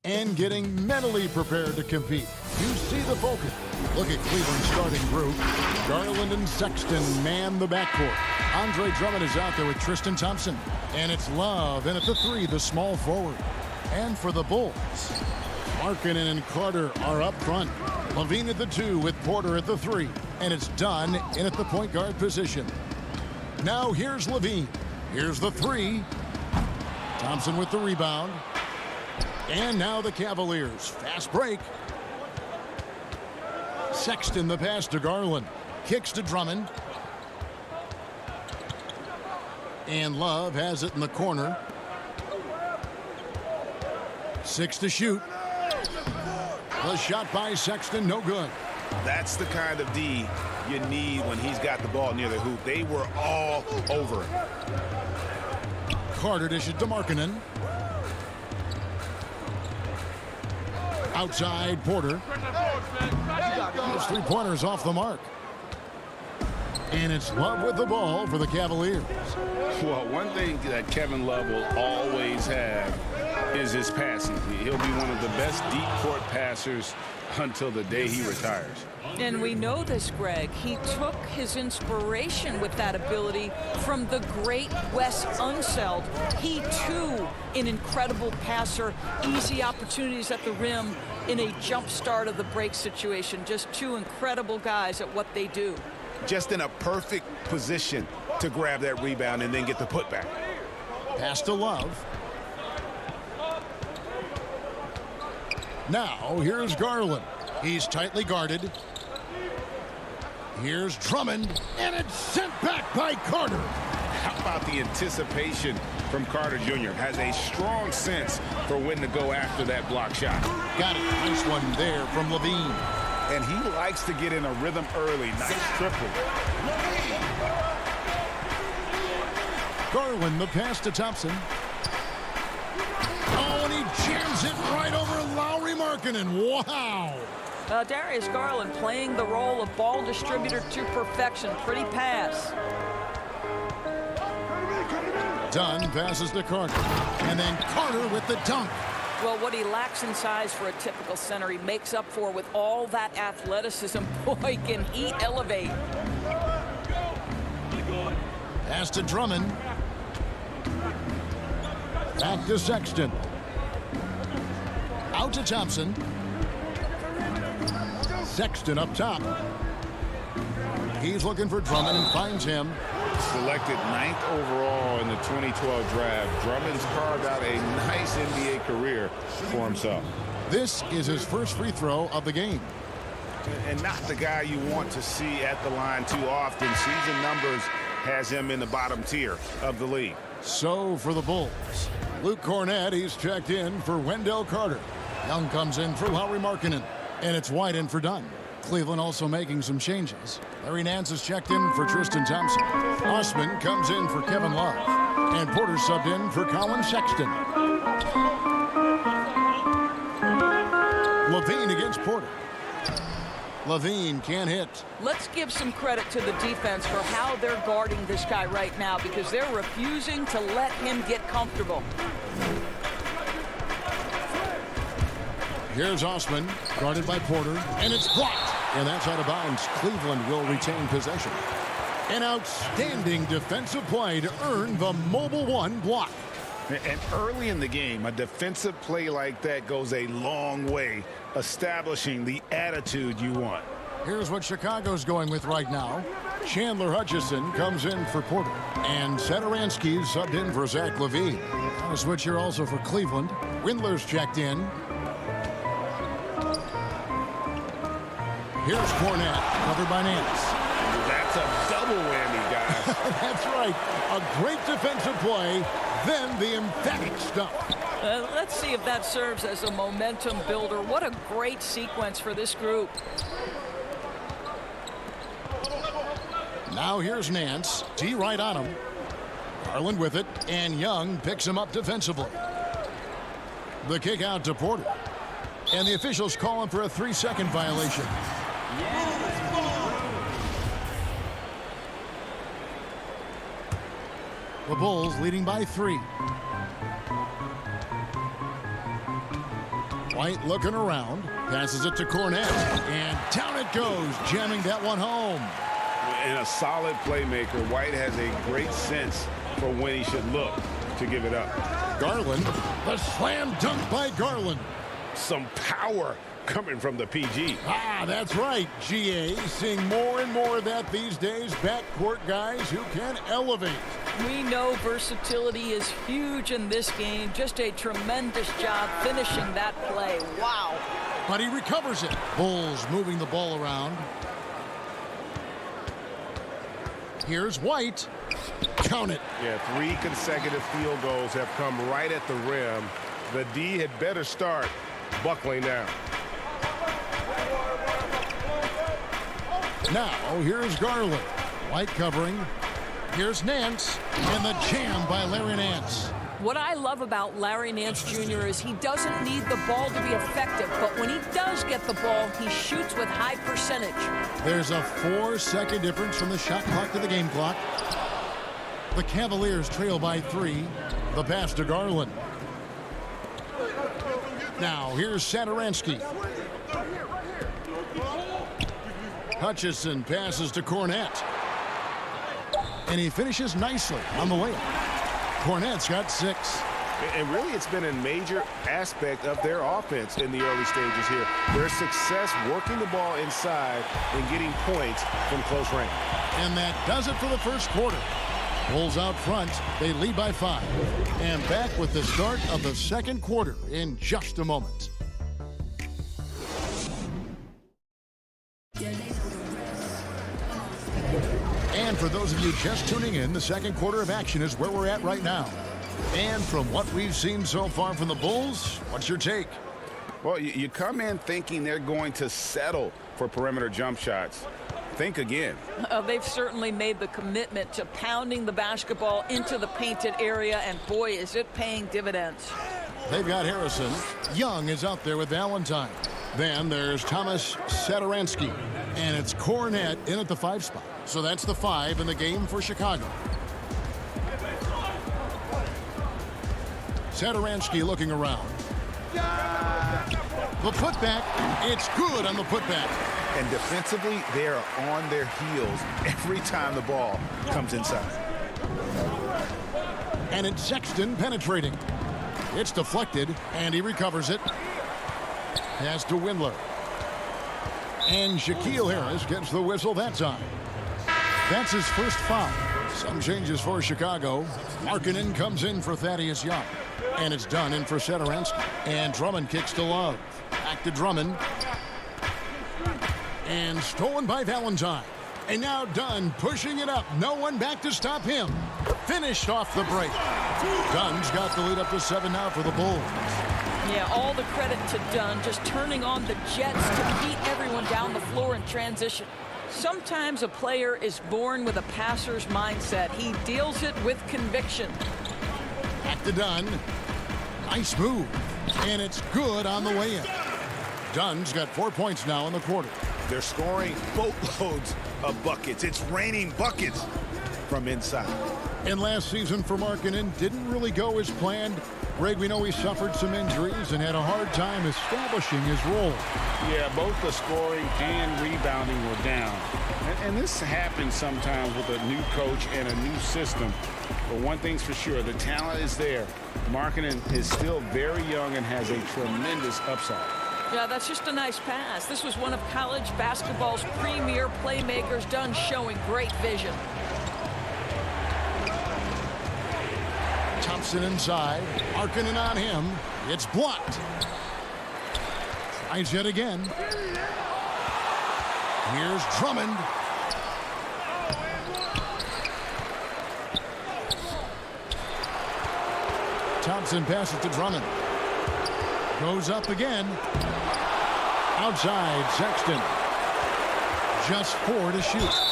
and getting mentally prepared to compete. You see the focus. Look at Cleveland's starting group. Garland and Sexton man the backcourt. Andre Drummond is out there with Tristan Thompson. And it's Love in at the 3, the small forward. And for the Bulls, Markkanen and Carter are up front. Levine at the 2 with Porter at the 3. And it's Dunn in at the point guard position. Now here's Levine. Here's the 3. Thompson with the rebound. And now the Cavaliers. Fast break. Sexton the pass to Garland. Kicks to Drummond. And Love has it in the corner. 6 to shoot. The shot by Sexton, no good. That's the kind of D you need when he's got the ball near the hoop. They were all over him. Carter dishes to Markkanen. Outside Porter. Those three-pointers off the mark. And it's Love with the ball for the Cavaliers. Well, one thing that Kevin Love will always have is his passing. He'll be one of the best deep court passers until the day he retires. And we know this, Greg. He took his inspiration with that ability from the great Wes Unseld. He, too, an incredible passer. Easy opportunities at the rim in a jump start of the break situation. Just two incredible guys at what they do. Just in a perfect position to grab that rebound and then get the putback. Pass to Love. Now, here's Garland. He's tightly guarded. Here's Drummond, and it's sent back by Carter. How about the anticipation from Carter Jr.? Has a strong sense for when to go after that block shot. Got it. Nice one there from Levine. And he likes to get in a rhythm early. Nice triple. Garland, the pass to Thompson. Oh, and he jams it right over Lauri Markkanen. Wow. Darius Garland playing the role of ball distributor to perfection. Pretty pass. Dunn passes to Carter. And then Carter with the dunk. Well, what he lacks in size for a typical center, he makes up for with all that athleticism. Boy, can he elevate. Pass to Drummond. Back to Sexton. Out to Thompson. Sexton up top. He's looking for Drummond and finds him. Selected 9th overall in the 2012 draft, Drummond's carved out a nice NBA career for himself. This is his first free throw of the game. And not the guy you want to see at the line too often. Season numbers has him in the bottom tier of the league. So for the Bulls, Luke Cornett, he's checked in for Wendell Carter. Young comes in for Lauri Markkanen. And it's White in for Dunn. Cleveland also making some changes. Larry Nance is checked in for Tristan Thompson. Osman comes in for Kevin Love. And Porter subbed in for Colin Sexton. Levine against Porter. Levine can't hit. Let's give some credit to the defense for how they're guarding this guy right now, because they're refusing to let him get comfortable. Here's Osman, guarded by Porter, and it's blocked. And that's out of bounds. Cleveland will retain possession. An outstanding defensive play to earn the Mobile One block. And early in the game, a defensive play like that goes a long way, establishing the attitude you want. Here's what Chicago's going with right now. Chandler Hutchison comes in for Porter. And Satoransky's subbed in for Zach LaVine. A switch here also for Cleveland. Windler's checked in. Here's Cornett, covered by Nance. That's a double whammy, guys. That's right. A great defensive play, then the emphatic stuff. Let's see if that serves as a momentum builder. What a great sequence for this group. Now here's Nance. T right on him. Garland with it, and Young picks him up defensively. The kick out to Porter. And the officials call him for a 3-second violation. The Bulls leading by 3. White looking around, passes it to Cornette, and down it goes, jamming that one home. And a solid playmaker, White has a great sense for when he should look to give it up. Garland, the slam dunk by Garland. Some power coming from the PG. That's right, GA. Seeing more and more of that these days. Backcourt guys who can elevate. We know versatility is huge in this game. Just a tremendous job finishing that play. Wow. But he recovers it. Bulls moving the ball around. Here's White. Count it. Yeah, 3 consecutive field goals have come right at the rim. The D had better start buckling down. Now, here's Garland. White covering. Here's Nance. And the jam by Larry Nance. What I love about Larry Nance Jr. is he doesn't need the ball to be effective, but when he does get the ball, he shoots with high percentage. There's a 4-second difference from the shot clock to the game clock. The Cavaliers trail by 3. The pass to Garland. Now, here's Satoransky. Hutchison passes to Cornette. And he finishes nicely on the layup. Cornette's got 6. And really, it's been a major aspect of their offense in the early stages here. Their success working the ball inside and getting points from close range. And that does it for the first quarter. Bulls out front. They lead by 5. And back with the start of the second quarter in just a moment. And for those of you just tuning in, the second quarter of action is where we're at right now. And from what we've seen so far from the Bulls, what's your take? Well, you come in thinking they're going to settle for perimeter jump shots. Think again. They've certainly made the commitment to pounding the basketball into the painted area, and boy, is it paying dividends. They've got Harrison. Young is out there with Valentine. Then there's Thomas Satoransky. And it's Cornette in at the 5 spot. So that's the 5 in the game for Chicago. Satoransky looking around. The putback. It's good on the putback. And defensively, they are on their heels every time the ball comes inside. And it's Sexton penetrating. It's deflected, and he recovers it. Pass to Windler. And Shaquille Harris gets the whistle that time. That's his first foul. Some changes for Chicago. Markkanen comes in for Thaddeus Young. And it's done in for Satoransky. And Drummond kicks to Love. Back to Drummond. And stolen by Valentine. And now Dunn pushing it up. No one back to stop him. Finished off the break. Dunn's got the lead up to 7 now for the Bulls. Yeah, all the credit to Dunn, just turning on the jets to beat everyone down the floor in transition. Sometimes a player is born with a passer's mindset. He deals it with conviction. Back to Dunn. Nice move. And it's good on the way in. Dunn's got 4 points now in the quarter. They're scoring boatloads of buckets. It's raining buckets from inside. And last season for Markkanen didn't really go as planned. Greg, we know he suffered some injuries and had a hard time establishing his role. Yeah, both the scoring and rebounding were down. And this happens sometimes with a new coach and a new system. But one thing's for sure, the talent is there. Markkanen is still very young and has a tremendous upside. Yeah, that's just a nice pass. This was one of college basketball's premier playmakers, Dunn showing great vision. Thompson inside. Markkanen on him. It's blocked. Tries yet again. Here's Drummond. Thompson passes to Drummond. Goes up again. Outside, Sexton. Just 4 to shoot.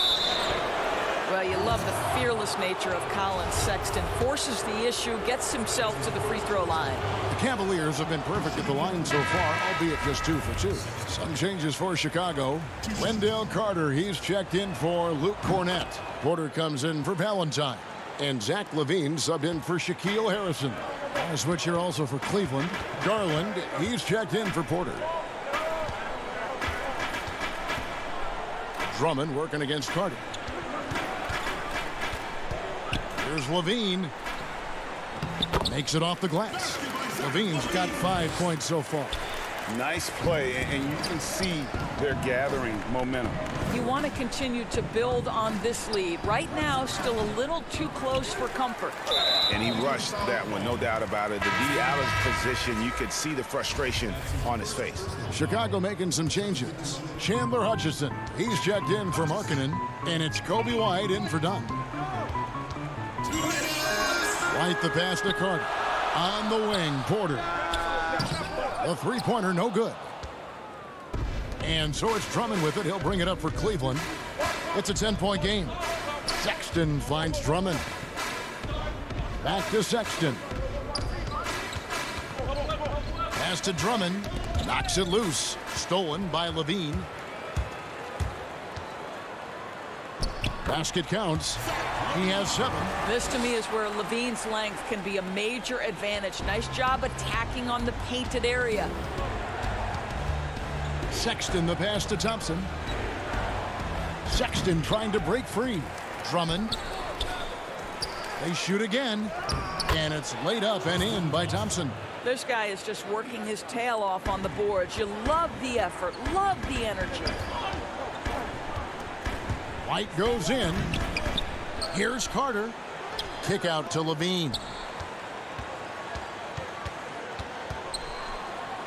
Well, you love the fearless nature of Colin Sexton. Forces the issue, gets himself to the free throw line. The Cavaliers have been perfect at the line so far, albeit just 2 for 2. Some changes for Chicago. Wendell Carter, he's checked in for Luke Cornette. Porter comes in for Valentine. And Zach LaVine subbed in for Shaquille Harrison. A switch here also for Cleveland. Garland, he's checked in for Porter. Drummond working against Carter. Here's Levine. Makes it off the glass. Levine's got 5 points so far. Nice play, and you can see they're gathering momentum. You want to continue to build on this lead. Right now, still a little too close for comfort. And he rushed that one, no doubt about it. The D out of position, you could see the frustration on his face. Chicago making some changes. Chandler Hutchison, he's checked in for Markkanen, and it's Kobe White in for Dunn. White the pass to Carter. On the wing, Porter. The three-pointer, no good. And so it's Drummond with it. He'll bring it up for Cleveland. It's a 10-point game. Sexton finds Drummond. Back to Sexton. Pass to Drummond. Knocks it loose. Stolen by Levine. Basket counts. He has 7. This, to me, is where Levine's length can be a major advantage. Nice job attacking on the painted area. Sexton the pass to Thompson. Sexton trying to break free. Drummond. They shoot again. And it's laid up and in by Thompson. This guy is just working his tail off on the boards. You love the effort, love the energy. White goes in. Here's Carter. Kick out to Levine.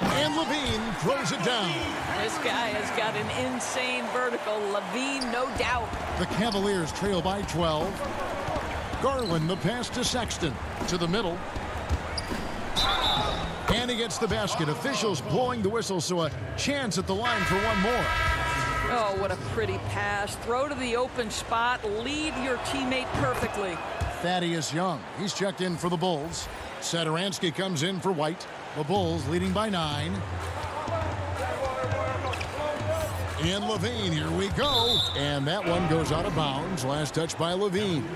And Levine throws it down. This guy has got an insane vertical. Levine, no doubt. The Cavaliers trail by 12. Garland the pass to Sexton. To the middle. And he gets the basket. Officials blowing the whistle, so a chance at the line for one more. Oh, what a pretty pass. Throw to the open spot. Lead your teammate perfectly. Thaddeus Young. He's checked in for the Bulls. Satoransky comes in for White. The Bulls leading by 9. And Levine, here we go. And that one goes out of bounds. Last touch by Levine.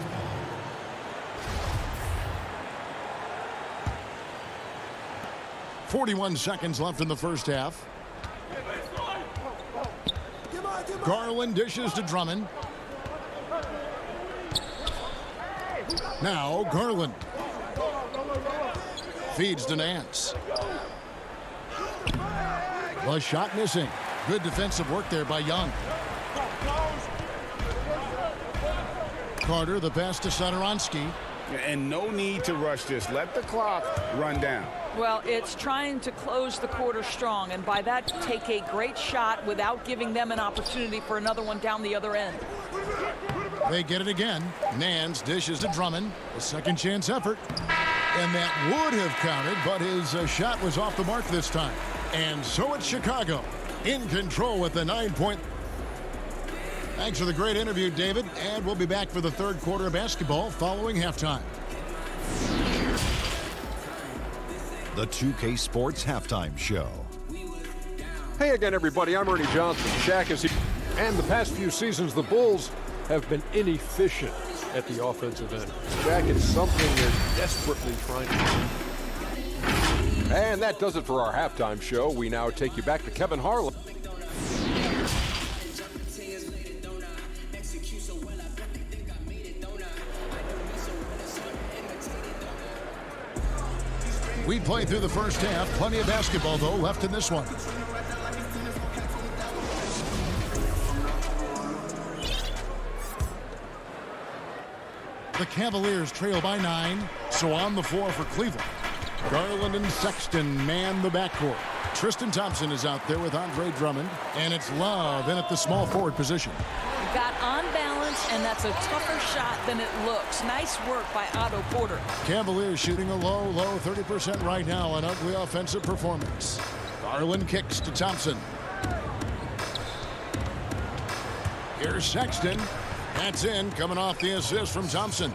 .41 seconds left in the first half. Garland dishes to Drummond. Now Garland. Feeds to Nance. The shot missing. Good defensive work there by Young. Carter, the pass to Satoransky. And no need to rush this. Let the clock run down. Well, it's trying to close the quarter strong, and by that, take a great shot without giving them an opportunity for another one down the other end. They get it again. Nance dishes to Drummond. A second chance effort. And that would have counted, but his shot was off the mark this time. And so it's Chicago in control with the 9-point. Thanks for the great interview, David. And we'll be back for the third quarter of basketball following halftime. The 2K Sports Halftime Show. Hey again, everybody. I'm Ernie Johnson. Shaq is here. And the past few seasons, the Bulls have been inefficient at the offensive end. Shaq, it's something they're desperately trying to do. And that does it for our halftime show. We now take you back to Kevin Harlan. We play through the first half. Plenty of basketball, though, left in this one. The Cavaliers trail by 9, so on the floor for Cleveland. Garland and Sexton man the backcourt. Tristan Thompson is out there with Andre Drummond, and it's Love in at the small forward position. Got on balance, and that's a tougher shot than it looks. Nice work by Otto Porter. Cavaliers shooting a low 30% right now. An ugly offensive performance. Garland kicks to Thompson. Here's Sexton. That's in, coming off the assist from Thompson.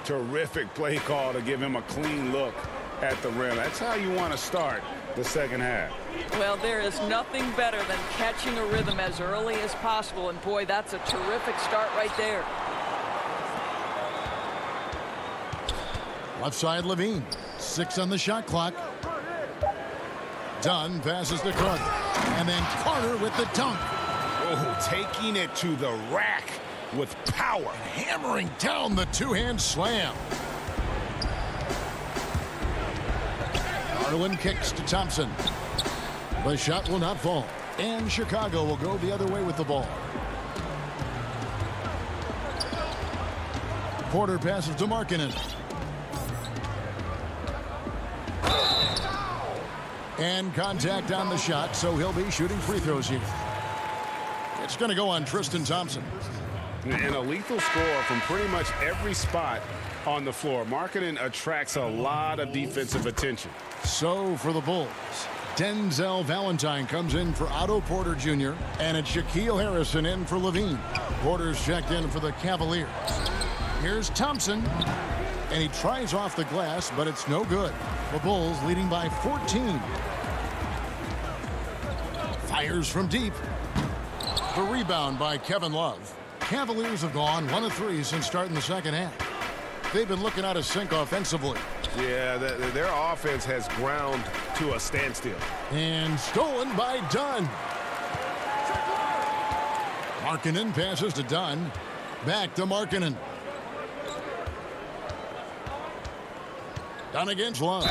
Terrific play call to give him a clean look at the rim. That's how you want to start the second half. Well, there is nothing better than catching a rhythm as early as possible, and boy, that's a terrific start right there. Left side, Levine. 6 on the shot clock. Dunn passes to Carter. And then Carter with the dunk. Oh, taking it to the rack with power. Hammering down the two-hand slam. Garland kicks to Thompson. The shot will not fall. And Chicago will go the other way with the ball. Porter passes to Markkanen. And contact on the shot, so he'll be shooting free throws here. It's going to go on Tristan Thompson. And a lethal score from pretty much every spot on the floor. Markkanen attracts a lot of defensive attention. So for the Bulls, Denzel Valentine comes in for Otto Porter Jr. and it's Shaquille Harrison in for Levine. Porter's checked in for the Cavaliers. Here's Thompson, and he tries off the glass, but it's no good. The Bulls leading by 14. Fires from deep. The rebound by Kevin Love. Cavaliers have gone 1 of 3 since starting the second half. They've been looking out of sync offensively. Yeah, their offense has ground to a standstill. And stolen by Dunn. Markkanen passes to Dunn. Back to Markkanen. Dunn against Love.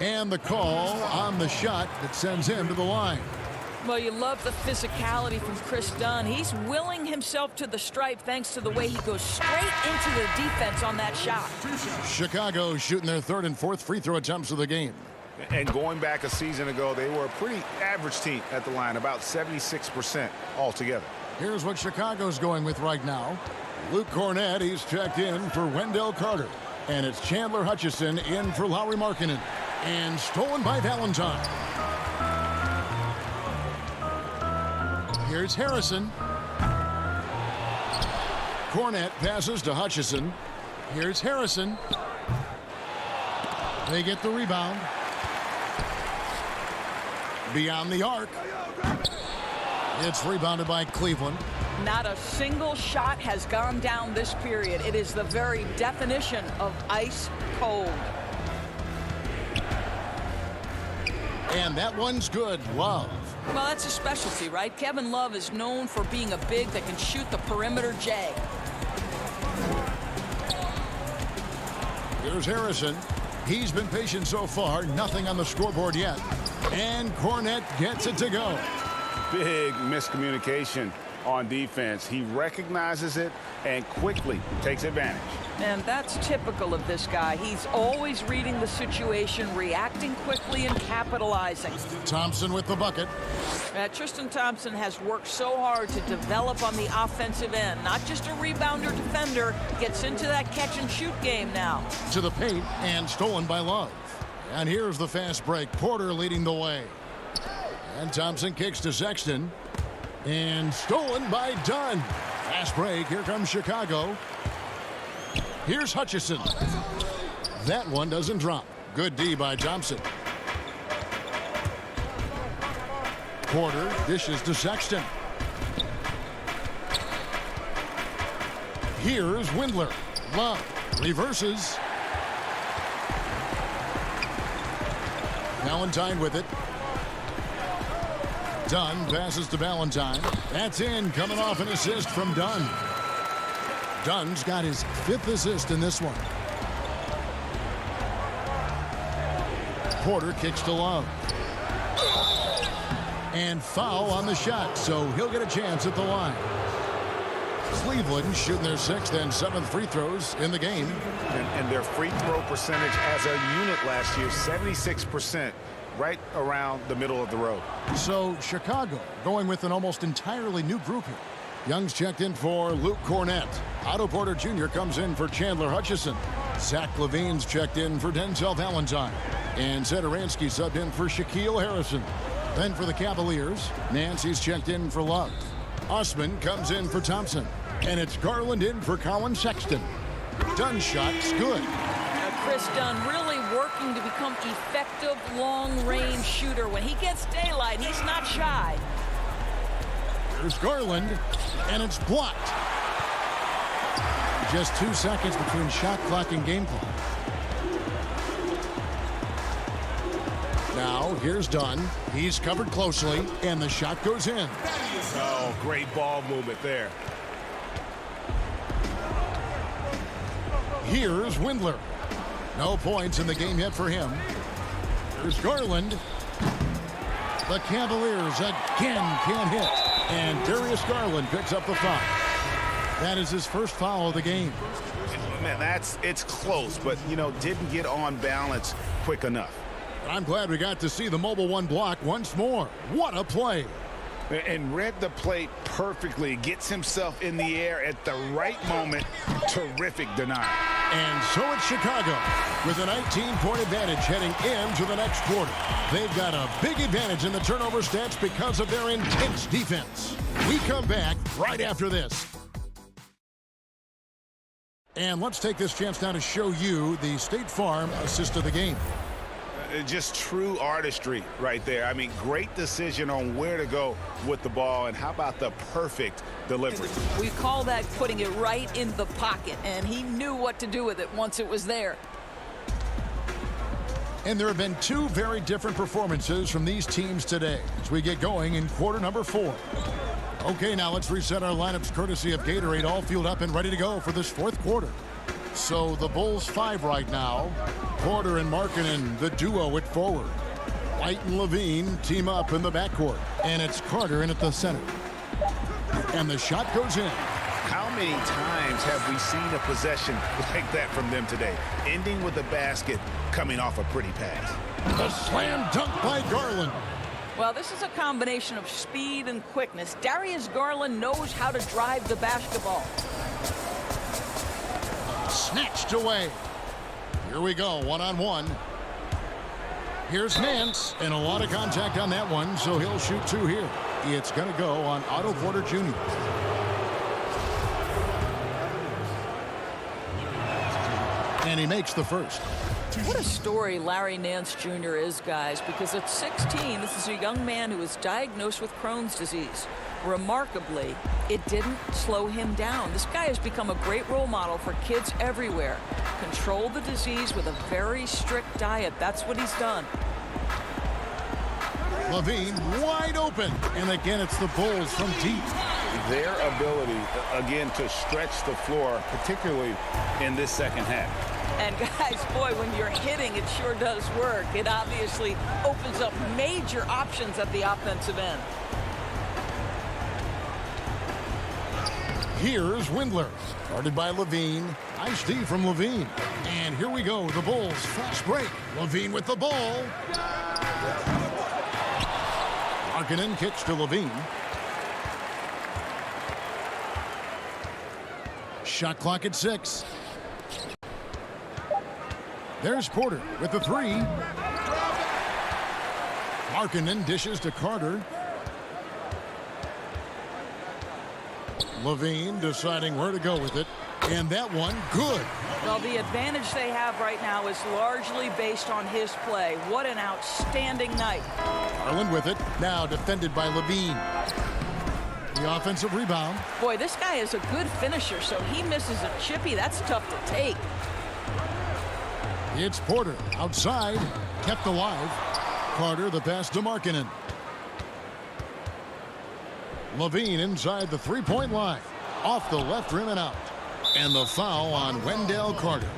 And the call on the shot that sends him to the line. Well, you love the physicality from Chris Dunn. He's willing himself to the stripe thanks to the way he goes straight into the defense on that shot. Chicago shooting their 3rd and 4th free throw attempts of the game. And going back a season ago, they were a pretty average team at the line, about 76% altogether. Here's what Chicago's going with right now. Luke Cornett, he's checked in for Wendell Carter. And it's Chandler Hutchison in for Lauri Markkanen. And stolen by Valentine. Here's Harrison. Cornett passes to Hutchison. Here's Harrison. They get the rebound. Beyond the arc. It's rebounded by Cleveland. Not a single shot has gone down this period. It is the very definition of ice cold. And that one's good. Love. Well, that's a specialty, right? Kevin Love is known for being a big that can shoot the perimeter jag. Here's Harrison. He's been patient so far. Nothing on the scoreboard yet. And Cornett gets it to go. Big miscommunication on defense. He recognizes it and quickly takes advantage. And that's typical of this guy. He's always reading the situation, reacting quickly, and capitalizing. Thompson with the bucket. Tristan Thompson has worked so hard to develop on the offensive end. Not just a rebounder defender, gets into that catch-and-shoot game now. To the paint and stolen by Love. And here's the fast break. Porter leading the way. And Thompson kicks to Sexton. And stolen by Dunn. Fast break. Here comes Chicago. Here's Hutchison. That one doesn't drop. Good D by Thompson. Porter dishes to Sexton. Here's Windler. Love reverses. Valentine with it. Dunn passes to Valentine. That's in, coming off an assist from Dunn. Dunn's got his 5th assist in this one. Porter kicks to Love. And foul on the shot, so he'll get a chance at the line. Cleveland shooting their 6th and 7th free throws in the game. And their free throw percentage as a unit last year, 76%, right around the middle of the road. So Chicago going with an almost entirely new group here. Young's checked in for Luke Cornett. Otto Porter Jr. comes in for Chandler Hutchison. Zach LaVine's checked in for Denzel Valentine. And Zedaransky subbed in for Shaquille Harrison. Then for the Cavaliers, Nancy's checked in for Love. Osman comes in for Thompson. And it's Garland in for Colin Sexton. Dunn's shot's good. Chris Dunn really working to become effective long-range shooter. When he gets daylight, he's not shy. There's Garland, and it's blocked. Just 2 seconds between shot clock and game clock. Now, here's Dunn. He's covered closely, and the shot goes in. Oh, great ball movement there. Here's Windler. No points in the game yet for him. Here's Garland. The Cavaliers again can't hit. And Darius Garland picks up the foul. That is his first foul of the game. Man, it's close, but, didn't get on balance quick enough. I'm glad we got to see the mobile one block once more. What a play. And read the play perfectly. Gets himself in the air at the right moment. Terrific denial. And so it's Chicago with a 19-point advantage heading into the next quarter. They've got a big advantage in the turnover stats because of their intense defense. We come back right after this. And let's take this chance now to show you the State Farm assist of the game. Just true artistry right there. I mean, great decision on where to go with the ball, and how about the perfect delivery? We call that putting it right in the pocket, and he knew what to do with it once it was there. And there have been two very different performances from these teams today as we get going in quarter number 4. Okay, now let's reset our lineups courtesy of Gatorade, all fueled up and ready to go for this fourth quarter. So the Bulls 5 right now. Porter and Markkanen, the duo at forward. White and Levine team up in the backcourt. And it's Carter in at the center. And the shot goes in. How many times have we seen a possession like that from them today? Ending with a basket, coming off a pretty pass. The slam dunk by Garland. Well, this is a combination of speed and quickness. Darius Garland knows how to drive the basketball. Snatched away. Here we go, one-on-one. Here's Nance, and a lot of contact on that one, so he'll shoot 2 here. It's going to go on Otto Porter Jr. And he makes the first. What a story Larry Nance Jr. is, guys, because at 16, this is a young man who was diagnosed with Crohn's disease. Remarkably, it didn't slow him down. This guy has become a great role model for kids everywhere. Control the disease with a very strict diet. That's what he's done. Levine wide open. And again, it's the Bulls from deep. Their ability, again, to stretch the floor, particularly in this second half. And guys, boy, when you're hitting, it sure does work. It obviously opens up major options at the offensive end. Here's Windler, guarded by Levine. Nice D from Levine. And here we go, the Bulls fast break. Levine with the ball. Markkanen kicks to Levine. Shot clock at 6. There's Porter with the 3. Markkanen dishes to Carter. Levine deciding where to go with it. And that one, good. Well, the advantage they have right now is largely based on his play. What an outstanding night. Garland with it. Now defended by Levine. The offensive rebound. Boy, this guy is a good finisher, so he misses a chippy. That's tough to take. It's Porter outside. Kept alive. Carter the pass to Markkanen. Levine inside the three-point line. Off the left rim and out. And the foul on Wendell Carter.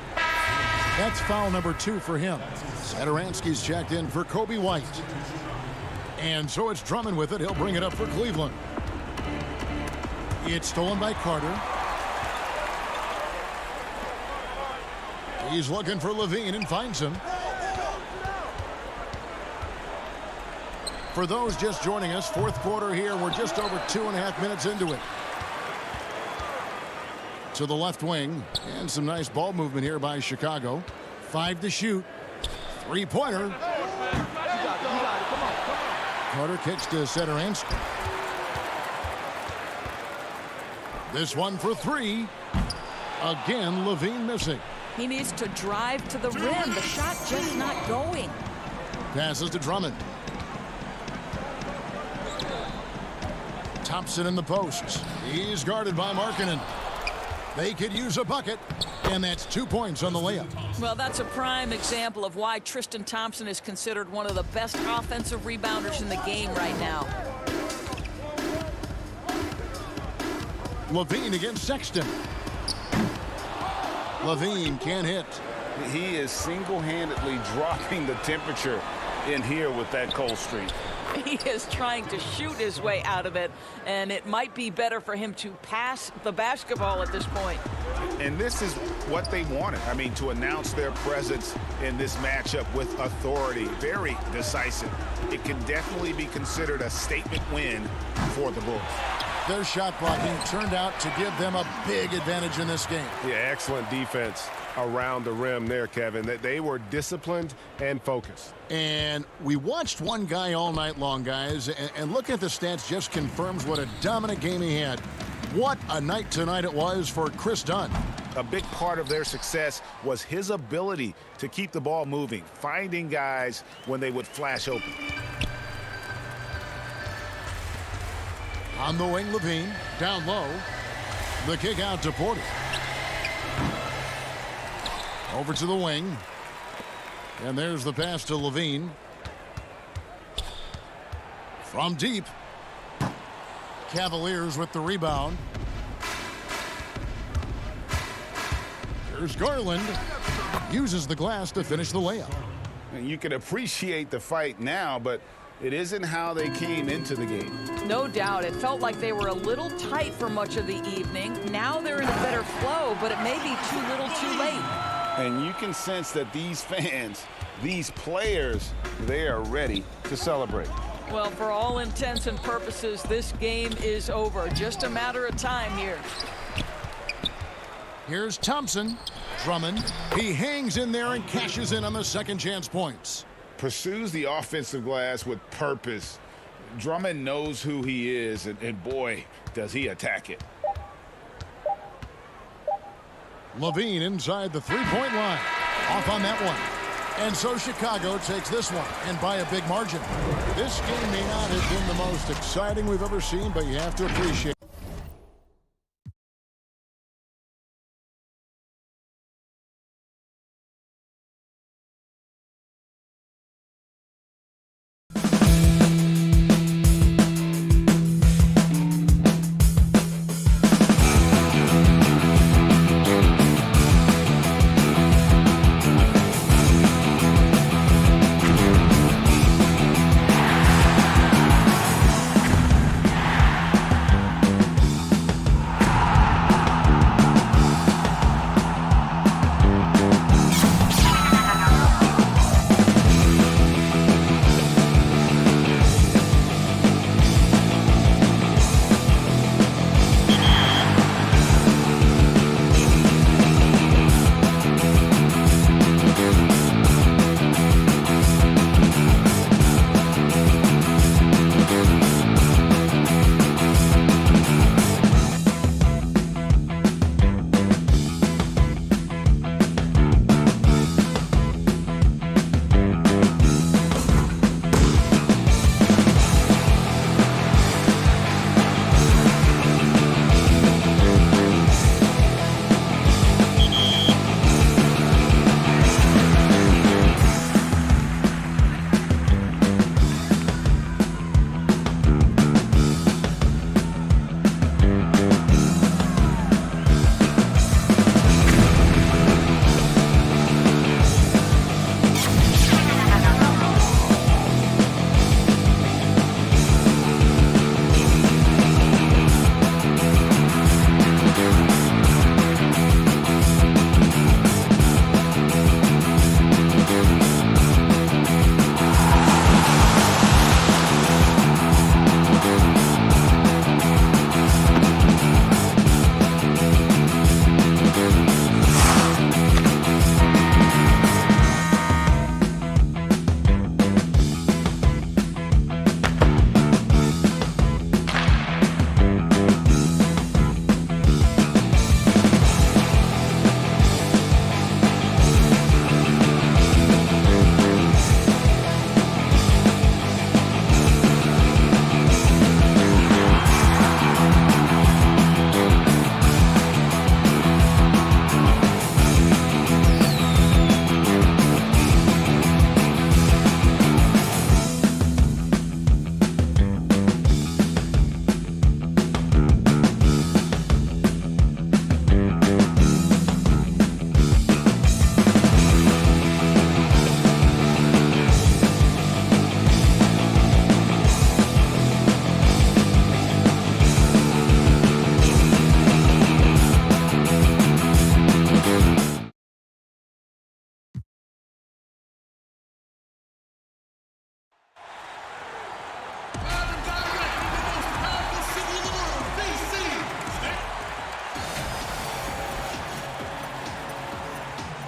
That's foul number 2 for him. Satoransky's checked in for Kobe White. And so it's Drummond with it. He'll bring it up for Cleveland. It's stolen by Carter. He's looking for Levine and finds him. For those just joining us, fourth quarter here. We're just over 2.5 minutes into it. To the left wing. And some nice ball movement here by Chicago. 5 to shoot. Three-pointer. Carter kicks to Satoransky. This one for 3. Again, Levine missing. He needs to drive to the rim. The shot just not going. Passes to Drummond. Thompson in the post. He's guarded by Markkanen. They could use a bucket, and that's 2 points on the layup. Well, that's a prime example of why Tristan Thompson is considered one of the best offensive rebounders in the game right now. Levine against Sexton. Levine can't hit. He is single-handedly dropping the temperature in here with that cold streak. He is trying to shoot his way out of it, and it might be better for him to pass the basketball at this point. And this is what they wanted. I mean, to announce their presence in this matchup with authority, very decisive. It can definitely be considered a statement win for the Bulls. Their shot blocking turned out to give them a big advantage in this game. Yeah, excellent defense around the rim there, Kevin. That they were disciplined and focused. And we watched one guy all night long, guys, and looking at the stats just confirms what a dominant game he had. What a night tonight it was for Chris Dunn. A big part of their success was his ability to keep the ball moving, finding guys when they would flash open. On the wing, Levine, down low. The kick out to Porter. Over to the wing. And there's the pass to Levine. From deep. Cavaliers with the rebound. Here's Garland. Uses the glass to finish the layup. And you can appreciate the fight now, but it isn't how they came into the game. No doubt. It felt like they were a little tight for much of the evening. Now they're in a better flow, but it may be too little too late. And you can sense that these fans, these players, they are ready to celebrate. Well, for all intents and purposes, this game is over. Just a matter of time here. Here's Thompson. Drummond. He hangs in there and cashes in on the second chance points. Pursues the offensive glass with purpose. Drummond knows who he is, and boy, does he attack it. Levine inside the three-point line. Off on that one. And so Chicago takes this one, and by a big margin. This game may not have been the most exciting we've ever seen, but you have to appreciate it.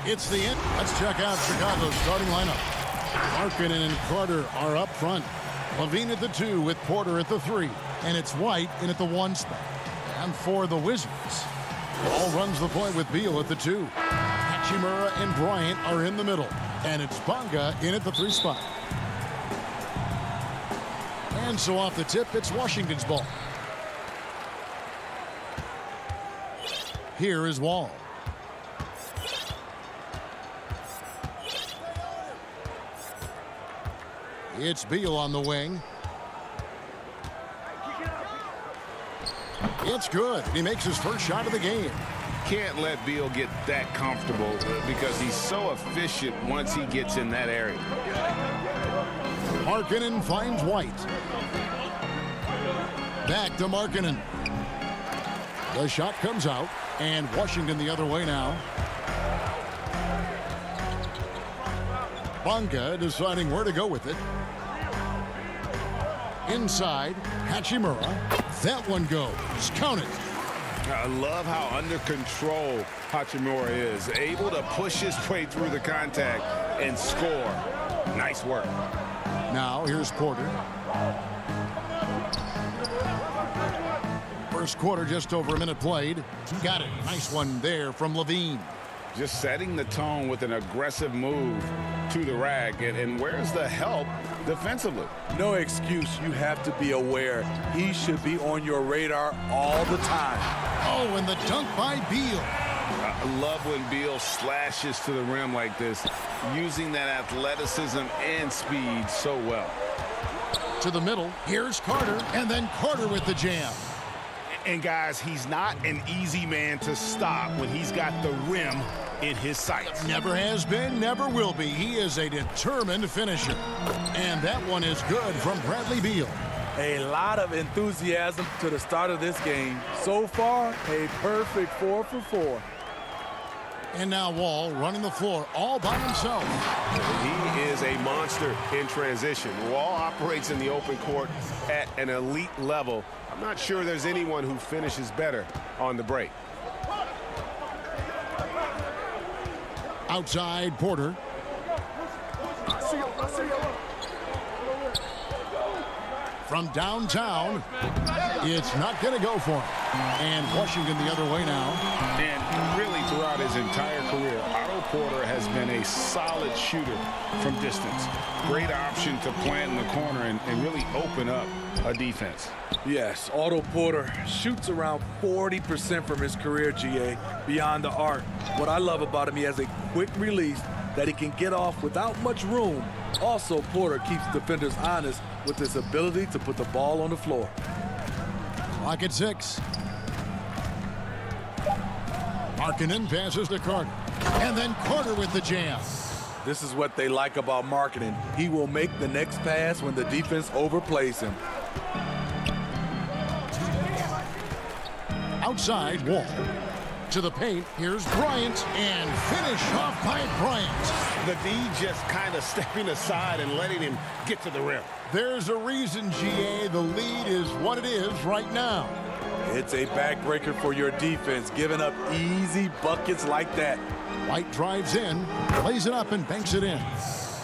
It's the end. Let's check out Chicago's starting lineup. Markkanen and Carter are up front. Levine at the 2 with Porter at the 3. And it's White in at the 1 spot. And for the Wizards, Wall runs the point with Beal at the 2. Hachimura and Bryant are in the middle. And it's Bonga in at the 3 spot. And so off the tip, it's Washington's ball. Here is Wall. It's Beal on the wing. It's good. He makes his first shot of the game. Can't let Beal get that comfortable because he's so efficient once he gets in that area. Markkanen finds White. Back to Markkanen. The shot comes out, and Washington the other way now. Bonga deciding where to go with it. Inside, Hachimura. That one goes. Count it. I love how under control Hachimura is. Able to push his way through the contact and score. Nice work. Now, here's Porter. First quarter, just over a minute played. Got it. Nice one there from Levine. Just setting the tone with an aggressive move to the rack. And where's the help defensively? No excuse. You have to be aware. He should be on your radar all the time. Oh, and the dunk by Beal. I love when Beal slashes to the rim like this, using that athleticism and speed so well. To the middle. Here's Carter, and then Carter with the jam. And guys, he's not an easy man to stop when he's got the rim in his sights. Never has been, never will be. He is a determined finisher. And that one is good from Bradley Beal. A lot of enthusiasm to the start of this game. So far, a perfect 4 for 4. And now Wall running the floor all by himself. He is a monster in transition. Wall operates in the open court at an elite level. I'm not sure there's anyone who finishes better on the break. Outside, Porter. From downtown, it's not going to go for him. And Washington the other way now. And really throughout his entire career, Otto Porter has been a solid shooter from distance. Great option to plant in the corner and really open up a defense. Yes, Otto Porter shoots around 40% from his career, GA, beyond the arc. What I love about him, he has a quick release that he can get off without much room. Also, Porter keeps defenders honest with his ability to put the ball on the floor. Clock at 6. Markkanen passes to Carter. And then Carter with the jam. This is what they like about Markkanen. He will make the next pass when the defense overplays him. Outside, Wall. To the paint, here's Bryant, and finish off by Bryant. The D just kind of stepping aside and letting him get to the rim. There's a reason, GA, the lead is what it is right now. It's a backbreaker for your defense, giving up easy buckets like that. White drives in, lays it up, and banks it in.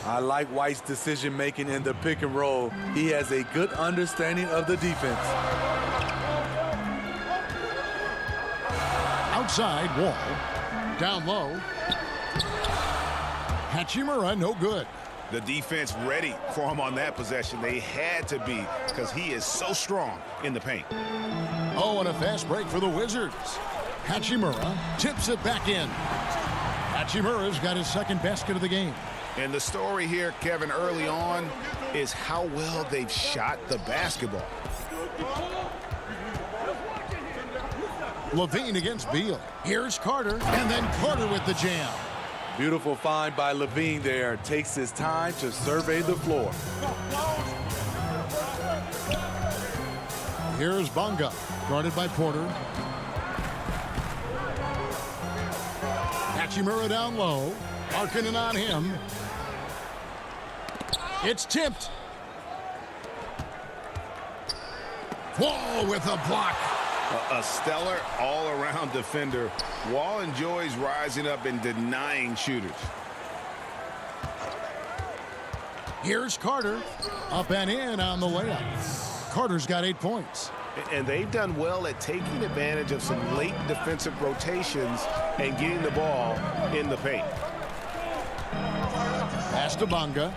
I like White's decision-making in the pick and roll. He has a good understanding of the defense. Outside, Wall. Down low. Hachimura, no good. The defense ready for him on that possession. They had to be because he is so strong in the paint. Oh, and a fast break for the Wizards. Hachimura tips it back in. Hachimura's got his second basket of the game. And the story here, Kevin, early on is how well they've shot the basketball. Levine against Beal. Here's Carter, and then Carter with the jam. Beautiful find by Levine there. Takes his time to survey the floor. Here's Bonga, guarded by Porter. Hachimura down low. Markkanen on him. It's tipped. Whoa, with a block. A stellar all-around defender. Wall enjoys rising up and denying shooters. Here's Carter. Up and in on the layup. Carter's got 8 points. And they've done well at taking advantage of some late defensive rotations and getting the ball in the paint. Pass to Bonga.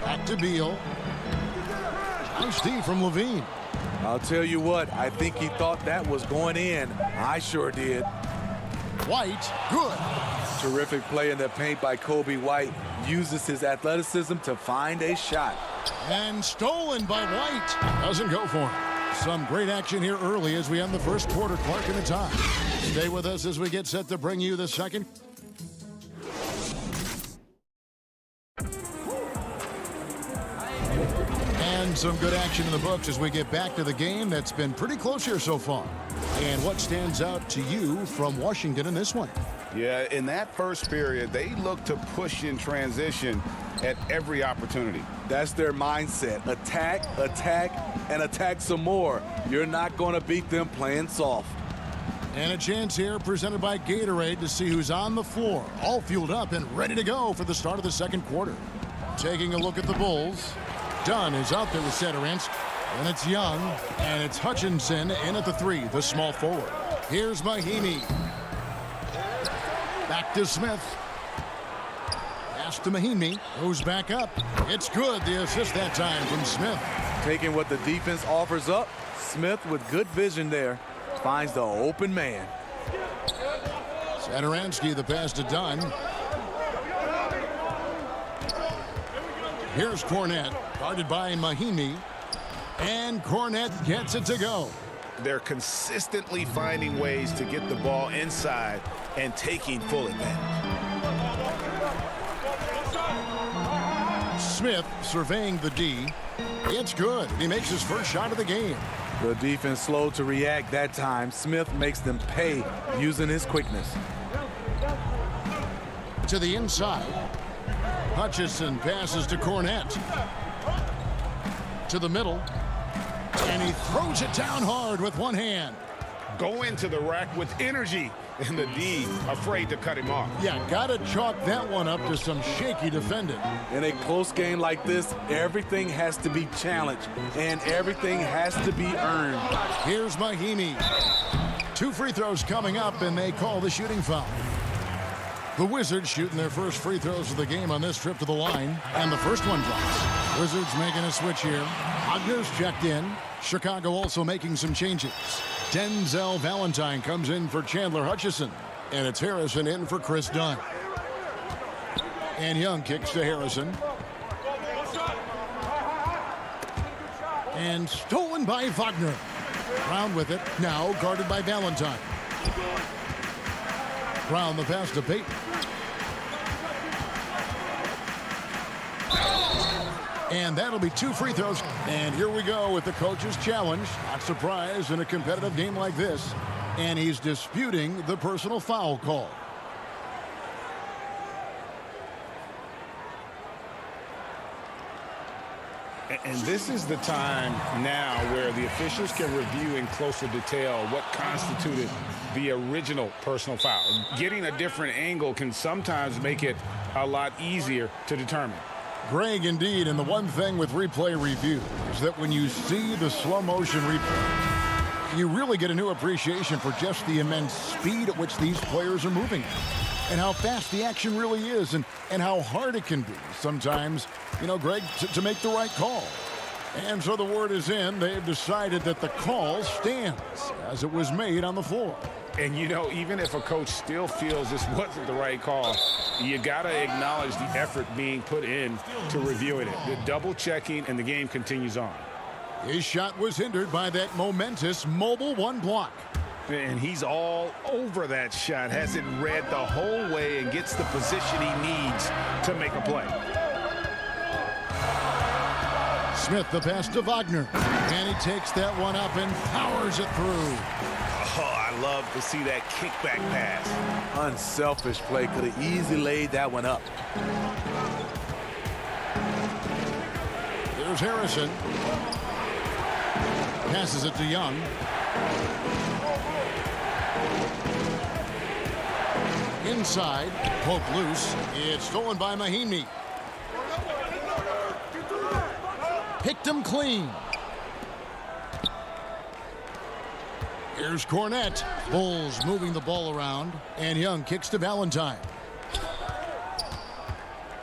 Back to Beal. Nice D from Levine. I'll tell you what, I think he thought that was going in. I sure did. White, good. Terrific play in the paint by Kobe White. Uses his athleticism to find a shot. And stolen by White. Doesn't go for him. Some great action here early as we end the first quarter. Clark and a tie. Stay with us as we get set to bring you the second. And some good action in the books as we get back to the game that's been pretty close here so far. And what stands out to you from Washington in this one? Yeah, in that first period, they look to push in transition at every opportunity. That's their mindset. Attack, attack, and attack some more. You're not going to beat them playing soft. And a chance here presented by Gatorade to see who's on the floor. All fueled up and ready to go for the start of the second quarter. Taking a look at the Bulls. Dunn is out there with Satoransky. And it's Young. And it's Hutchinson in at the 3, the small forward. Here's Mahimi. Back to Smith. Pass to Mahimi. Goes back up. It's good. The assist that time from Smith. Taking what the defense offers up. Smith with good vision there. Finds the open man. Satoransky, the pass to Dunn. Here's Cornette, guarded by Mahimi. And Cornette gets it to go. They're consistently finding ways to get the ball inside and taking full advantage. Smith surveying the D. It's good. He makes his first shot of the game. The defense slow to react that time. Smith makes them pay using his quickness. To the inside. Hutchison passes to Cornette. To the middle. And he throws it down hard with one hand. Go into the rack with energy. And the D afraid to cut him off. Yeah, gotta chalk that one up to some shaky defending. In a close game like this, everything has to be challenged and everything has to be earned. Here's Mahimi. 2 free throws coming up, and they call the shooting foul. The Wizards shooting their first free throws of the game on this trip to the line, and the first one drops. Wizards making a switch here. Wagner's checked in. Chicago also making some changes. Denzel Valentine comes in for Chandler Hutchison, and it's Harrison in for Chris Dunn. And Young kicks to Harrison. And stolen by Wagner. Brown with it, now guarded by Valentine. Brown the pass to Payton. And that'll be 2 free throws. And here we go with the coach's challenge. Not surprised in a competitive game like this. And he's disputing the personal foul call. And this is the time now where the officials can review in closer detail what constituted the original personal foul. Getting a different angle can sometimes make it a lot easier to determine. Greg, indeed, and the one thing with replay review is that when you see the slow motion replay, you really get a new appreciation for just the immense speed at which these players are moving and how fast the action really is and how hard it can be sometimes, you know, Greg, to make the right call. And so the word is in. They've decided that the call stands as it was made on the floor. And, you know, even if a coach still feels this wasn't the right call, you got to acknowledge the effort being put in to reviewing it. The double checking, and the game continues on. His shot was hindered by that momentous mobile 1 block. And he's all over that shot. Has it read the whole way and gets the position he needs to make a play. Smith the pass to Wagner. And he takes that one up and powers it through. Oh, I love to see that kickback pass. Unselfish play. Could have easily laid that one up. Here's Harrison. Passes it to Young. Inside, poke loose. It's stolen by Mahimi. Picked him clean. Here's Cornette. Bulls moving the ball around, and Young kicks to Valentine.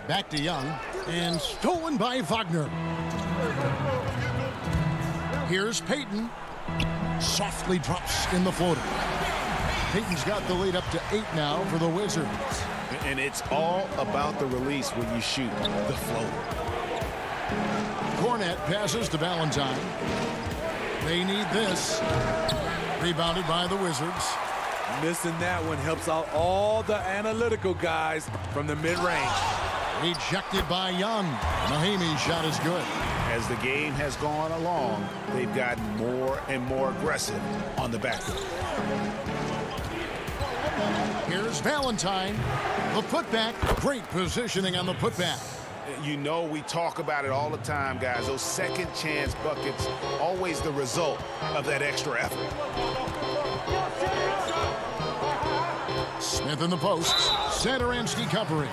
Back to Young, and stolen by Wagner. Here's Payton. Softly drops in the floater. Payton's got the lead up to 8 now for the Wizards. And it's all about the release when you shoot the floater. Cornette passes to Valentine. They need this. Rebounded by the Wizards. Missing that one helps out all the analytical guys from the mid-range. Rejected by Young. Mahimi's shot is good. As the game has gone along, they've gotten more and more aggressive on the back end. Here's Valentine. The putback. Great positioning on the putback. You know, we talk about it all the time, guys. Those second chance buckets, always the result of that extra effort. Smith in the post. Satoransky covering.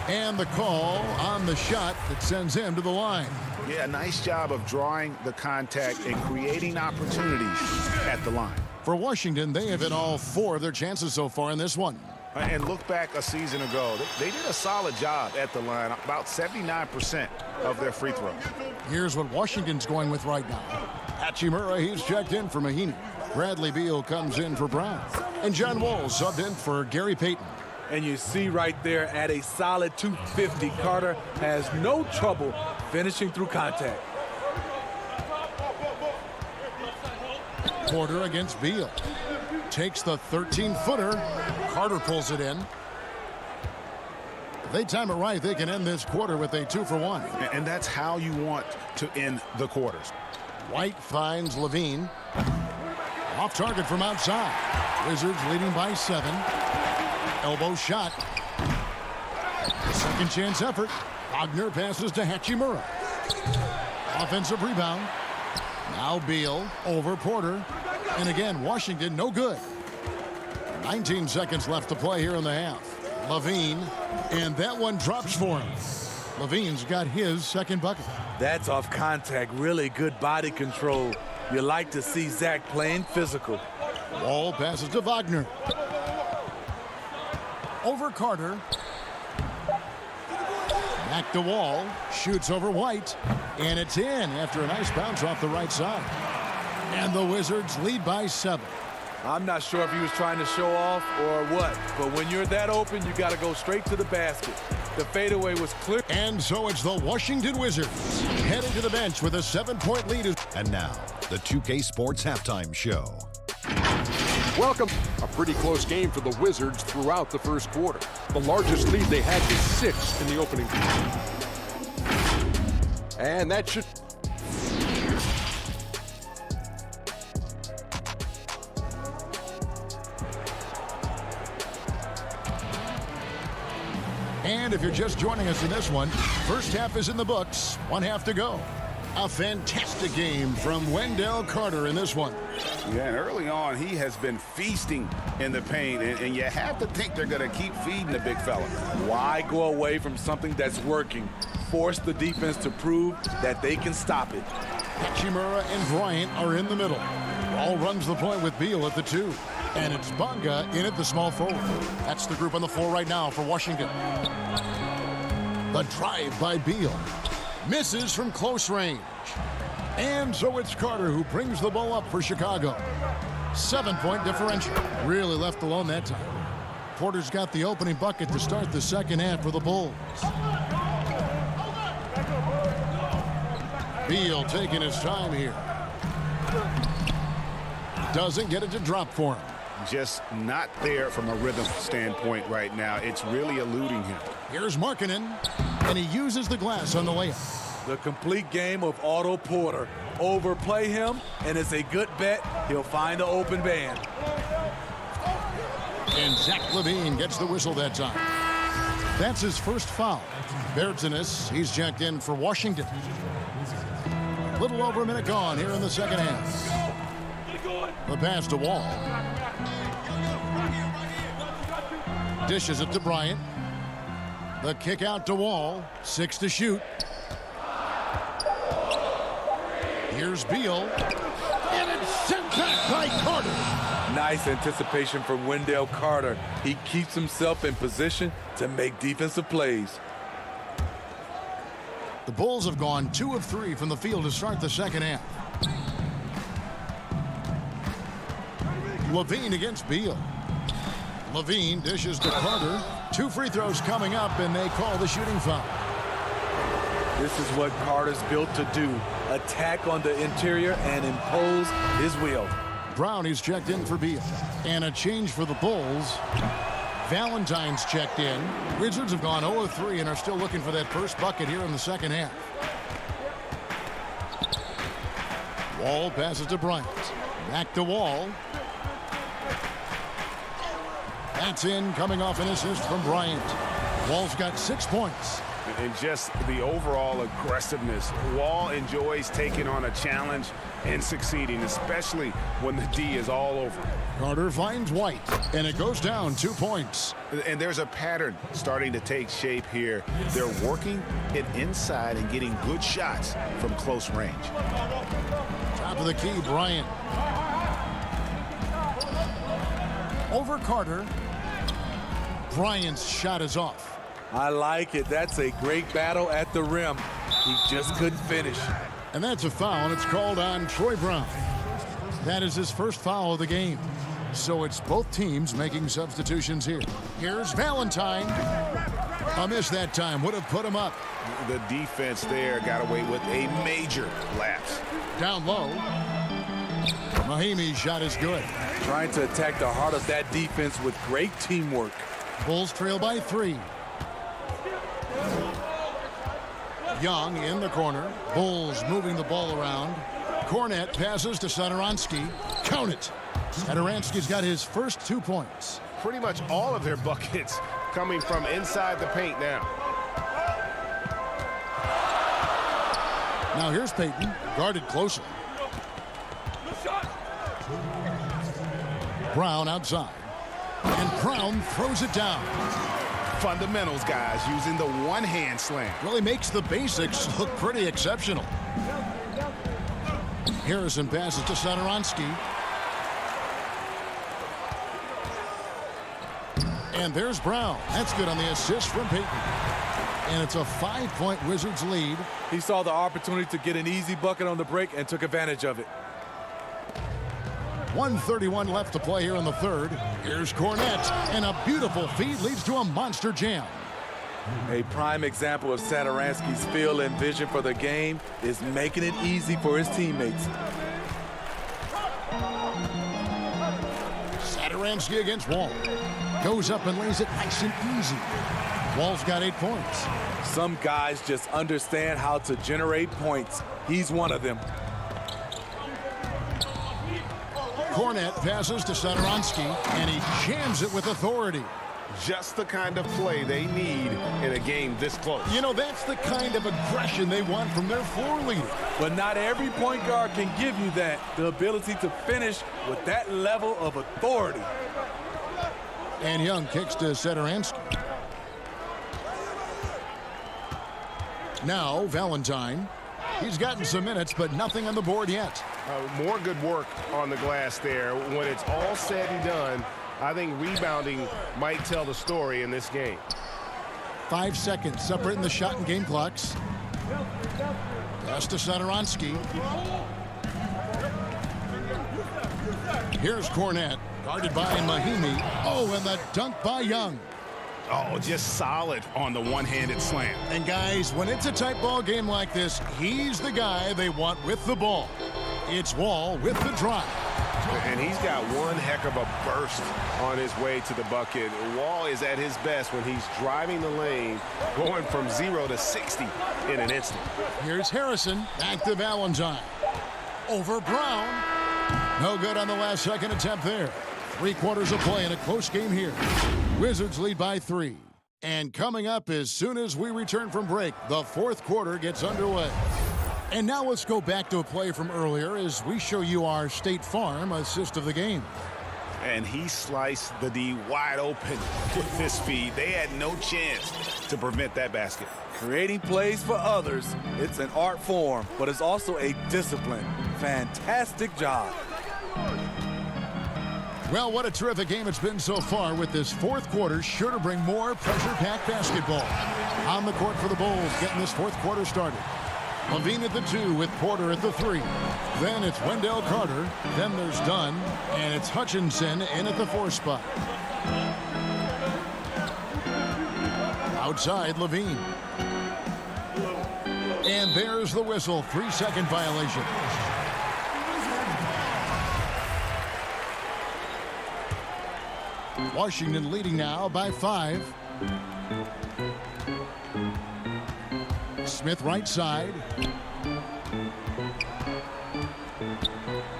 And the call on the shot that sends him to the line. Yeah, nice job of drawing the contact and creating opportunities at the line. For Washington, they have hit all 4 of their chances so far in this one. And look back a season ago. They did a solid job at the line, about 79% of their free throws. Here's what Washington's going with right now. Hachimura, he's checked in for Mahini. Bradley Beal comes in for Brown. And John Wall subbed in for Gary Payton. And you see right there at a solid 250, Carter has no trouble finishing through contact. Porter against Beal. Takes the 13-footer. Carter pulls it in. If they time it right, they can end this quarter with a 2-for-1. And that's how you want to end the quarters. White finds Levine. Off target from outside. Wizards leading by 7. Elbow shot. Second chance effort. Wagner passes to Hachimura. Offensive rebound. Now Beal over Porter. And again, Washington no good. 19 seconds left to play here in the half. Levine. And that one drops for him. Levine's got his second bucket. That's off contact. Really good body control. You like to see Zach playing physical. Wall passes to Wagner. Over Carter. Back to Wall. Shoots over White. And it's in after a nice bounce off the right side. And the Wizards lead by 7. I'm not sure if he was trying to show off or what, but when you're that open, you got to go straight to the basket. The fadeaway was clear. And so it's the Washington Wizards heading to the bench with a 7-point lead. And now, the 2K Sports Halftime Show. Welcome. A pretty close game for the Wizards throughout the first quarter. The largest lead they had was 6 in the opening. And that should... And if you're just joining us in this one, first half is in the books. 1 half to go. A fantastic game from Wendell Carter in this one. Yeah, and early on, he has been feasting in the paint, and you have to think they're going to keep feeding the big fella. Why go away from something that's working? Force the defense to prove that they can stop it. Hachimura and Bryant are in the middle. Ball runs the point with Beal at the 2. And it's Bonga in at the small forward. That's the group on the floor right now for Washington. The drive by Beal. Misses from close range. And so it's Carter who brings the ball up for Chicago. 7-point differential. Really left alone that time. Porter's got the opening bucket to start the second half for the Bulls. Beal taking his time here. Doesn't get it to drop for him. Just not there from a rhythm standpoint right now. It's really eluding him. Here's Markkanen, and he uses the glass on the layup. The complete game of Otto Porter. Overplay him, and it's a good bet he'll find an open band. And Zach Levine gets the whistle that time. That's his first foul. Bertanis, he's checked in for Washington. Little over a minute gone here in the second half. The pass to Wall. Dishes it to Bryant. The kick out to Wall. 6 to shoot. Here's Beal. And it's sent back by Carter. Nice anticipation from Wendell Carter. He keeps himself in position to make defensive plays. The Bulls have gone 2 of 3 from the field to start the second half. Levine against Beal. Levine dishes to Carter. 2 free throws coming up, and they call the shooting foul. This is what Carter's built to do. Attack on the interior and impose his will. Brown is checked in for Beal. And a change for the Bulls. Valentine's checked in. Wizards have gone 0 of 3 and are still looking for that first bucket here in the second half. Wall passes to Bryant. Back to Wall. That's in, coming off an assist from Bryant. Wall's got 6 points. And just the overall aggressiveness. Wall enjoys taking on a challenge and succeeding, especially when the D is all over. Carter finds White, and it goes down 2 points. And there's a pattern starting to take shape here. They're working it inside and getting good shots from close range. Top of the key, Bryant. Over Carter. Bryant's shot is off. I like it. That's a great battle at the rim. He just couldn't finish. And that's a foul, and it's called on Troy Brown. That is his first foul of the game. So it's both teams making substitutions here. Here's Valentine. A miss that time would have put him up. The defense there got away with a major lapse. Down low. Mahimi's shot is good. Trying to attack the heart of that defense with great teamwork. Bulls trail by 3. Young in the corner. Bulls moving the ball around. Cornette passes to Satoransky. Count it. Satoransky's got his first 2 points. Pretty much all of their buckets coming from inside the paint now. Now here's Payton, guarded closely. Brown outside. And Brown throws it down. Fundamentals, guys, using the one-hand slam. Really makes the basics look pretty exceptional. Harrison passes to Satoransky. And there's Brown. That's good on the assist from Payton. And it's a 5-point Wizards lead. He saw the opportunity to get an easy bucket on the break and took advantage of it. 1:31 left to play here in the third. Here's Cornette, and a beautiful feed leads to a monster jam. A prime example of Satoransky's feel and vision for the game is making it easy for his teammates. Satoransky against Wall. Goes up and lays it nice and easy. Wall's got 8 points. Some guys just understand how to generate points. He's one of them. Cornette passes to Satoransky, and he jams it with authority. Just the kind of play they need in a game this close. You know, that's the kind of aggression they want from their floor leader. But not every point guard can give you that, the ability to finish with that level of authority. And Young kicks to Satoransky. Now Valentine. He's gotten some minutes, but nothing on the board yet. More good work on the glass there. When it's all said and done, I think rebounding might tell the story in this game. 5 seconds separating the shot and game clocks. Pass to Satoransky. Here's Cornette, guarded by Mahimi. Oh, and the dunk by Young. Oh, just solid on the one-handed slam. And guys, when it's a tight ball game like this, he's the guy they want with the ball. It's Wall with the drive. And he's got one heck of a burst on his way to the bucket. Wall is at his best when he's driving the lane, going from 0 to 60 in an instant. Here's Harrison, back to Valentine. Over Brown. No good on the last second attempt there. 3 quarters of play in a close game here. Wizards lead by 3. And coming up as soon as we return from break, the fourth quarter gets underway. And now let's go back to a play from earlier as we show you our State Farm assist of the game. And he sliced the D wide open with his speed. They had no chance to prevent that basket. Creating plays for others, it's an art form, but it's also a discipline. Fantastic job. Well, what a terrific game it's been so far, with this fourth quarter sure to bring more pressure-packed basketball. On the court for the Bulls, getting this fourth quarter started. Levine at the 2 with Porter at the 3. Then it's Wendell Carter. Then there's Dunn. And it's Hutchinson in at the 4 spot. Outside, Levine. And there's the whistle. 3-second violation. Washington leading now by 5. Smith right side.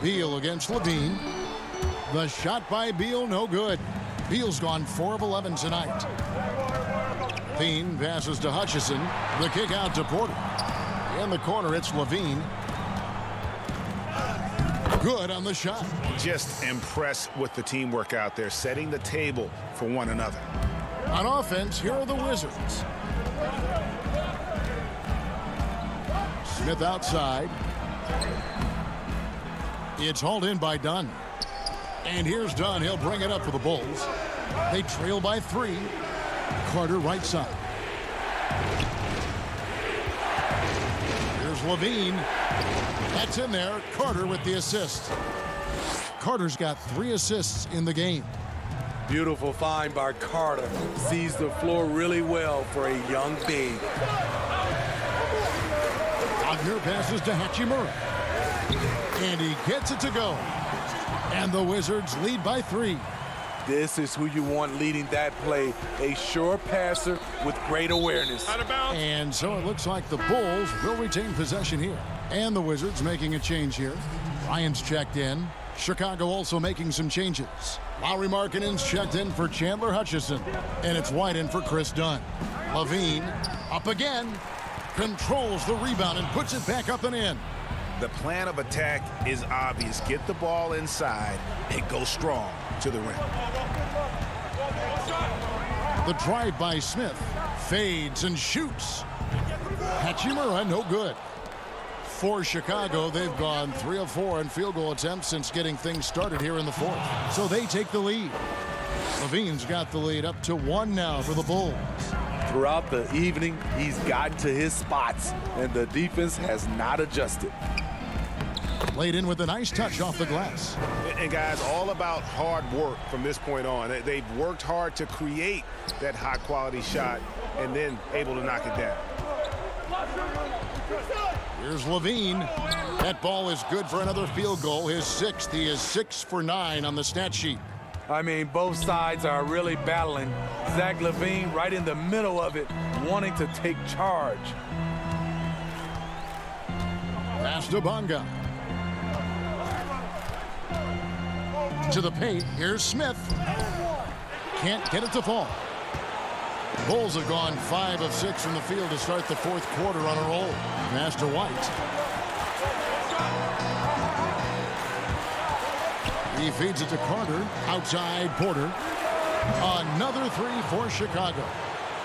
Beal against Levine. The shot by Beal, no good. Beal's gone 4 of 11 tonight. Levine passes to Hutchison. The kick out to Porter. In the corner, it's Levine. Good on the shot. Just impressed with the teamwork out there, setting the table for one another. On offense, here are the Wizards. Smith outside. It's hauled in by Dunn. And here's Dunn. He'll bring it up for the Bulls. They trail by 3. Carter right side. Here's Levine. That's in there. Carter with the assist. Carter's got 3 assists in the game. Beautiful find by Carter. Sees the floor really well for a young big. Wagner passes to Hachimura. And he gets it to go. And the Wizards lead by 3. This is who you want leading that play. A sure passer with great awareness. Out of bounds. And so it looks like the Bulls will retain possession here. And the Wizards making a change here. Ryan's checked in. Chicago also making some changes. Lauri Markkanen's checked in for Chandler Hutchison. And it's White in for Chris Dunn. Levine up again. Controls the rebound and puts it back up and in. The plan of attack is obvious. Get the ball inside and go strong to the rim. The drive by Smith. Fades and shoots. Hachimura, no good. For Chicago, they've gone 3 of 4 in field goal attempts since getting things started here in the 4th. So they take the lead. Levine's got the lead up to 1 now for the Bulls. Throughout the evening, he's gotten to his spots, and the defense has not adjusted. Laid in with a nice touch off the glass. And guys, all about hard work from this point on. They've worked hard to create that high-quality shot and then able to knock it down. Here's Levine. That ball is good for another field goal. His 6th. He is 6 for 9 on the stat sheet. I mean, both sides are really battling. Zach LaVine right in the middle of it, wanting to take charge. Pass to Bonga. To the paint. Here's Smith. Can't get it to fall. Bulls have gone 5 of 6 from the field to start the 4th quarter on a roll. Pass to White. He feeds it to Carter. Outside Porter. Another 3 for Chicago.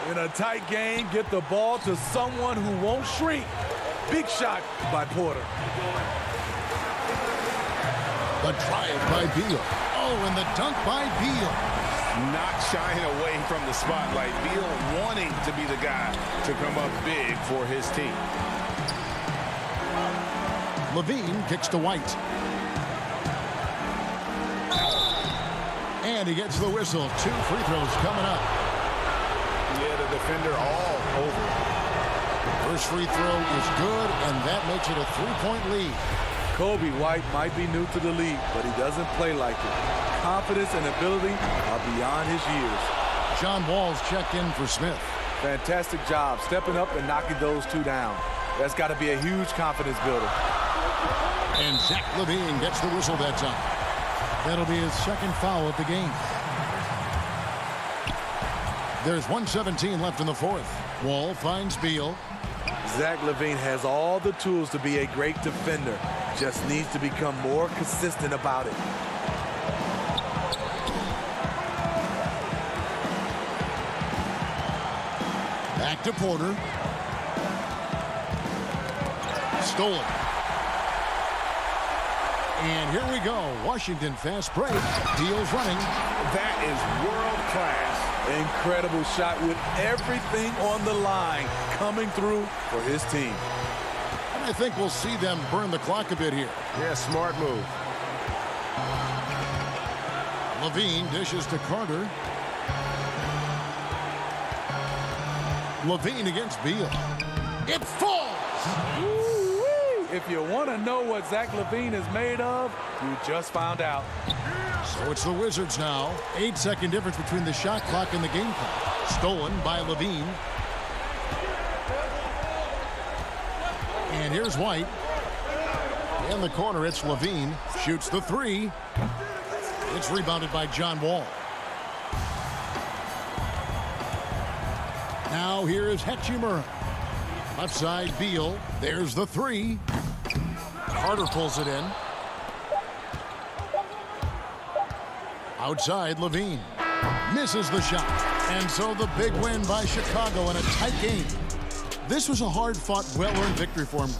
In a tight game, get the ball to someone who won't shrink. Big shot by Porter. The drive by Beal. Oh, and the dunk by Beal. Not shying away from the spotlight. Beal wanting to be the guy to come up big for his team. Levine kicks to White. And he gets the whistle. 2 free throws coming up. Yeah, the defender all over. First free throw is good, and that makes it a 3-point lead. Kobe White might be new to the league, but he doesn't play like it. Confidence and ability are beyond his years. John Wall's checked in for Smith. Fantastic job stepping up and knocking those 2 down. That's got to be a huge confidence builder. And Zach LaVine gets the whistle that time. That'll be his 2nd foul of the game. There's 1:17 left in the 4th. Wall finds Beal. Zach LaVine has all the tools to be a great defender. Just needs to become more consistent about it. Back to Porter. Stolen. And here we go. Washington fast break. Beal's running. That is world class. Incredible shot with everything on the line coming through for his team. And I think we'll see them burn the clock a bit here. Yeah, smart move. LaVine dishes to Carter. LaVine against Beal. It falls! If you want to know what Zach LaVine is made of, you just found out. So it's the Wizards now. 8-second difference between the shot clock and the game clock. Stolen by LaVine. And here's White. In the corner, it's LaVine. Shoots the three. It's rebounded by John Wall. Now here is Hachimura. Left side, Beal. There's the three. Carter pulls it in. Outside, LaVine. Misses the shot. And so the big win by Chicago in a tight game. This was a hard-fought, well-earned victory for him.